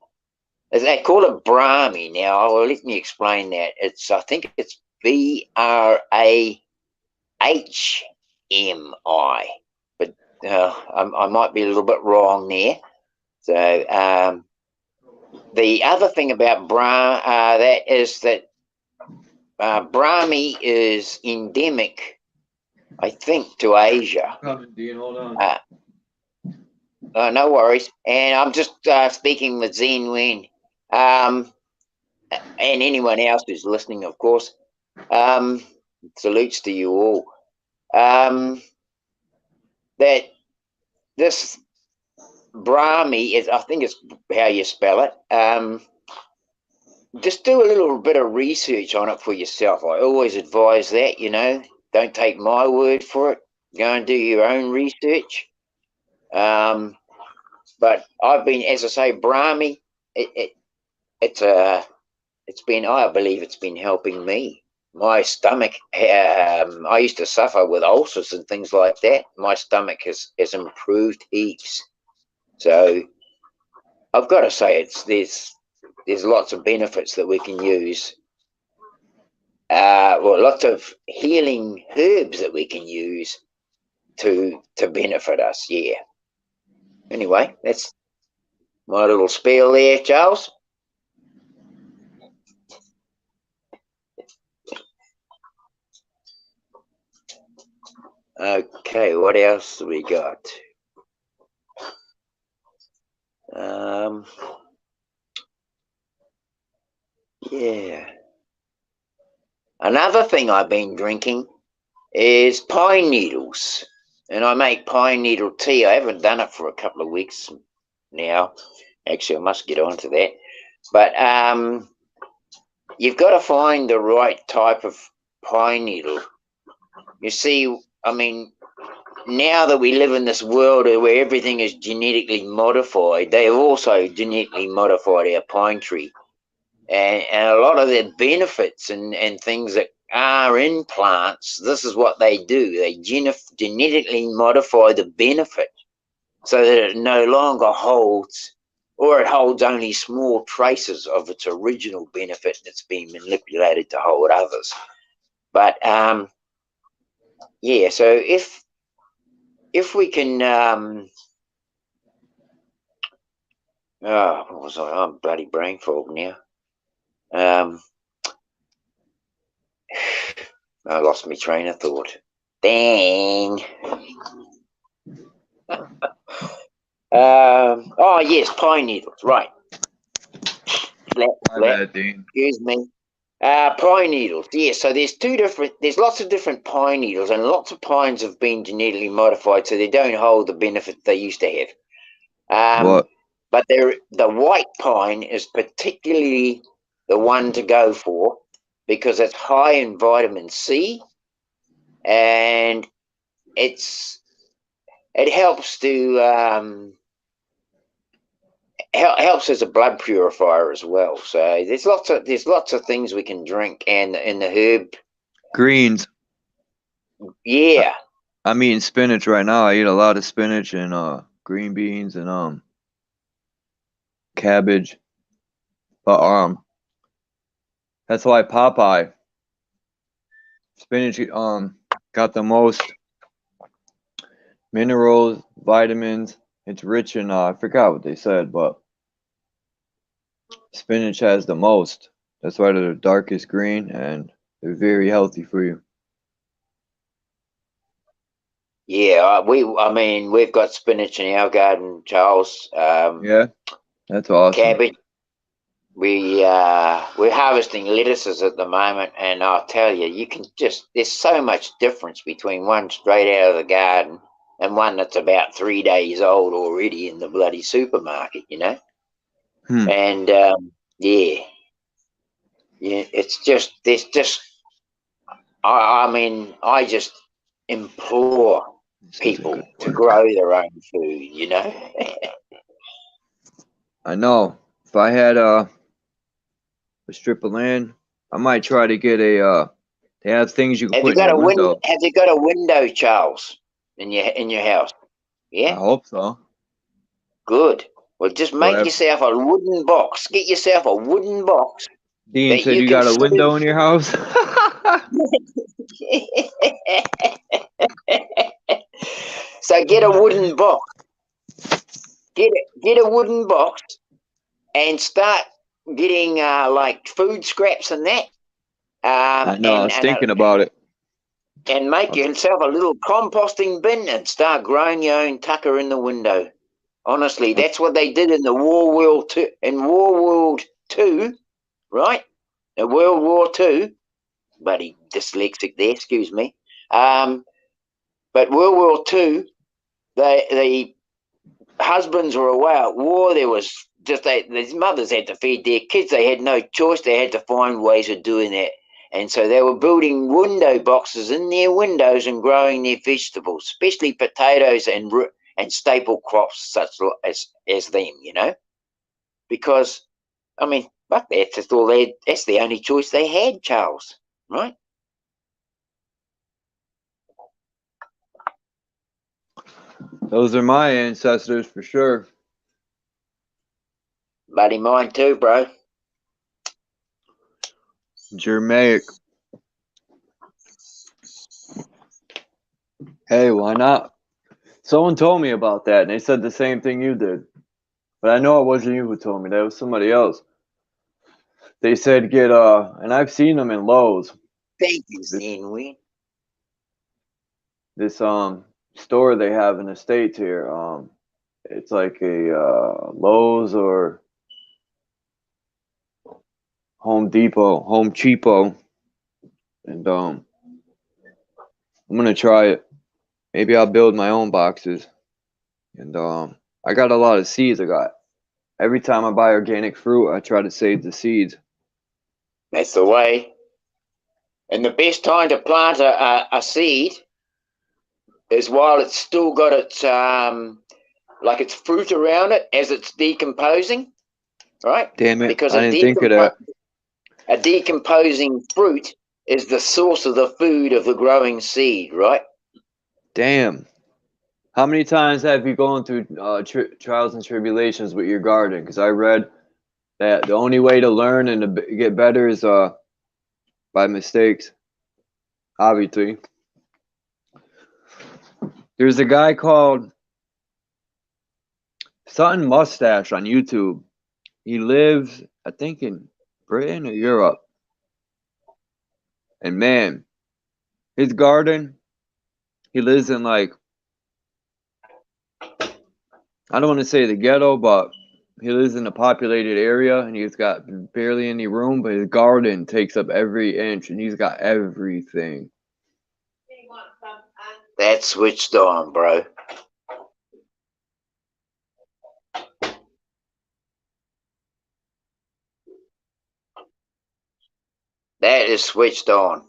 They call it Brahmi now. Well, let me explain that. I think it's BRAHMI, but I might be a little bit wrong there. So the other thing about that is that Brahmi is endemic, I think, to Asia. Dean, hold on. No worries. And I'm just speaking with Zen Wen. And anyone else who's listening, of course. Salutes to you all. That this Brahmi is, I think it's how you spell it. Just do a little bit of research on it for yourself. I always advise that, don't take my word for it. Go and do your own research. But I've been, as I say, Brahmi, I believe it's been helping me. My stomach, I used to suffer with ulcers and things like that. My stomach has improved heaps. So I've got to say, there's lots of benefits that we can use. Lots of healing herbs that we can use to benefit us. Yeah. Anyway, that's my little spiel there, Charles. Okay, what else we got? Yeah. Another thing I've been drinking is pine needles. And I make pine needle tea. I haven't done it for a couple of weeks now. Actually, I must get on to that. But you've got to find the right type of pine needle. You see, I mean, now that we live in this world where everything is genetically modified, they have also genetically modified our pine tree. And a lot of the benefits and things that are in plants, this is what they do. They genetically modify the benefit so that it no longer holds, or it holds only small traces of its original benefit that's been manipulated to hold others. But yeah, so if we can, what was I? I'm bloody brain fog now. I lost my train of thought. Dang. Oh yes, pine needles. Right. Excuse me. Pine needles. Yeah. So there's lots of different pine needles, and lots of pines have been genetically modified, so they don't hold the benefit they used to have. What? But the white pine is particularly the one to go for because it's high in vitamin C, and it helps to helps as a blood purifier as well. So there's lots of things we can drink, and in the herb Greens. Yeah. I'm eating spinach right now. I eat a lot of spinach and green beans and cabbage. But that's why Popeye spinach got the most minerals, vitamins. It's rich in I forgot what they said, but spinach has the most. That's why they're the darkest green and they're very healthy for you. Yeah, I mean, we've got spinach in our garden, Charles. Yeah, that's awesome. Cabbage. We're harvesting lettuces at the moment, and I'll tell you, there's so much difference between one straight out of the garden and one that's about 3 days old already in the bloody supermarket, you know. And yeah, there's just. I mean, I just implore people to grow their own food, you know. I know. If I had a strip of land, I might try to get they have things you can put in your window. Have you got a window, Charles, in your house? Yeah. I hope so. Good. Well, just make yourself a wooden box. Get yourself a wooden box. Dean said you got a window in your house? So get a wooden box. Get a wooden box and start getting like food scraps and that. I know. I was thinking about it. And make yourself a little composting bin and start growing your own tucker in the window. Honestly, that's what they did in the World War II, right? In World War II, bloody dyslexic there, excuse me. But World War II, the husbands were away at war. There was these mothers had to feed their kids. They had no choice. They had to find ways of doing that. And so they were building window boxes in their windows and growing their vegetables, especially potatoes and staple crops such as them, you know. Because, I mean, fuck that. That's the only choice they had, Charles, right? Those are my ancestors for sure. Bloody mine too, bro. Germanic. Hey, why not? Someone told me about that, and they said the same thing you did. But I know it wasn't you who told me. That was somebody else. They said get and I've seen them in Lowe's. Thank you, Zenwin. This store they have in the States here. It's like a Lowe's or Home Depot, Home Cheapo, and I'm gonna try it. Maybe I'll build my own boxes. And I got a lot of seeds. Every time I buy organic fruit, I try to save the seeds. That's the way. And the best time to plant a seed is while it's still got its like its fruit around it as it's decomposing, right? Damn it. Because I didn't think of that. a decomposing fruit is the source of the food of the growing seed, right? Damn. How many times have you gone through trials and tribulations with your garden? Because I read that the only way to learn and to get better is by mistakes, obviously. There's a guy called Sutton Mustache on YouTube. He lives, I think, in Britain or Europe. And man, his garden, he lives in like, I don't want to say the ghetto, but he lives in a populated area and he's got barely any room, but his garden takes up every inch and he's got everything. That's switched on, bro. That is switched on.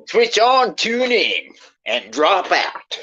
Switch on, tune in, and drop out.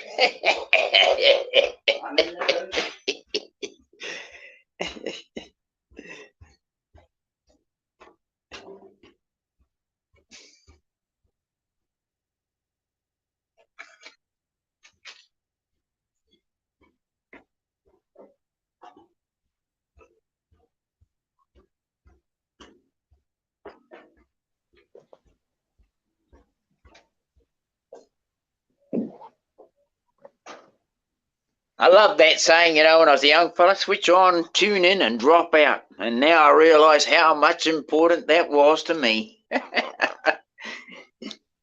I love that saying, you know, when I was a young fella, switch on, tune in, and drop out. And now I realise how much important that was to me.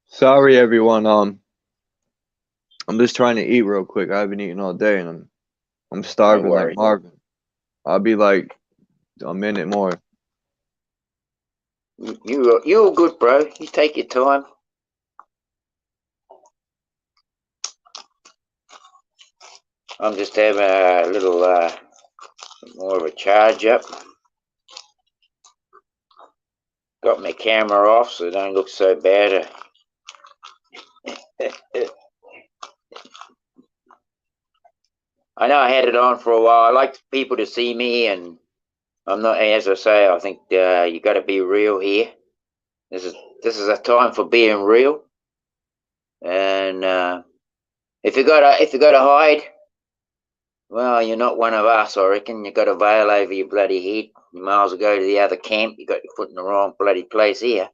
Sorry, everyone. I'm just trying to eat real quick. I haven't eaten all day, and I'm starving like Marvin. I'll be like a minute more. You're good, bro. You take your time. I'm just having a little more of a charge up. Got my camera off so it don't look so bad. I know I had it on for a while. I like people to see me, and I'm not, as I say, I think you got to be real here. This is a time for being real. And if you gotta hide, well, you're not one of us, I reckon. You got a veil over your bloody head. You might as well go to the other camp. You got your foot in the wrong bloody place here.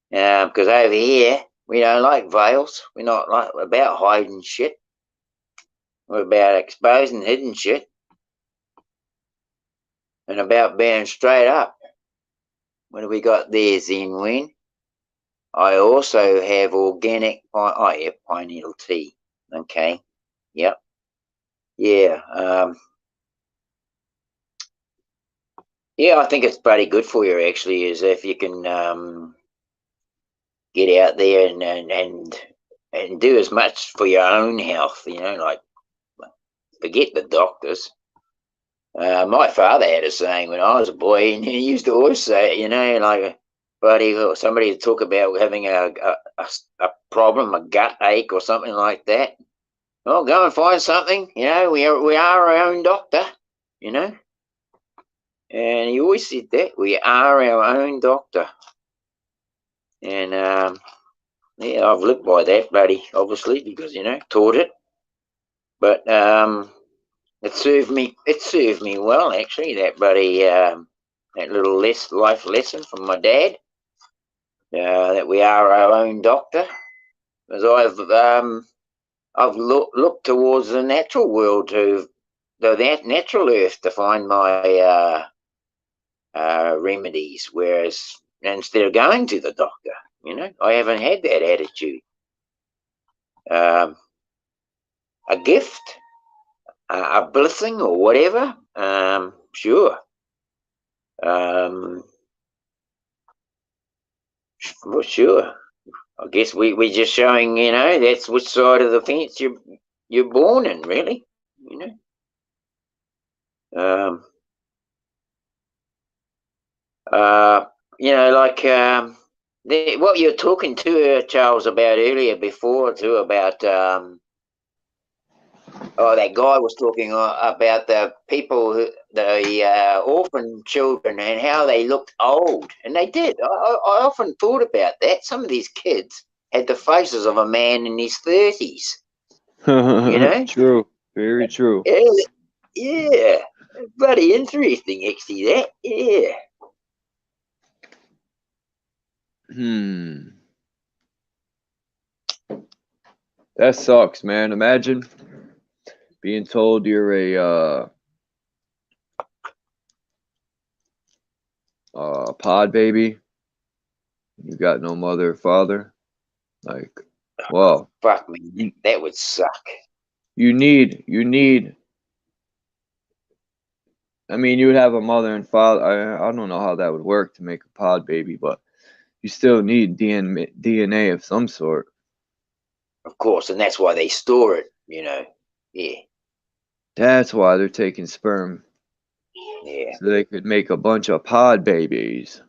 Because over here, we don't like veils. We're not like about hiding shit. We're about exposing hidden shit. And about being straight up. What have we got there, Zenwin? I also have organic, pineapple tea. Okay. Yep. Yeah. Yeah, I think it's pretty good for you, actually, is if you can get out there and do as much for your own health, you know, like forget the doctors. My father had a saying when I was a boy, and he used to always say, you know, like, buddy, or somebody to talk about having a problem, a gut ache or something like that. Well, go and find something, you know, we are our own doctor, you know. And he always said that, we are our own doctor. And, yeah, I've lived by that, buddy, obviously, because, you know, taught it. But it served me well, actually, that bloody, that little life lesson from my dad, that we are our own doctor. Because I've looked towards the natural world, to the natural earth, to find my remedies, whereas instead of going to the doctor, you know, I haven't had that attitude. A gift, a blessing, or whatever, sure. Well, sure. I guess we're just showing, you know, that's which side of the fence you're born in, really, you know. You know, like what you were talking to Charles about earlier before too about that guy was talking about the people the orphan children and how they looked old, and they did. I often thought about that. Some of these kids had the faces of a man in his 30s. You know? True. Very true. Yeah. Bloody interesting, actually, that. Yeah. That sucks, man. Imagine being told you're a pod baby. You got no mother or father. Like, well, fuck me, that would suck. You need. I mean, you would have a mother and father. I don't know how that would work to make a pod baby, but you still need DNA of some sort. Of course, and that's why they store it, you know. Yeah. That's why they're taking sperm. Yeah. So they could make a bunch of pod babies.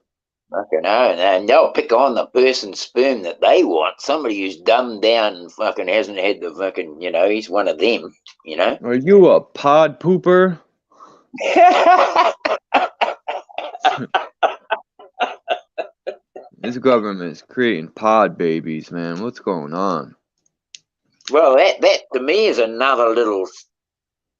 Fucking hell, and they'll pick on the person's sperm that they want. Somebody who's dumbed down and fucking hasn't had the fucking, you know, he's one of them, you know. Are you a pod pooper? This government is creating pod babies, man. What's going on? Well, that to me is another little,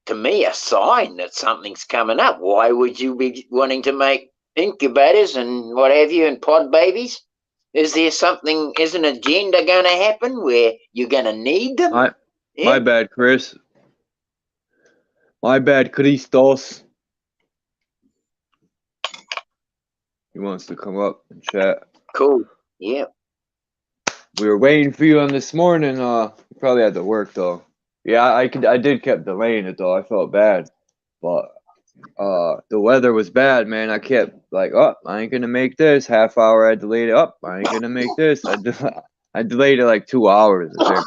to me, a sign that something's coming up. Why would you be wanting to make incubators and what have you and pod babies? Is there something, is an agenda going to happen where you're going to need them? My bad, Chris. My bad, Christos. He wants to come up and chat. Cool. Yeah. We were waiting for you on this morning. You probably had to work though. Yeah, I did kept delaying it though. I felt bad, but the weather was bad, man. I kept like, oh, I ain't gonna make this. Half hour, I delayed it. Up, I ain't gonna make this. I delayed it like 2 hours. I think.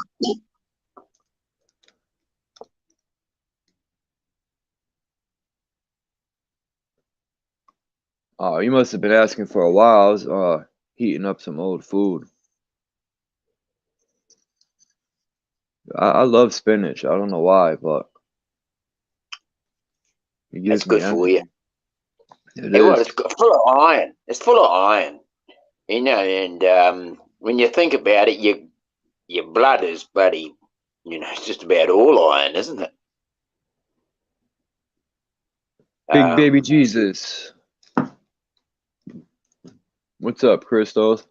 Oh, you must have been asking for a while. I was heating up some old food. I love spinach. I don't know why, but It's good for you. It is. It's full of iron. It's full of iron. You know, and when you think about it, your blood is bloody, you know, it's just about all iron, isn't it? Big baby Jesus. What's up, Christos?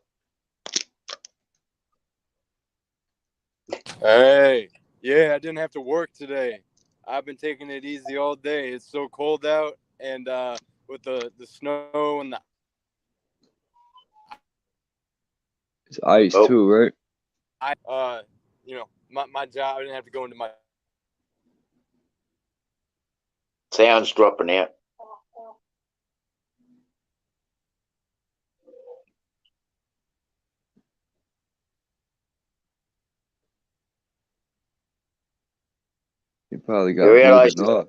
Hey, yeah, I didn't have to work today. I've been taking it easy all day. It's so cold out, and with the snow and the it's ice too, right? You know, my job, I didn't have to go into my sound's dropping out. You probably got booted off.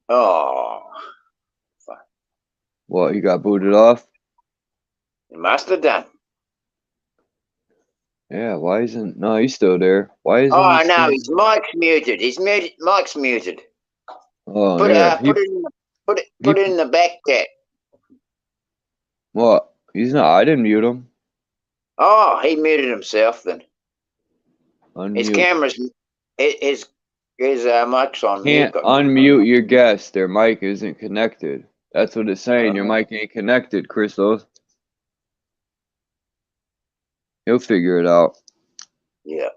Oh. What, you got booted off? You must have done. Yeah, why isn't... No, he's still there. Why isn't Oh, he no, his mic's muted. His mic's muted. Oh, put yeah. Put it in the back chat. What? He's not... I didn't mute him. Oh, he muted himself then. Unmute. His camera's... His mic's on mute. Can't unmute your guest. Their mic isn't connected. That's what it's saying. Your mic ain't connected, Christos. He'll figure it out. Yeah.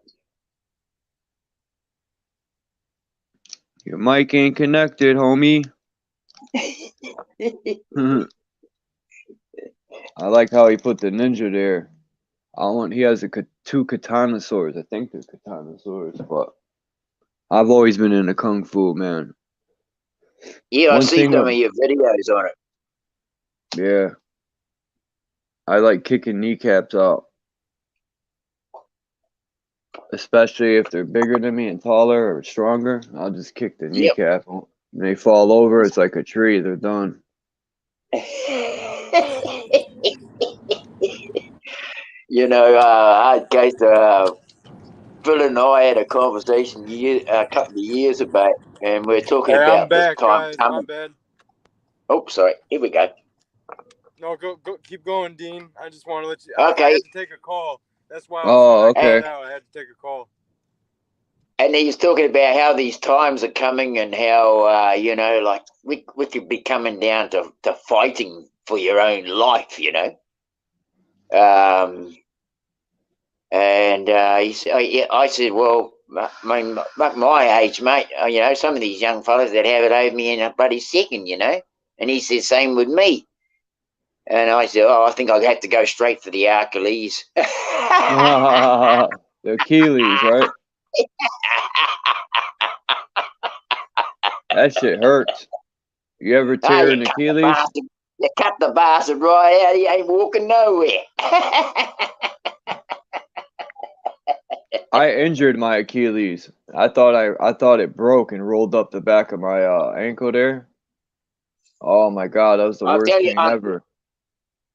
Your mic ain't connected, homie. I like how he put the ninja there. He has two katana swords. I think they're katana swords, but I've always been into kung fu, man. Yeah, I see some of your videos on it. Yeah. I like kicking kneecaps out. Especially if they're bigger than me and taller or stronger. I'll just kick the kneecap. When they fall over, it's like a tree. They're done. You know, case Phil and I had a conversation a couple of years ago, and we're talking Hey, I'm about this back, time guys. My coming. bad. Oh, sorry. Here we go. No, go, keep going, Dean. I just want to let you. I Okay. had to take a call. That's why Oh, I okay. called out. I had to take a call. And he's talking about how these times are coming, and how you know, like we could be coming down to fighting for your own life. You know. And I said, well, my age, mate, you know, some of these young fellas that have it over me in a bloody second, you know. And he said, same with me. And I said, oh, I think I'd have to go straight for the Achilles. The Achilles, right? That shit hurts. You ever tear an Achilles? You cut the bastard right out. He ain't walking nowhere. I injured my Achilles. I thought it broke and rolled up the back of my ankle there. Oh my god, that was the I'll worst tell you, pain ever.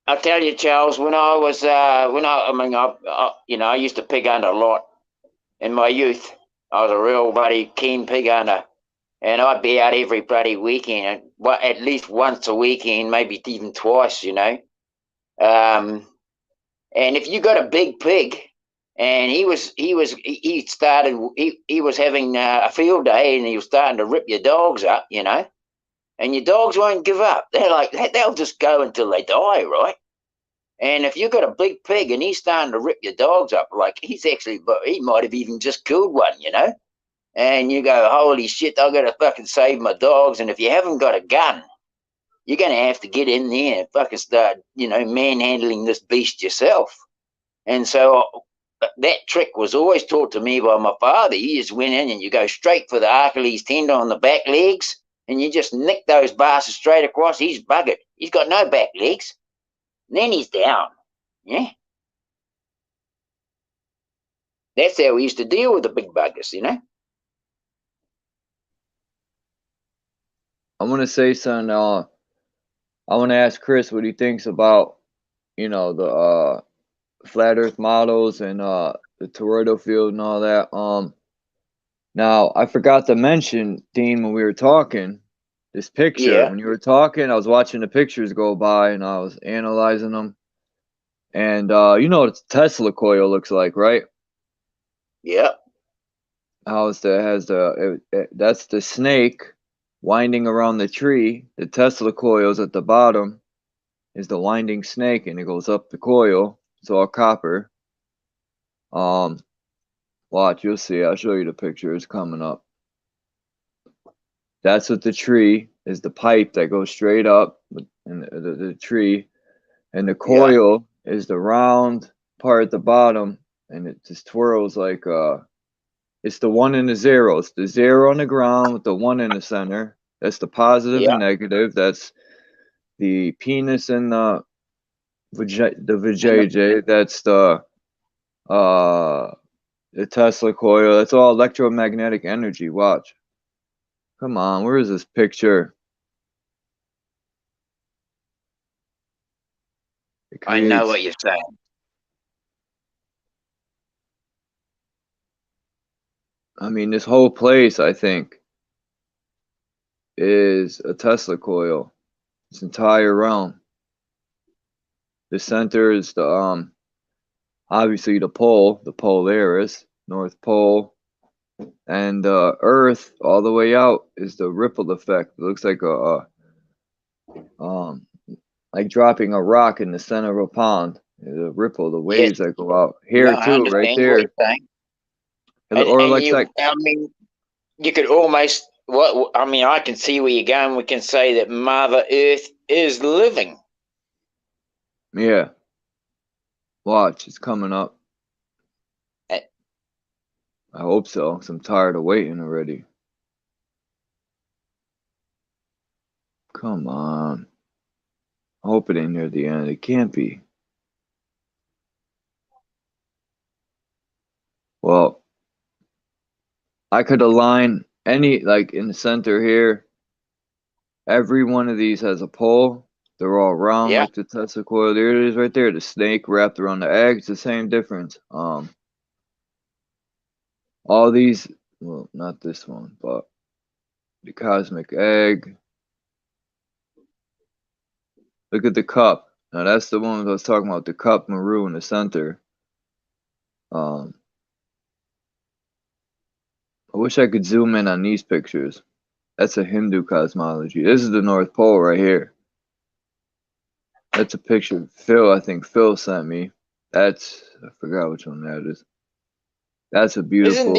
I'll tell you, Charles. When I was, you know, I used to pig hunt a lot in my youth. I was a real bloody keen pig hunter, and I'd be out every bloody weekend, at least once a weekend, maybe even twice. You know, and if you got a big pig, and he was having a field day, and he was starting to rip your dogs up, you know, and your dogs won't give up. They're like they'll just go until they die, right? And if you got a big pig and he's starting to rip your dogs up, like he might have even just killed one, you know. And you go, holy shit, I've got to fucking save my dogs. And if you haven't got a gun, you're going to have to get in there and fucking start, you know, manhandling this beast yourself. And so that trick was always taught to me by my father. You just went in and you go straight for the Achilles tendon on the back legs, and you just nick those bastards straight across. He's buggered. He's got no back legs. And then he's down. Yeah. That's how we used to deal with the big buggers, you know. I want to say something. I want to ask Chris what he thinks about, you know, the flat Earth models and the toroidal field and all that. Now I forgot to mention, Dean, when we were talking, this picture. Yeah. When you were talking, I was watching the pictures go by and I was analyzing them. And you know what a Tesla coil looks like, right? Yeah. That's the snake winding around the tree. The Tesla coil's at the bottom is the winding snake, and it goes up the coil. It's all copper. Watch, you'll see. I'll show you the picture. It's coming up. That's what the tree is. The pipe that goes straight up, and the tree, and the coil is the round part at the bottom, and it just twirls like it's the one and the zero. It's the zero on the ground with the one in the center. That's the positive and negative. That's the penis and the vajayjay. That's the Tesla coil. That's all electromagnetic energy. Watch. Come on, where is this picture? I know what you're saying. I mean, this whole place, I think, is a Tesla coil. This entire realm. The center is the obviously the Polaris, North Pole, and Earth all the way out is the ripple effect. It looks like like dropping a rock in the center of a pond. The ripple, the waves that go out here too, right there. Or like I mean, you could almost. I mean, I can see where you're going. We can say that Mother Earth is living. Yeah. Watch, it's coming up. I hope so, because I'm tired of waiting already. Come on. I hope it ain't near the end. It can't be. Well, I could align any, like in the center here. Every one of these has a pole. They're all round Yeah. like the Tesla coil. There it is right there. The snake wrapped around the egg. It's the same difference. All these, well, not this one, but the cosmic egg. Look at the cup. Now that's the one I was talking about, the cup MT.MERU in the center. I wish I could zoom in on these pictures. That's a Hindu cosmology. This is the North Pole right here. That's a picture I think Phil sent me. I forgot which one that is. That's a beautiful.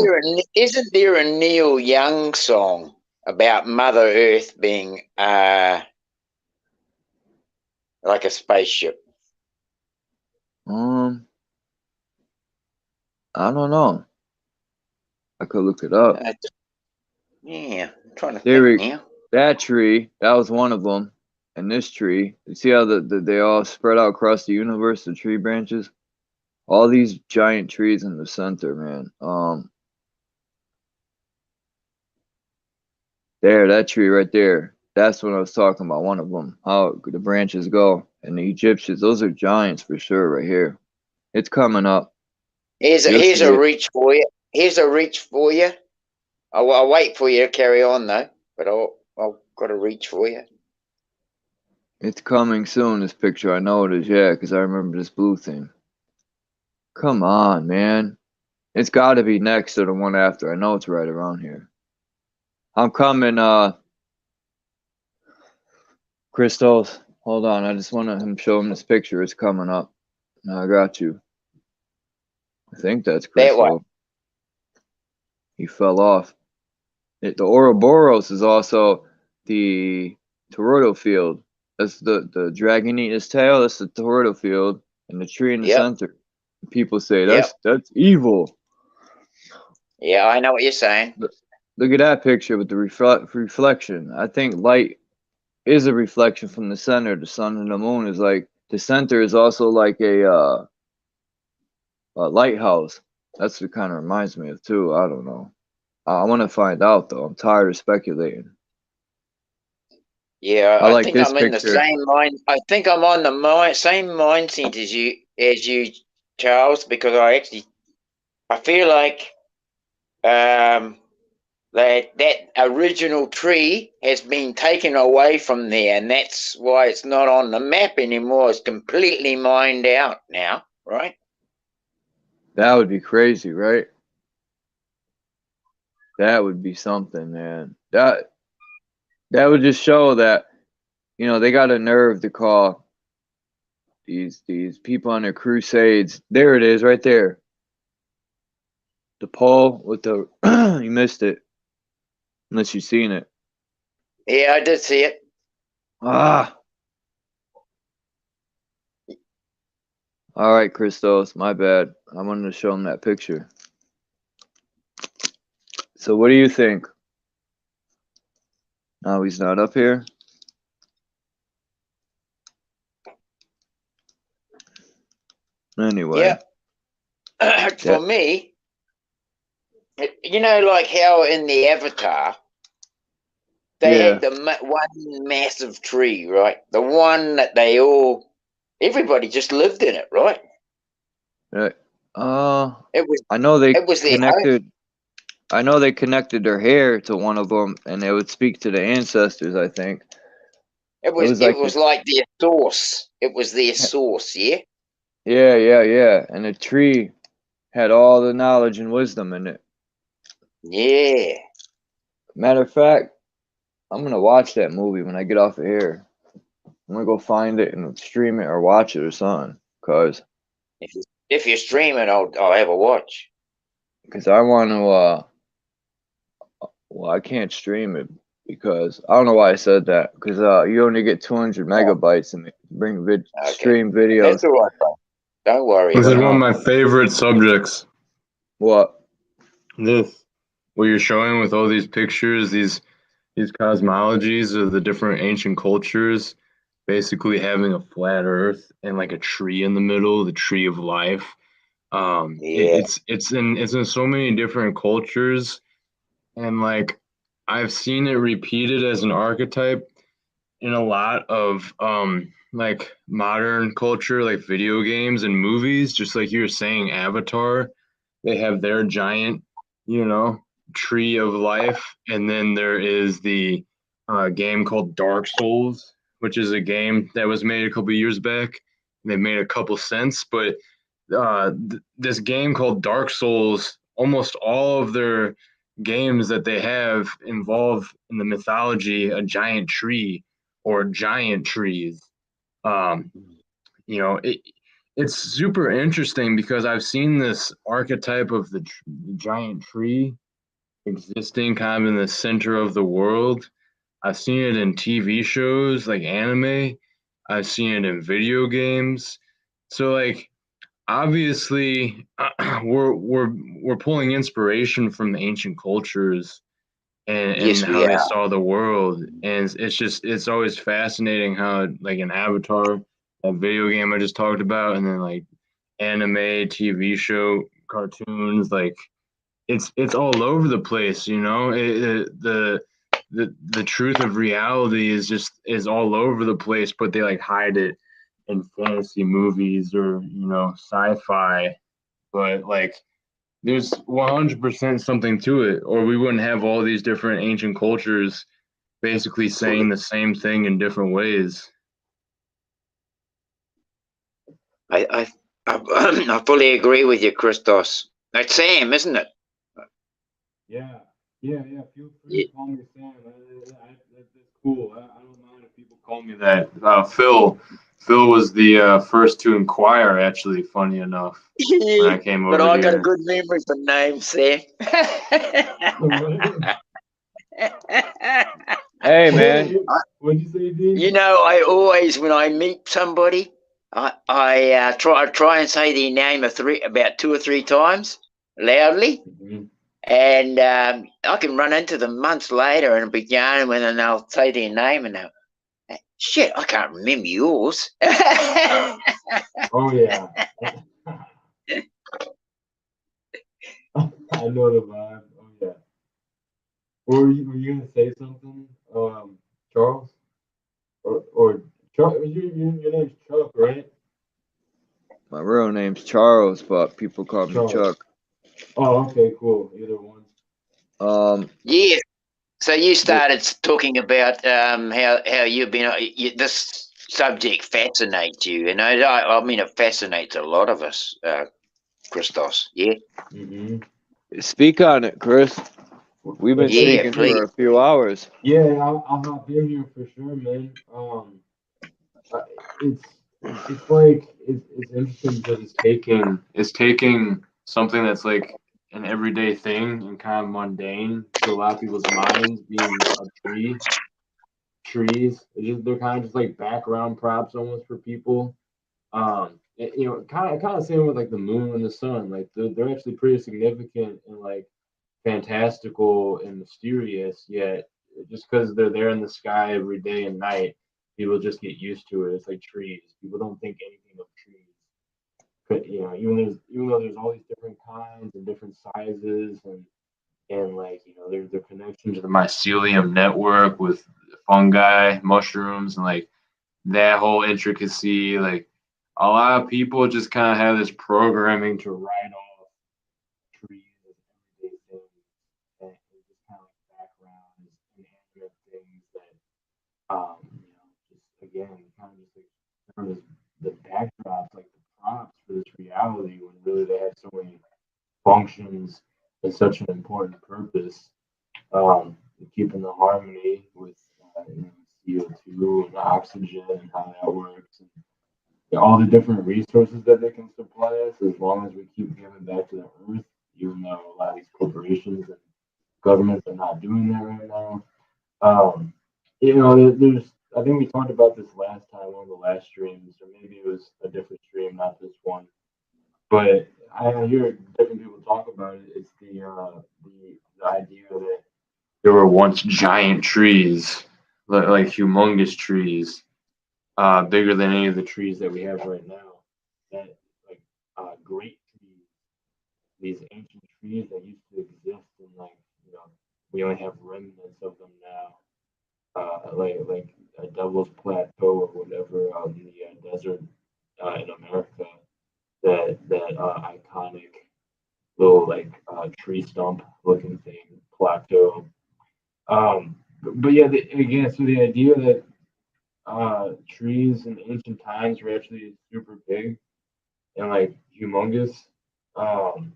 Isn't there a Neil Young song about Mother Earth being like a spaceship? I don't know. I could look it up. Yeah, I'm trying to think now. That tree, that was one of them. And this tree, you see how they all spread out across the universe, the tree branches? All these giant trees in the center, man. There, that tree right there. That's what I was talking about, one of them. How the branches go. And the Egyptians, those are giants for sure right here. It's coming up. Here's a reach for you. Here's a reach for you. I'll wait for you to carry on though, but I've got a reach for you. It's coming soon, this picture. I know it is, yeah, because I remember this blue thing. Come on, man. It's got to be next to the one after. I know it's right around here. I'm coming, Christos. Hold on. I just want to show him this picture. It's coming up. No, I got you. I think that's Christos. He fell off. The Ouroboros is also the toroidal field. That's the dragon eating his tail. That's the toroidal field, and the tree in the center. People say that's evil. Yeah, I know what you're saying. Look at that picture with the reflection. I think light is a reflection from the center. The sun and the moon is like the center is also like a lighthouse. That's what it kind of reminds me of too. I don't know. I want to find out though. I'm tired of speculating. Yeah, I like think this I'm in the picture. same mind. I think I'm on the same mindset as you, Charles, because I feel like that original tree has been taken away from there, and that's why it's not on the map anymore. It's completely mined out now, right? That would be crazy, right? That would be something, man. That would just show that, you know, they got a nerve to call these people on their crusades. There it is, right there. The pole with the you missed it, unless you've seen it. Yeah, I did see it. Ah. All right, Christos, my bad. I wanted to show him that picture. So what do you think? No, he's not up here. Anyway. Yeah. For me, you know, like how in the Avatar, they had the one massive tree, right? The one that everybody just lived in it, right? Right. It was. I know they It was connected. I know they connected their hair to one of them, and they would speak to the ancestors. I think it was like their source. It was their source, yeah. Yeah. And the tree had all the knowledge and wisdom in it. Yeah. Matter of fact, I'm gonna watch that movie when I get off of here. I'm gonna go find it and stream it or watch it or something. Cause if you stream it, I'll have a watch. Because I want to. Well, I can't stream it because I don't know why I said that. Because you only get 200 megabytes and stream videos. That's all right, bro. Don't worry. This is one of my favorite subjects. What? This, what you're showing with all these pictures, these cosmologies of the different ancient cultures, basically having a flat Earth and like a tree in the middle, the tree of life. It's in so many different cultures, and like I've seen it repeated as an archetype, in a lot of like modern culture, like video games and movies, just like you were saying, Avatar, they have their giant, you know, tree of life, and then there is the game called Dark Souls, which is a game that was made a couple years back. They made a couple cents, but this game called Dark Souls, almost all of their games that they have involve in the mythology a giant tree or giant trees. Um, you know, it's super interesting because I've seen this archetype of the giant tree existing kind of in the center of the world. I've seen it in TV shows like anime. I've seen it in video games. So like obviously we're pulling inspiration from the ancient cultures and Yes, how we they are. saw the world, and it's always fascinating how like an Avatar, that video game I just talked about, and then like anime, TV show, cartoons, like it's all over the place, you know. The truth of reality is all over the place, but they like hide it in fantasy movies or sci-fi. But like there's 100% something to it, or we wouldn't have all these different ancient cultures basically saying the same thing in different ways. I fully agree with you, Christos. It's Sam, isn't it? Yeah, yeah. Feel free to call me Sam. That's cool. I don't mind if people call me that. Phil was the first to inquire. Actually, funny enough, when I came But over I got a here. good memory for names, Sam. Hey, man. What'd you say, D? You know, I always, when I meet somebody, I try and say their name about 2 or 3 times loudly, and I can run into them months later and be yarning with them, and they'll say their name and they'll, shit, I can't remember yours. Oh yeah. I know the vibe. Oh yeah. Were you gonna say something, Charles? Or Charles? Your name's Chuck, right? My real name's Charles, but people call me Charles. Chuck. Oh, okay, cool. Either one. Yeah. So you started talking about how you've been. This subject fascinates you, and I mean it fascinates a lot of us, Christos. Yeah. Speak on it, Chris. We've been Yeah, speaking please. for a few hours. Yeah, I'll hop in here for sure, man. It's like it's interesting because it's taking something that's like an everyday thing and kind of mundane to a lot of people's minds, being a tree. Trees, they're kind of just like background props almost for people. Kind of same with like the moon and the sun. Like they're actually pretty significant and like fantastical and mysterious. Yet just because they're there in the sky every day and night, people just get used to it. It's like trees. People don't think anything of trees. But even though there's all these different kinds and different sizes and like their connection to the mycelium network with fungi, mushrooms, and like that whole intricacy. Like a lot of people just kind of have this programming to write off trees as everyday things and just kind of like background inanimate things that just again kind of just like serve as the backdrops, like the props for this reality when really they have so many functions and such an important purpose. Keeping the harmony with CO2 and oxygen and how that works, and all the different resources that they can supply us as long as we keep giving back to the earth, even though a lot of these corporations and governments are not doing that right now. There's I think we talked about this last time, one of the last streams, or maybe it was a different stream, not this one. But I hear different people talk about it. It's the idea that there were once giant trees, like humongous trees, bigger than any of the trees that we have right now. That like great trees, these ancient trees that used to exist, and like we only have remnants of them now. Like Devil's Plateau or whatever out in the desert in America. That iconic little like tree stump looking thing, plateau. But yeah, again, so the idea that trees in ancient times were actually super big and like humongous. Um,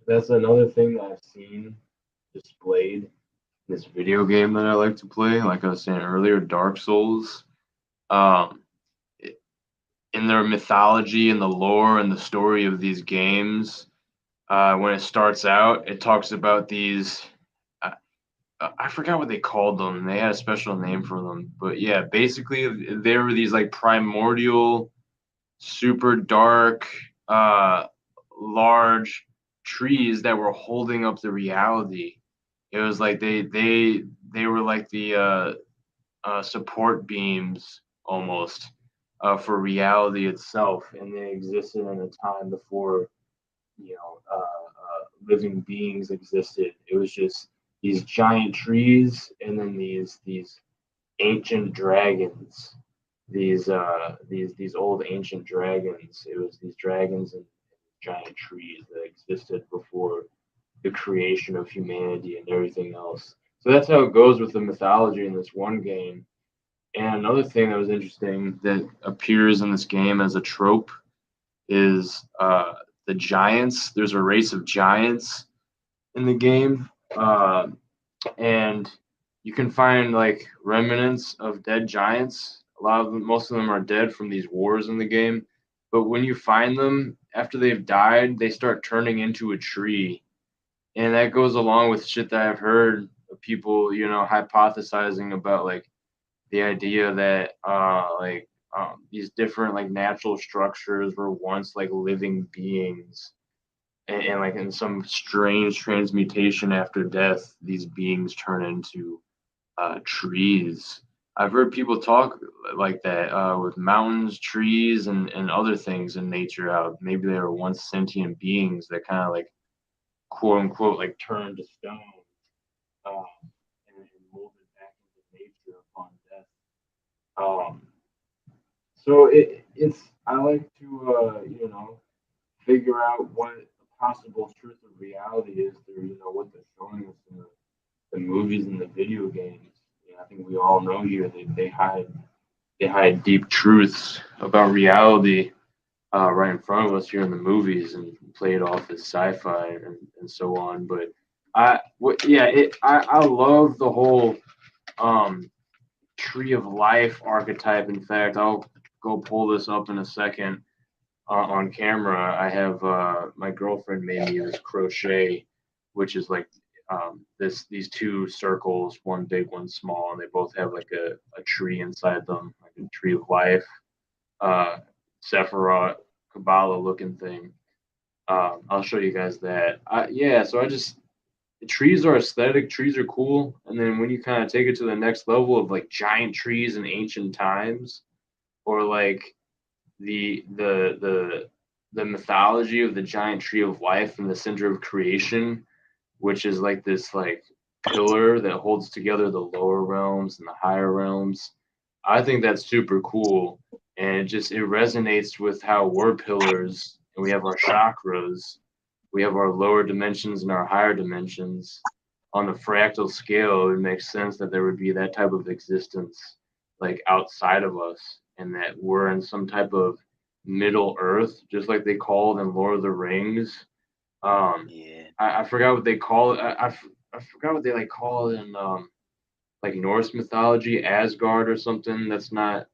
that's another thing that I've seen displayed in this video game that I like to play. Like I was saying earlier, Dark Souls. Um, in their mythology and the lore and the story of these games, when it starts out, it talks about these. I forgot what they called them. They had a special name for them, but yeah, basically they were these like primordial, super dark, large trees that were holding up the reality. It was like they were like the support beams almost for reality itself, and they existed in a time before living beings existed. It was just these giant trees, and then these ancient dragons, these old ancient dragons. It was these dragons and giant trees that existed before the creation of humanity and everything else. So that's how it goes with the mythology in this one game. And another thing that was interesting that appears in this game as a trope is the giants. There's a race of giants in the game, and you can find like remnants of dead giants. A lot of them, most of them are dead from these wars in the game. But when you find them after they've died, they start turning into a tree, and that goes along with shit that I've heard of people, hypothesizing about like the idea that these different like natural structures were once like living beings, and like in some strange transmutation after death, these beings turn into trees. I've heard people talk like that with mountains, trees, and other things in nature. How maybe they were once sentient beings that kind of like quote unquote like turned to stone and molded back into nature upon death. So it's I like to figure out what the possible truth of reality is through what they're showing us in the movies and the video games. I think we all know here that they hide deep truths about reality right in front of us here in the movies and play it off as sci-fi and so on. But I love the whole tree of life archetype. In fact, I'll go pull this up in a second on camera. I have my girlfriend made me this crochet, which is like these two circles, one big, one small, and they both have like a tree inside them, like a tree of life, Sephiroth, Kabbalah looking thing. I'll show you guys that. So trees are aesthetic, trees are cool, and then when you kind of take it to the next level of like giant trees in ancient times, or like the mythology of the giant tree of life in the center of creation, which is like this like pillar that holds together the lower realms and the higher realms. I think that's super cool, and it resonates with how we're pillars and we have our chakras, we have our lower dimensions and our higher dimensions. On the fractal scale, it makes sense that there would be that type of existence like outside of us, and that we're in some type of Middle Earth, just like they called in Lord of the Rings. I forgot what they call it. I forgot what they like call it in like Norse mythology, Asgard or something. That's not.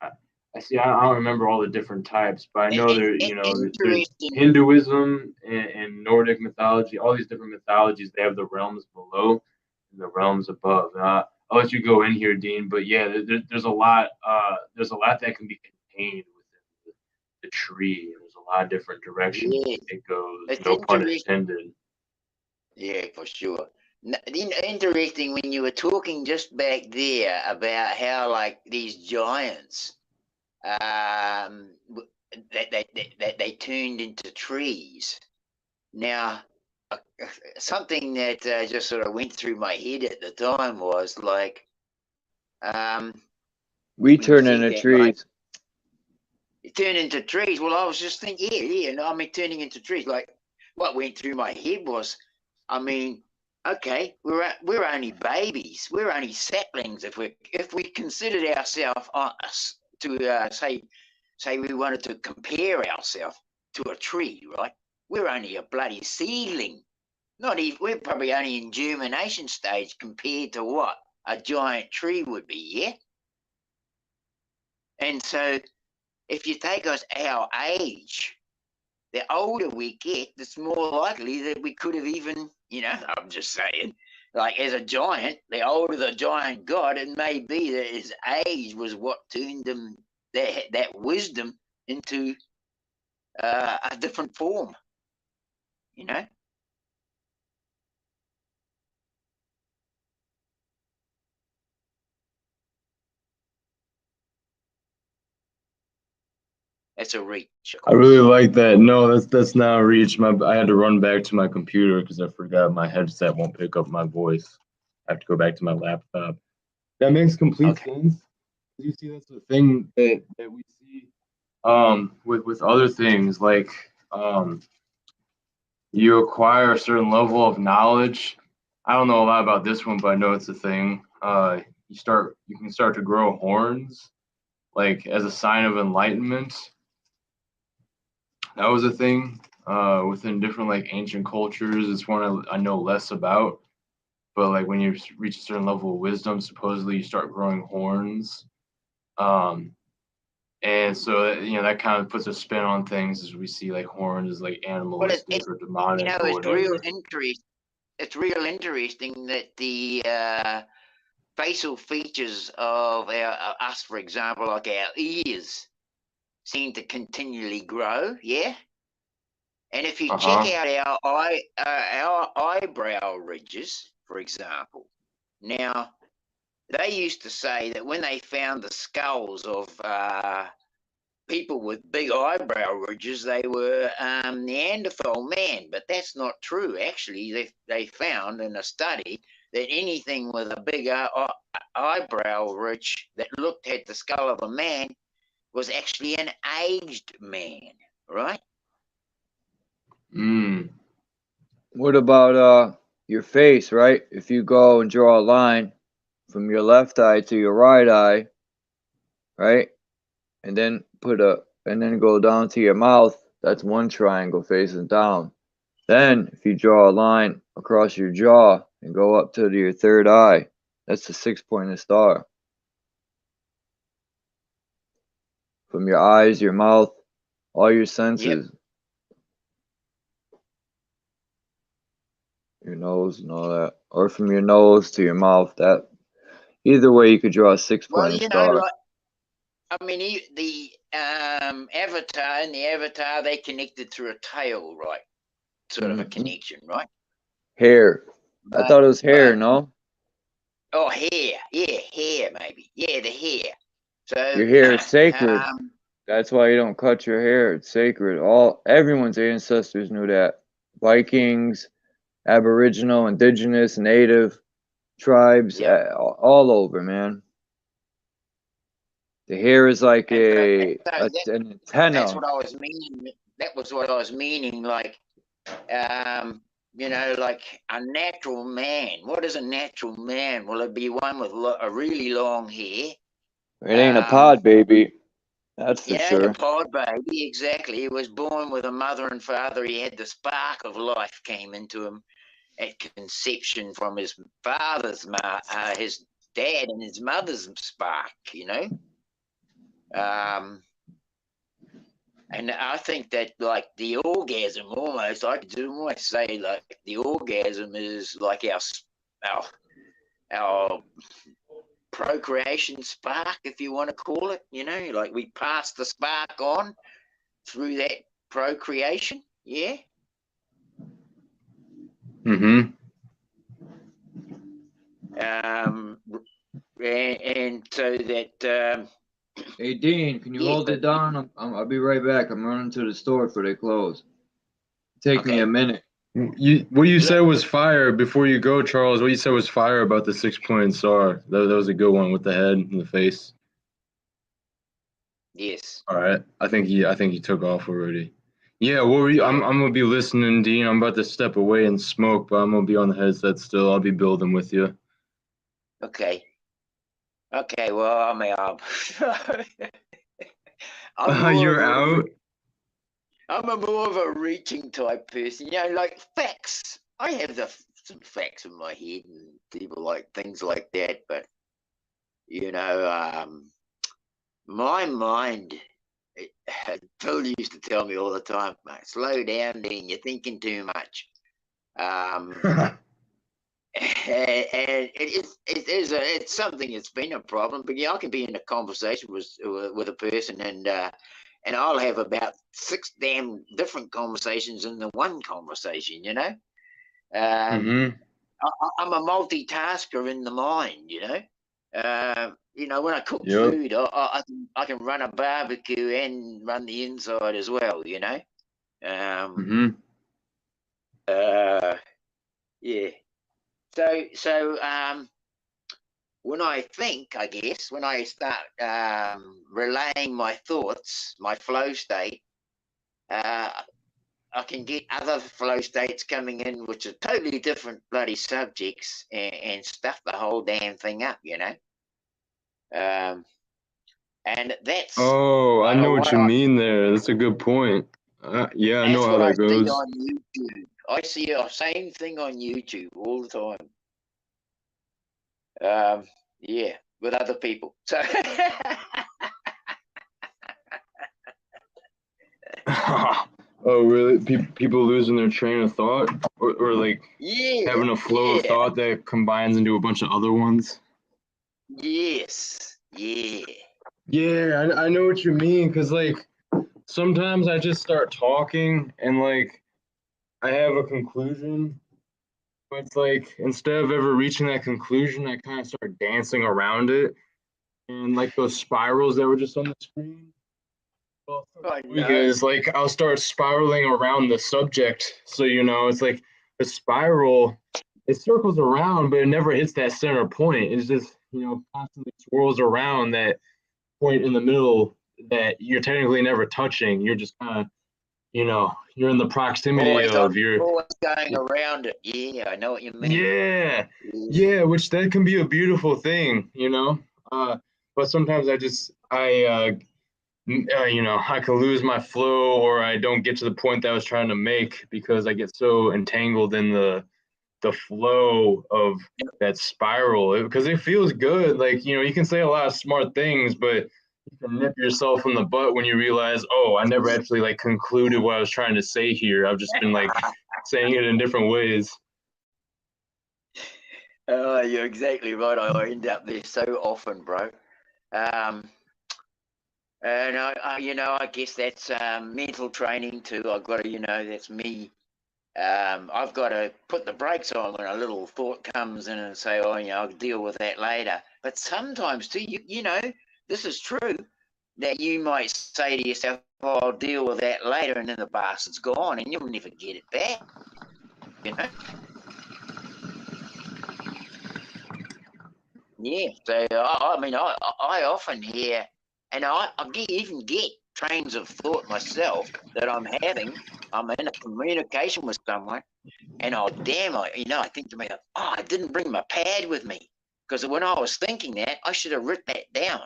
I see. I don't remember all the different types, but I know there's Hinduism and Nordic mythology. All these different mythologies, they have the realms below and the realms above. I'll let you go in here, Dean. But yeah, there's a lot. There's a lot that can be contained within the tree. There's a lot of different directions it goes. It's no pun intended. Yeah, for sure. Interesting when you were talking just back there about how like these giants, that they turned into trees. Now, something that just sort of went through my head at the time was like, We when you turn said into that, like, trees. turn into trees. Well, I was just thinking, yeah. No, I mean, turning into trees. Like, what went through my head was, I mean, okay, we're only babies. We're only saplings. If we considered ourselves to say we wanted to compare ourselves to a tree, right? We're only a bloody seedling. Not even. We're probably only in germination stage compared to what a giant tree would be. Yeah. And so, if you take us our age, the older we get, the more likely that we could have even, I'm just saying, like as a giant, the older the giant got, it may be that his age was what turned them that wisdom into a different form, you know? That's a reach. I really like that. No, that's not a reach. I had to run back to my computer because I forgot my headset won't pick up my voice. I have to go back to my laptop. That makes complete sense. You see, that's the thing that we see with other things, like you acquire a certain level of knowledge. I don't know a lot about this one, but I know it's a thing. You can start to grow horns, like as a sign of enlightenment. That was a thing within different like ancient cultures. It's one I know less about, but like when you reach a certain level of wisdom, supposedly you start growing horns. And so that kind of puts a spin on things as we see like horns as like animalistic or demonic or It's real whatever. interest. It's real interesting that the facial features of us, for example, like our ears, seem to continually grow. Yeah. And if you check out our eyebrow ridges, for example, now they used to say that when they found the skulls of people with big eyebrow ridges, they were Neanderthal man, but that's not true. Actually, they found in a study that anything with a big eyebrow ridge that looked at the skull of a man was actually an aged man, right? What about your face, right? If you go and draw a line from your left eye to your right eye, right? And then go down to your mouth, that's one triangle facing down. Then if you draw a line across your jaw and go up to your third eye, that's the 6-pointed star. From your eyes, your mouth, all your senses. Your nose and all that. Or from your nose to your mouth. That either way you could draw a 6-pointed star. Like, I mean, the avatar and the avatar, they connected through a tail, right? Sort of a connection, right? Hair. I thought it was hair, no? Oh, hair. Yeah, hair maybe. Yeah, the hair. So Your hair is sacred. That's why you don't cut your hair. It's sacred. Everyone's ancestors knew that. Vikings, Aboriginal, Indigenous, Native tribes, all over, man. The hair is like an antenna. That's what I was meaning. That was what I was meaning. Like, like a natural man. What is a natural man? Will it be one with a really long hair? It ain't a pod baby. That's for sure. A pod baby, exactly. He was born with a mother and father. He had the spark of life came into him at conception from his father's, his dad and his mother's spark, And I think that like the orgasm almost, I could almost say like the orgasm is like our procreation spark, if you want to call it, like we pass the spark on through that procreation. Yeah. And so that hey Dean, can you hold it down? I'll be right back. I'm running to the store before they close. Take me a minute. What you said was fire before you go, Charles. What you said was fire about the 6-point star. That was a good one with the head and the face. Yes. All right, I think he took off already. Yeah, what were you? I'm gonna be listening, Dean. I'm about to step away and smoke, but I'm gonna be on the headset still. I'll be building with you. Okay. Okay. Well, I mean, I'm more You're of a out. I'm a more of a reaching type person. You know, like facts. I have some facts in my head and people like things like that, but you know, my mind. Phil used to tell me all the time, mate, slow down, Dean. You're thinking too much. And it's something that's been a problem. But yeah, I can be in a conversation with a person, and I'll have about 6 damn different conversations in the one conversation. You know, Mm-hmm. I'm a multitasker in the mind. You know, when I cook Yep. food, I can run a barbecue and run the inside as well. You know. Mm-hmm. Yeah. So when I think, I guess, when I start relaying my thoughts, my flow state, uh, I can get other flow states coming in, which are totally different bloody subjects, and stuff the whole damn thing up, you know. And that's Oh, I know what what you mean there. That's a good point. Yeah, I know that's how what I that see goes. on YouTube. I see the same thing on YouTube all the time. Yeah, with other people. So. Oh, really? People losing their train of thought, or like having a flow of Yeah. thought that combines into a bunch of other ones. Yes. Yeah. Yeah, I know what you mean. Because like sometimes I just start talking and like I have a conclusion, but it's like instead of ever reaching that conclusion, I kind of start dancing around it, and like those spirals that were just on the screen. Oh, no. Because like I'll start spiraling around the subject. So it's like the spiral, it circles around, but it never hits that center point. It's just constantly swirls around that point in the middle that you're technically never touching. You're just kind of you're in the proximity of your. Always going around it. Yeah, I know what you mean. Yeah, which that can be a beautiful thing, but sometimes I could lose my flow or I don't get to the point that I was trying to make because I get so entangled in the flow of that spiral because it feels good. Like, you can say a lot of smart things, but you can nip yourself in the butt when you realize, oh, I never actually like concluded what I was trying to say here. I've just been like saying it in different ways. Oh, you're exactly right. I end up there so often, bro. And I guess that's mental training too. I've got to, that's me. I've got to put the brakes on when a little thought comes in and say, oh, I'll deal with that later. But sometimes too, this is true, that you might say to yourself, oh, I'll deal with that later, and then the bastard's gone, and you'll never get it back. Yeah. So I often hear, and I even get trains of thought myself that I'm having. I'm in a communication with someone, and I think to myself, oh, I didn't bring my pad with me, because when I was thinking that, I should have written that down.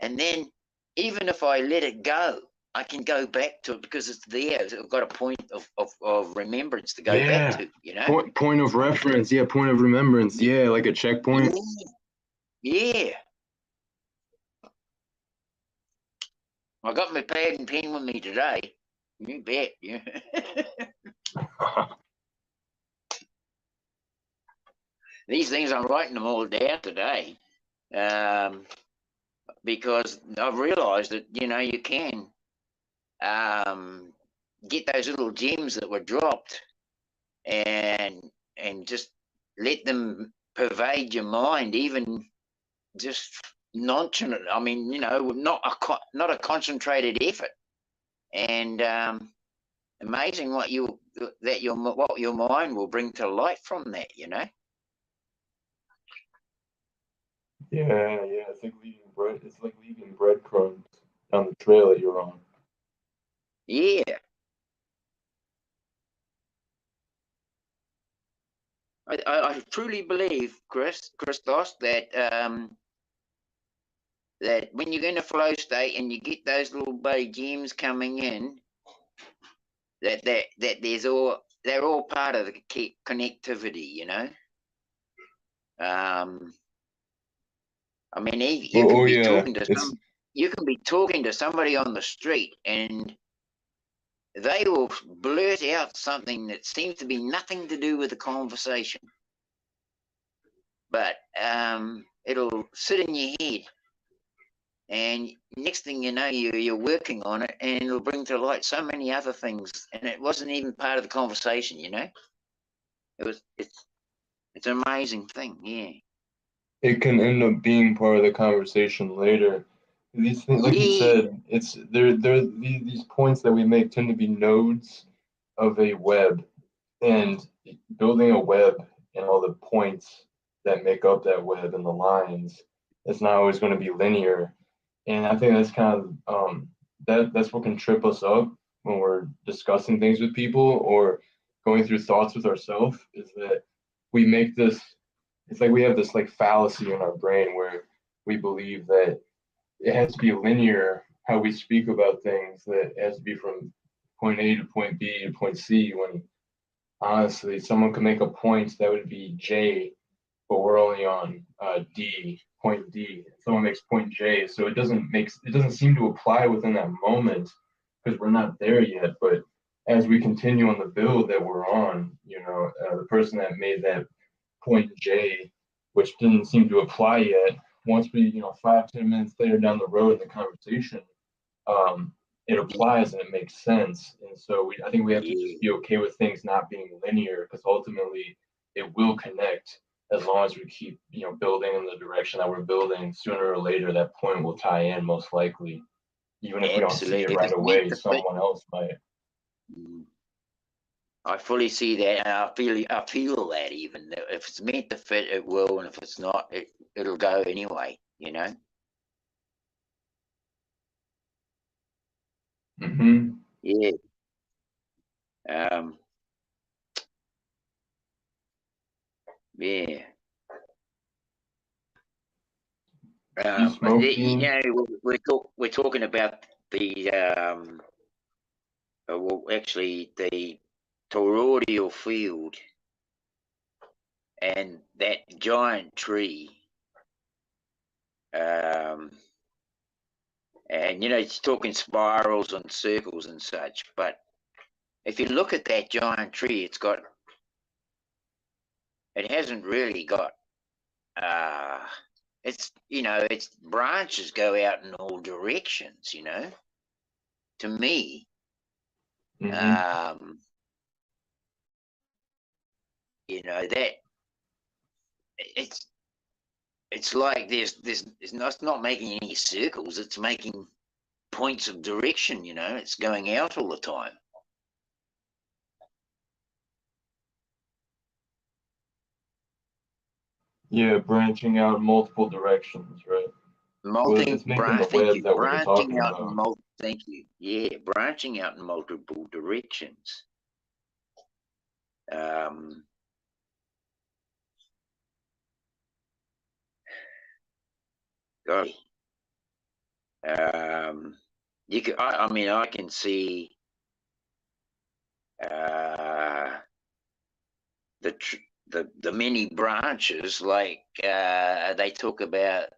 And then, even if I let it go, I can go back to it because it's there. I've got a point of remembrance to go back to. Point of reference, yeah, point of remembrance, yeah, like a checkpoint. Yeah. I got my pad and pen with me today. You bet. Yeah. These things, I'm writing them all down today, because I've realised that you can get those little gems that were dropped, and just let them pervade your mind, even just nonchalant. I mean, not a concentrated effort, and amazing what you that what your mind will bring to light from that, you know. Yeah, it's like leaving bread. It's like leaving breadcrumbs on the trail that you're on. Yeah. I truly believe, Christos, that that when you're in a flow state and you get those little buddy gems coming in, that they're all part of the connectivity, you know. I mean, you can be yeah, talking to you can be talking to somebody on the street, and they will blurt out something that seems to be nothing to do with the conversation, but it'll sit in your head, and next thing you know, you're working on it, and it'll bring to light so many other things, and it wasn't even part of the conversation, you know. It's an amazing thing, yeah. It can end up being part of the conversation later. These things, like you said, they're these points that we make tend to be nodes of a web, and building a web and all the points that make up that web and the lines, it's not always going to be linear. And I think that's kind of that's what can trip us up when we're discussing things with people or going through thoughts with ourselves, is that we make this, it's like we have this like fallacy in our brain where we believe that it has to be linear how we speak about things, that it has to be from point A to point B to point C, when honestly someone could make a point that would be J, but we're only on point D. Someone makes point J, so it doesn't seem to apply within that moment because we're not there yet. But as we continue on the build that we're on, the person that made that point J, which didn't seem to apply yet, once we 5-10 minutes later down the road in the conversation, it applies and it makes sense. And so I think we have to just be okay with things not being linear, because ultimately it will connect. As long as we keep, building in the direction that we're building, sooner or later that point will tie in, most likely. Even if we don't see it right away, someone else might. I fully see that, and I feel that even if it's meant to fit, it will, and if it's not, it'll go anyway. You know. Mm-hmm. Yeah. Yeah. We're talking about the well, actually the toroidal field and that giant tree. And it's talking spirals and circles and such, but if you look at that giant tree, it hasn't really got its branches go out in all directions, to me. Mm-hmm. That it's like it's not making any circles, it's making points of direction, it's going out all the time. Yeah, branching out in multiple directions, right? Thank you. Yeah, branching out in multiple directions. God. You can. I mean, I can see the many branches, like they talk about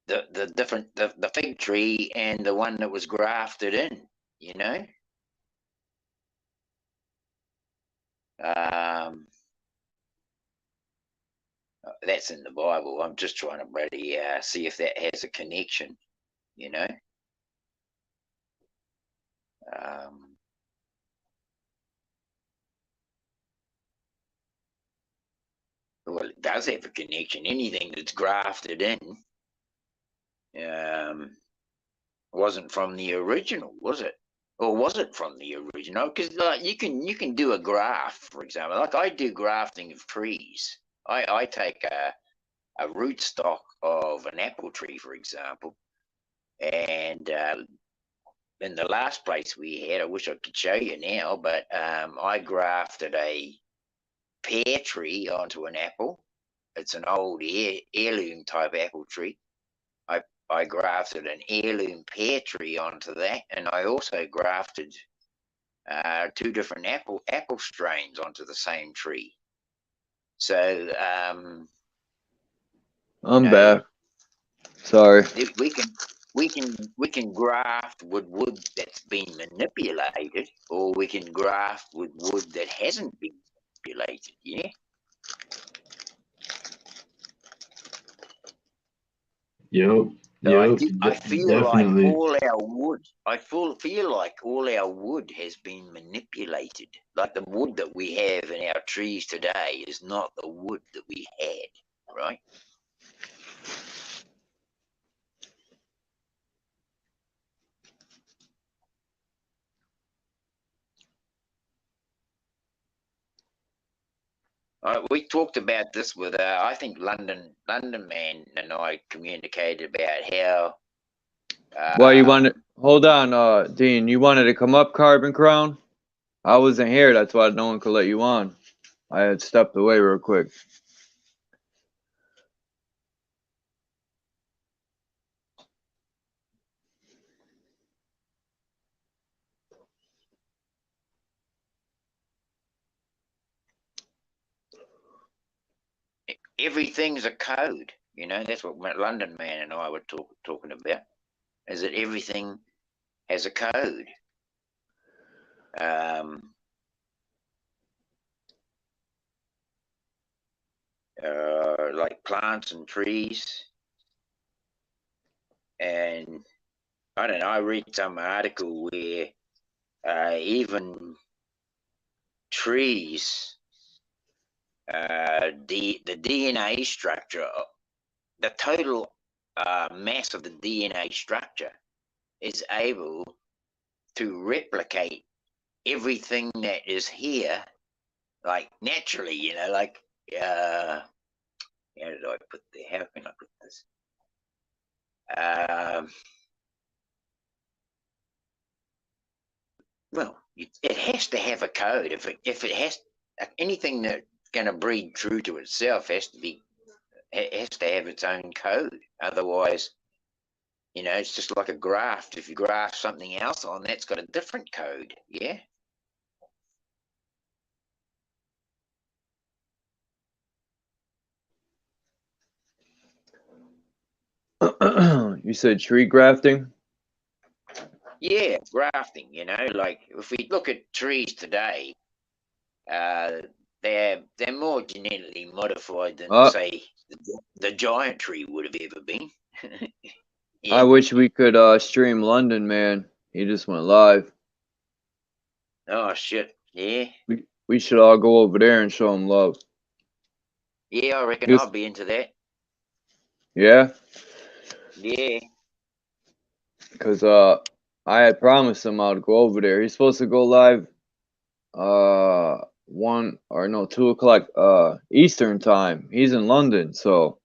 the different the fig tree and the one that was grafted in, that's in the Bible. I'm just trying to really see if that has a connection, well, it does have a connection. Anything that's grafted in wasn't from the original, was it? or was it from the original? Because like you can do a graft, for example. Like I do grafting of trees. I take a rootstock of an apple tree, for example, and in the last place we had, I wish I could show you now, but I grafted a pear tree onto an apple. It's an old heirloom type apple tree. I grafted an heirloom pear tree onto that, and I also grafted two different apple strains onto the same tree. So I'm back. Sorry. we can graft with wood that's been manipulated, or we can graft with wood that hasn't been manipulated. Yeah. Yep. So Yep. I feel like Definitely. all our wood. I feel like all our wood has been manipulated. Like the wood that we have in our trees today is not the wood that we had, right? We talked about this with I think London man and I communicated about how. Well, you wanted, hold on, Dean, you wanted to come up, Carbon Crown? I wasn't here, that's why no one could let you on. I had stepped away real quick. Everything's a code, that's what London man and I were talking about, is that everything has a code. Like plants and trees, and I don't know, I read some article where even trees, the DNA structure, the total mass of the DNA structure is able to replicate everything that is here, like naturally, like how did I put there? How can I put this? Well, it has to have a code. If it has anything that's going to breed true to itself has to have its own code. Otherwise, it's just like a graft. If you graft something else on, that's got a different code. Yeah. You said tree grafting? Yeah, grafting. Like if we look at trees today, they're more genetically modified than say the giant tree would have ever been. I wish we could stream London, man. He just went live. Oh shit! Yeah. We should all go over there and show him love. Yeah, I reckon I'll be into that. Yeah? Yeah. Because I had promised him I'd go over there. He's supposed to go live 2 o'clock Eastern time. He's in London, so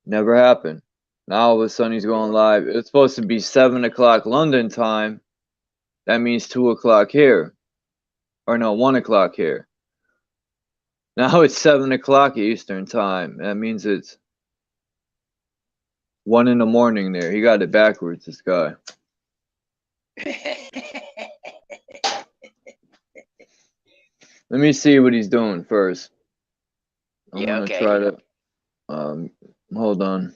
never happened. Now all of a sudden he's going live. It's supposed to be 7 o'clock London time. That means 2 o'clock here. Or no, 1 o'clock here. Now it's 7 o'clock Eastern time. That means it's 1 in the morning there. He got it backwards, this guy. Let me see what he's doing first. I'm gonna try to hold on.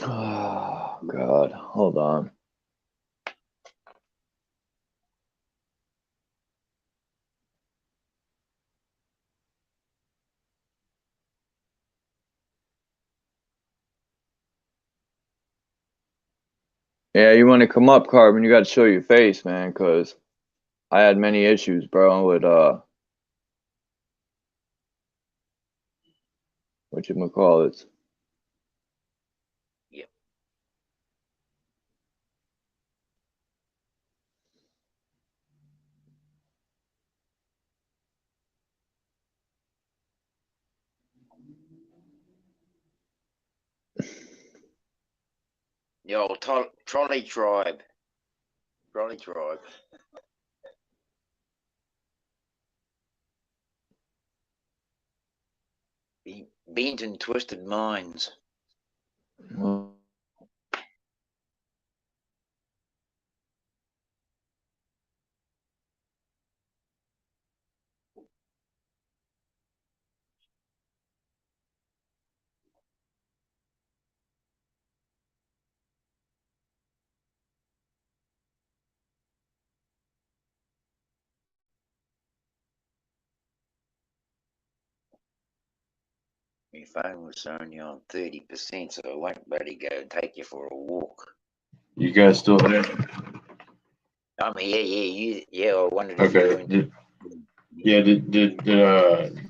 Oh God, hold on. Yeah, you want to come up, Carbon? You got to show your face, man, because I had many issues, bro, with whatchamacallits. Yep. The old trolley tribe. Trolley tribe. Bent and twisted minds. Well, My phone was only on 30%, so I won't bloody go and take you for a walk. You guys still there? I mean, yeah. I wondered if you were Okay. in.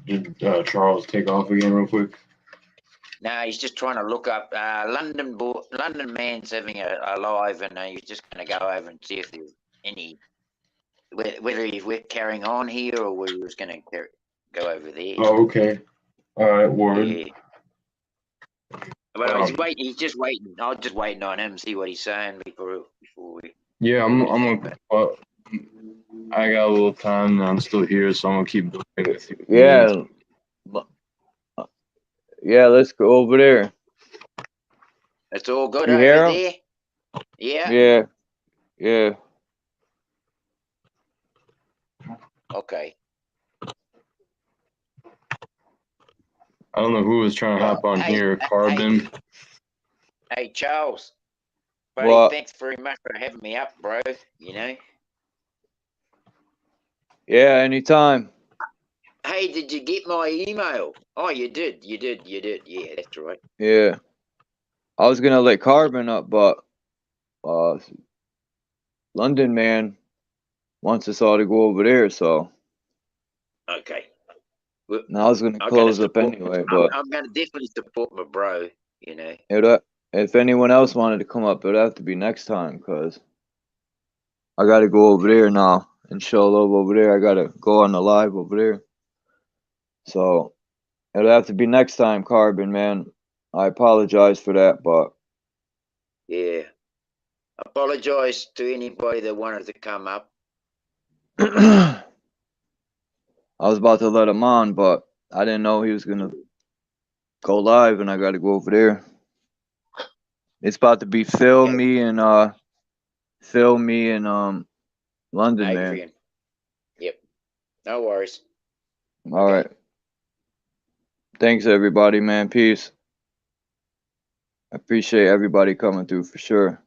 Did Charles take off again real quick? No, he's just trying to look up London man's having a live, and he's just going to go over and see if there's any, whether we're carrying on here or whether he was going to go over there. Oh, okay. All right, word. Yeah. But he's waiting. He's just waiting. I was just waiting on him, see what he's saying before we. Yeah, I got a little time and I'm still here, so I'm gonna keep doing it. yeah, yeah. Let's go over there. It's all good You over hear him? there. Yeah. Yeah, yeah. Okay. I don't know who was trying to hop on here. Carbon. Hey, Charles. Buddy, What? thanks very much for having me up, bro. You know. Yeah, anytime. Hey, did you get my email? Oh, you did. Yeah, that's right. Yeah. I was gonna let Carbon up, but London man wants us all to go over there, so. Okay. Now I was gonna close up anyway, but I'm gonna definitely support my bro. You know. if anyone else wanted to come up, it'd have to be next time, cause I gotta go over there now and show love over there. I gotta go on the live over there, so it'll have to be next time, Carbon man. I apologize for that, but Yeah. Apologize to anybody that wanted to come up. I was about to let him on, but I didn't know he was gonna go live, and I gotta go over there. It's about to be Phil, me, and London Adrian. man. Yep. No worries. All right. Thanks everybody, man. Peace. I appreciate everybody coming through for sure.